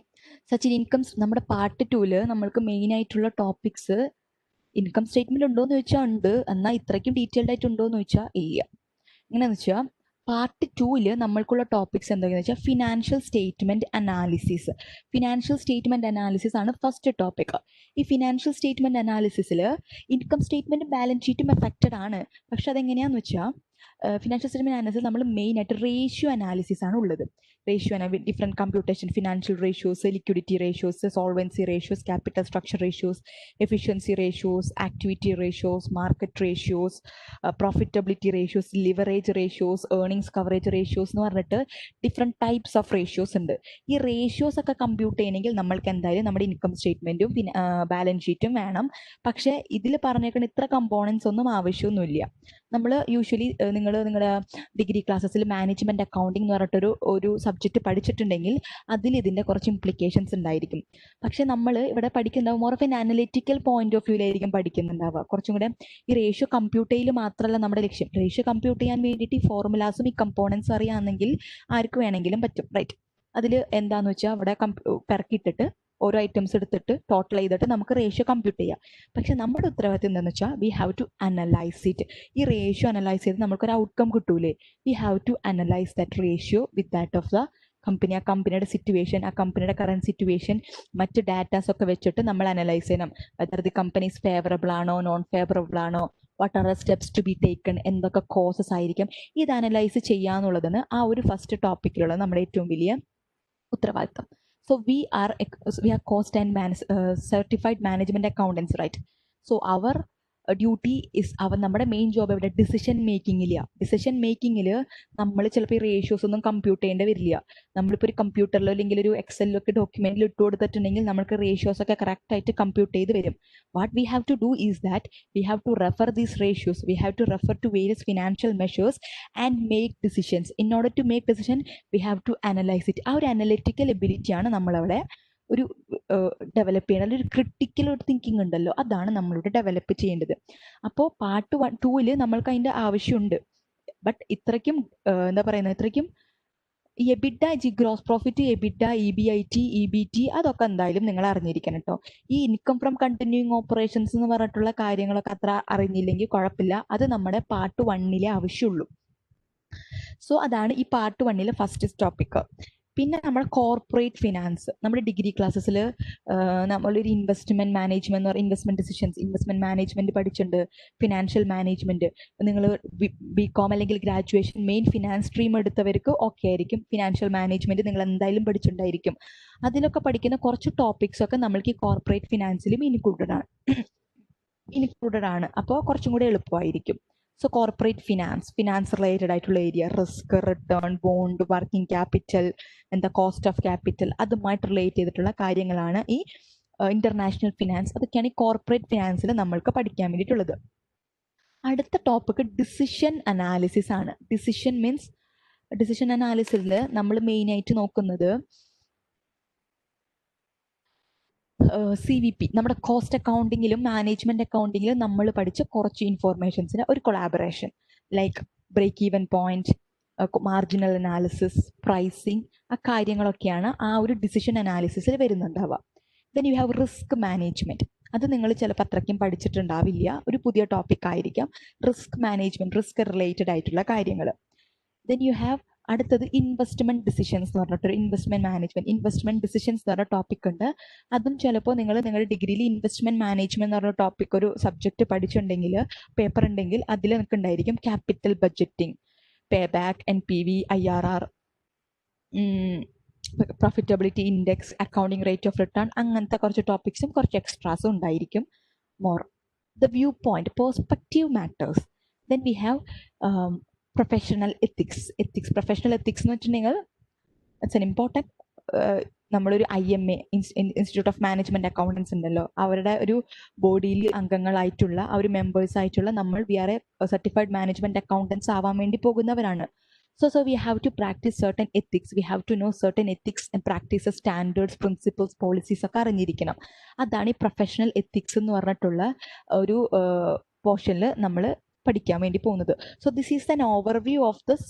സച്ചിൻ, ഇൻകം നമ്മുടെ പാർട്ട് 2 നമ്മൾക്ക് മെയിൻ ആയിട്ടുള്ള ടോപ്പിക്സ് ഇൻകം സ്റ്റേറ്റ്മെന്റ് ഉണ്ടോയെന്ന് ചോദിച്ചാൽ ഉണ്ട്, എന്നാൽ ഇത്രയ്ക്കും ഡീറ്റെയിൽഡ് ആയിട്ട് ഉണ്ടോയെന്ന് ചോദിച്ചാൽ ഇല്ല. എങ്ങനെയാണെന്ന് വെച്ചാൽ പാർട്ട് 2 നമ്മൾക്കുള്ള ടോപ്പിക്സ് എന്താണെന്ന് വെച്ചാൽ financial statement analysis. Financial statement analysis ആണ് ഫസ്റ്റ് ടോപ്പിക്. ഈ ഫിനാൻഷ്യൽ സ്റ്റേറ്റ്മെന്റ് അനാലിസിസിൽ ഇൻകം സ്റ്റേറ്റ്മെന്റ് ബാലൻസ് ഷീറ്റും എഫക്റ്റഡ് ആണ്. പക്ഷെ അതെങ്ങനെയാണെന്ന് വെച്ചാൽ ഫിനാൻഷ്യൽ സ്റ്റേറ്റ്മെന്റ് അനാലിസിസ് നമ്മൾ മെയിൻ ആയിട്ട് റേഷ്യോ അനാലിസിസ് ആണ് ഉള്ളത്. Ratio different computation, financial ratios, liquidity ratios, solvency ratios, capital structure ratios, efficiency ratios, activity ratios, market ratios, profitability ratios, leverage ratios, earnings coverage ratios എന്ന് പറഞ്ഞിട്ട് different types of ratios ഉണ്ട്. ഈ ratios ഒക്കെ compute ചെയ്യണമെങ്കിൽ നമ്മൾക്ക് എന്തായാലും നമ്മുടെ income സ്റ്റേറ്റ്മെന്റും balance ഷീറ്റും വേണം. പക്ഷേ ഇതിൽ പറഞ്ഞേക്കുന്ന ഇത്ര കമ്പോണൻസ് ഒന്നും ആവശ്യമൊന്നുമില്ല. നമ്മൾ യൂഷ്വലി നിങ്ങളുടെ ഡിഗ്രി ക്ലാസ്സസിൽ മാനേജ്മെന്റ് അക്കൗണ്ടിങ് എന്ന് പറഞ്ഞിട്ടൊരു സബ്ജക്റ്റ് പഠിച്ചിട്ടുണ്ടെങ്കിൽ അതിൽ ഇതിന്റെ കുറച്ച് ഇംപ്ലിക്കേഷൻസ് ഉണ്ടായിരിക്കും. പക്ഷെ നമ്മൾ ഇവിടെ പഠിക്കുന്ന more of an analytical point of വ്യൂലായിരിക്കും പഠിക്കുന്നുണ്ടാവുക. കുറച്ചും കൂടെ ഈ റേഷ്യോ കമ്പ്യൂട്ട് ചെയ്യൽ മാത്രമല്ല നമ്മുടെ ലക്ഷ്യം. റേഷ്യോ കമ്പ്യൂട്ട് ചെയ്യാൻ വേണ്ടിയിട്ട് ഈ ഫോർമുലാസും ഈ കമ്പോണൻസും അറിയാമെങ്കിൽ ആർക്ക് വേണമെങ്കിലും പറ്റും, റൈറ്റ്? അതിൽ എന്താന്ന് വെച്ചാൽ അവിടെ പെറക്കിയിട്ടിട്ട് ഓരോ ഐറ്റംസ് എടുത്തിട്ട് ടോട്ടൽ ചെയ്തിട്ട് നമുക്ക് റേഷ്യോ കമ്പ്യൂട്ട് ചെയ്യാം. പക്ഷെ നമ്മുടെ ഉത്തരവാദിത്വം എന്താണെന്ന് വെച്ചാൽ we have to analyse it. ഈ റേഷ്യോ അനലൈസ് ചെയ്ത് നമുക്കൊരു ഔട്ട്കം കിട്ടൂലേ? We have to analyse that ratio with that of the company. ആ കമ്പനിയുടെ സിറ്റുവേഷൻ, ആ കമ്പനിയുടെ കറന്റ് സിറ്റുവേഷൻ, മറ്റ് ഡാറ്റാസ് ഒക്കെ വെച്ചിട്ട് നമ്മൾ അനലൈസ് ചെയ്യണം. വെദർ ദി കമ്പനീസ് ഫേവറബിൾ ആണോ നോൺ ഫേവറബിൾ ആണോ, what are the steps to be taken, എന്തൊക്കെ കോസസ് ആയിരിക്കും. ഇത് അനലൈസ് ചെയ്യാന്നുള്ളതാണ് ആ ഒരു ഫസ്റ്റ് ടോപ്പിക്കിലുള്ള നമ്മുടെ ഏറ്റവും വലിയ ഉത്തരവാദിത്തം. So we are cost and certified management accountants, right? So our duty is നമ്മുടെ മെയിൻ ജോബ് എവിടെ? ഡിസിഷൻ മേക്കിങ്ങില്ല. ഡിസിഷൻ മേക്കിങ്ങിൽ നമ്മൾ ചിലപ്പോൾ ഈ റേഷ്യോസ് ഒന്നും കമ്പ്യൂട്ട് ചെയ്യേണ്ടി വരില്ല. നമ്മളിപ്പോൾ ഒരു കമ്പ്യൂട്ടറിലോ അല്ലെങ്കിൽ ഒരു എക്സലിലോ ഒക്കെ ഡോക്യുമെന്റിൽ ഇട്ട് കൊടുത്തിട്ടുണ്ടെങ്കിൽ നമുക്ക് റേഷ്യോസ് ഒക്കെ കറക്റ്റ് ആയിട്ട് കമ്പ്യൂട്ട് ചെയ്ത് വരും. What we have to do is that we have to refer these ratios, we have to refer to various financial measures and make decisions. In order to make decision we have to analyse it. ആ ഒരു analytical എബിലിറ്റിയാണ് നമ്മളവിടെ ഒരു develop ചെയ്യേണ്ടത്. ഒരു critical ഒരു thinking ഉണ്ടല്ലോ, അതാണ് നമ്മളിവിടെ ഡെവലപ്പ് ചെയ്യേണ്ടത്. അപ്പോൾ പാർട്ട് 2 നമ്മൾക്ക് അതിൻ്റെ ആവശ്യമുണ്ട്. ബട്ട് ഇത്രയ്ക്കും എന്താ പറയുന്നത്, ഇത്രയ്ക്കും EBITDA, gross profit, EBITDA, EBIT, EBT അതൊക്കെ എന്തായാലും നിങ്ങൾ അറിഞ്ഞിരിക്കണം കേട്ടോ. ഈ ഇൻകം ഫ്രം കണ്ടിന്യൂയിങ് ഓപ്പറേഷൻസ് എന്ന് പറഞ്ഞിട്ടുള്ള കാര്യങ്ങളൊക്കെ അത്ര അറിഞ്ഞില്ലെങ്കിൽ കുഴപ്പമില്ല. അത് നമ്മുടെ പാർട്ട് 1 ആവശ്യമുള്ളൂ. സോ അതാണ് ഈ പാർട്ട് 1 ഫസ്റ്റ് ടോപ്പിക്. പിന്നെ നമ്മൾ കോർപ്പറേറ്റ് ഫിനാൻസ്, നമ്മുടെ ഡിഗ്രി ക്ലാസ്സസിൽ നമ്മളൊരു investment management, investment decisions, investment management പഠിച്ചിട്ടുണ്ട്, ഫിനാൻഷ്യൽ മാനേജ്മെന്റ്. നിങ്ങൾ BCom അല്ലെങ്കിൽ ഗ്രാജുവേഷൻ മെയിൻ ഫിനാൻസ് സ്ട്രീം എടുത്തവർക്ക് ഓക്കെ ആയിരിക്കും. ഫിനാൻഷ്യൽ മാനേജ്മെന്റ് നിങ്ങൾ എന്തായാലും പഠിച്ചിട്ടുണ്ടായിരിക്കും. അതിലൊക്കെ പഠിക്കുന്ന കുറച്ച് ടോപ്പിക്സ് ഒക്കെ നമ്മൾക്ക് ഈ കോർപ്പറേറ്റ് ഫിനാൻസിലും ഇൻക്ലൂഡഡ് ആണ്. അപ്പോൾ കുറച്ചും കൂടി എളുപ്പമായിരിക്കും. സോ കോർപ്പറേറ്റ് ഫിനാൻസ് റിലേറ്റഡ് ആയിട്ടുള്ള area, risk, return, bond, working capital, cost of capital, അതുമായിട്ട് റിലേറ്റ് ചെയ്തിട്ടുള്ള കാര്യങ്ങളാണ് ഈ ഇന്റർനാഷണൽ ഫിനാൻസ്, അതൊക്കെയാണ് ഈ കോർപ്പറേറ്റ് ഫിനാൻസിൽ നമ്മൾക്ക് പഠിക്കാൻ വേണ്ടിയിട്ടുള്ളത്. അടുത്ത ടോപ്പിക് ഡിസിഷൻ അനാലിസിസ് ആണ്. ഡിസിഷൻ അനാലിസിസിൽ നമ്മൾ മെയിനായിട്ട് നോക്കുന്നത് CVP, നമ്മുടെ കോസ്റ്റ് അക്കൗണ്ടിങ്ങിലും മാനേജ്മെന്റ് അക്കൗണ്ടിങ്ങിലും നമ്മൾ പഠിച്ച കുറച്ച് ഇൻഫോർമേഷൻസിന് ഒരു collaboration, like break even point, marginal analysis, pricing, ആ കാര്യങ്ങളൊക്കെയാണ് ആ ഒരു ഡിസിഷൻ അനാലിസിസിൽ വരുന്നുണ്ടാവുക. Then you have risk management. അത് നിങ്ങൾ ചിലപ്പോൾ അത്രയ്ക്കും പഠിച്ചിട്ടുണ്ടാവില്ല, ഒരു പുതിയ ടോപ്പിക് ആയിരിക്കാം. റിസ്ക് മാനേജ്മെന്റ്, റിസ്ക് റിലേറ്റഡ് ആയിട്ടുള്ള കാര്യങ്ങൾ. ദെൻ യു ഹാവ് അടുത്തത് ഇൻവെസ്റ്റ്മെന്റ് ഡിസിഷൻസ് എന്ന് പറഞ്ഞിട്ടൊരു ഇൻവെസ്റ്റ്മെന്റ് മാനേജ്മെന്റ്, ഇൻവെസ്റ്റ്മെന്റ് ഡിസിഷൻസ് എന്ന് പറഞ്ഞ ടോപ്പിക് ഉണ്ട്. അതും ചിലപ്പോൾ നിങ്ങൾ നിങ്ങളുടെ ഡിഗ്രിയിൽ ഇൻവെസ്റ്റ്മെന്റ് മാനേജ്മെന്റ് എന്ന് പറഞ്ഞ ടോപ്പിക് ഒരു സബ്ജക്ട് പഠിച്ചിട്ടുണ്ടെങ്കിൽ, പേപ്പർ ഉണ്ടെങ്കിൽ അതിൽ നിങ്ങൾക്ക് ഉണ്ടായിരിക്കും capital budgeting, pay back, NPV, IRR, profitability index, accounting rate of return, അങ്ങനത്തെ കുറച്ച് ടോപ്പിക്സും കുറച്ച് എക്സ്ട്രാസും ഉണ്ടായിരിക്കും. More the view point, perspective matters. Then we have professional ethics. Professional ethics എന്ന് വെച്ചിട്ടുണ്ടെങ്കിൽ ഇറ്റ്സ് എൻ ഇമ്പോർട്ടൻറ്റ്. നമ്മളൊരു IMA, institute of management accountants ഉണ്ടല്ലോ, അവരുടെ ഒരു ബോഡിയിൽ അംഗങ്ങളായിട്ടുള്ള ആ ഒരു മെമ്പേഴ്സ് ആയിട്ടുള്ള നമ്മൾ we are a certified management accountants ആവാൻ വേണ്ടി പോകുന്നവരാണ്. So we have to practice certain ethics. We have to know certain ethics and practices, standards, principles, policies ഒക്കെ അറിഞ്ഞിരിക്കണം. അതാണ് ഈ പ്രൊഫഷണൽ എത്തിക്സ് എന്ന് പറഞ്ഞിട്ടുള്ള ഒരു പോർഷനിൽ നമ്മൾ പഠിക്കാൻ വേണ്ടി പോകുന്നത്. So this is an overview of this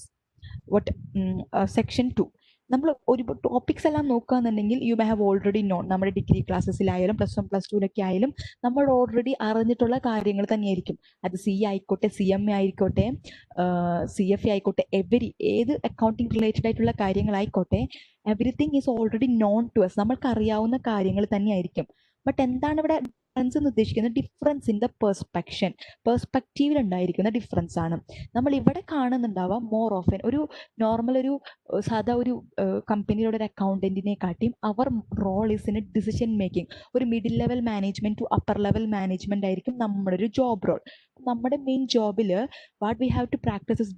section 2. നമ്മൾ ഒരു ടോപ്പിക്സ് എല്ലാം നോക്കുകയാണെന്നുണ്ടെങ്കിൽ you may have already non. നമ്മുടെ ഡിഗ്രി ക്ലാസ്സസിലായാലും +1 +2 ആയാലും നമ്മൾ ഓൾറെഡി അറിഞ്ഞിട്ടുള്ള കാര്യങ്ങൾ തന്നെയായിരിക്കും. അത് CA ആയിക്കോട്ടെ, CMA ആയിക്കോട്ടെ, CFA ആയിക്കോട്ടെ, ഏത് അക്കൗണ്ടിങ് റിലേറ്റഡ് ആയിട്ടുള്ള കാര്യങ്ങളായിക്കോട്ടെ, everything is already known to us. നമ്മൾക്ക് അറിയാവുന്ന കാര്യങ്ങൾ തന്നെയായിരിക്കും. ബട്ട് എന്താണ് ഇവിടെ ഡിഫറൻസ് എന്ന് ഉദ്ദേശിക്കുന്നത്? ഡിഫറൻസ് ഇൻ ദ പെർസ്പെക്റ്റീവിൽ ഉണ്ടായിരിക്കുന്ന ഡിഫറൻസ് ആണ്. നമ്മൾ ഇവിടെ കാണുന്നുണ്ടാവുക മോർ ഓഫൻ ഒരു നോർമൽ ഒരു സാധാ ഒരു കമ്പനിയുടെ ഒരു അക്കൗണ്ടന്റിനെ കാട്ടിയും അവർ role is in a decision making. ഒരു middle level management to upper level management ആയിരിക്കും നമ്മുടെ ഒരു ജോബ് റോൾ. നമ്മുടെ മെയിൻ ജോബിൽ what we have to practice is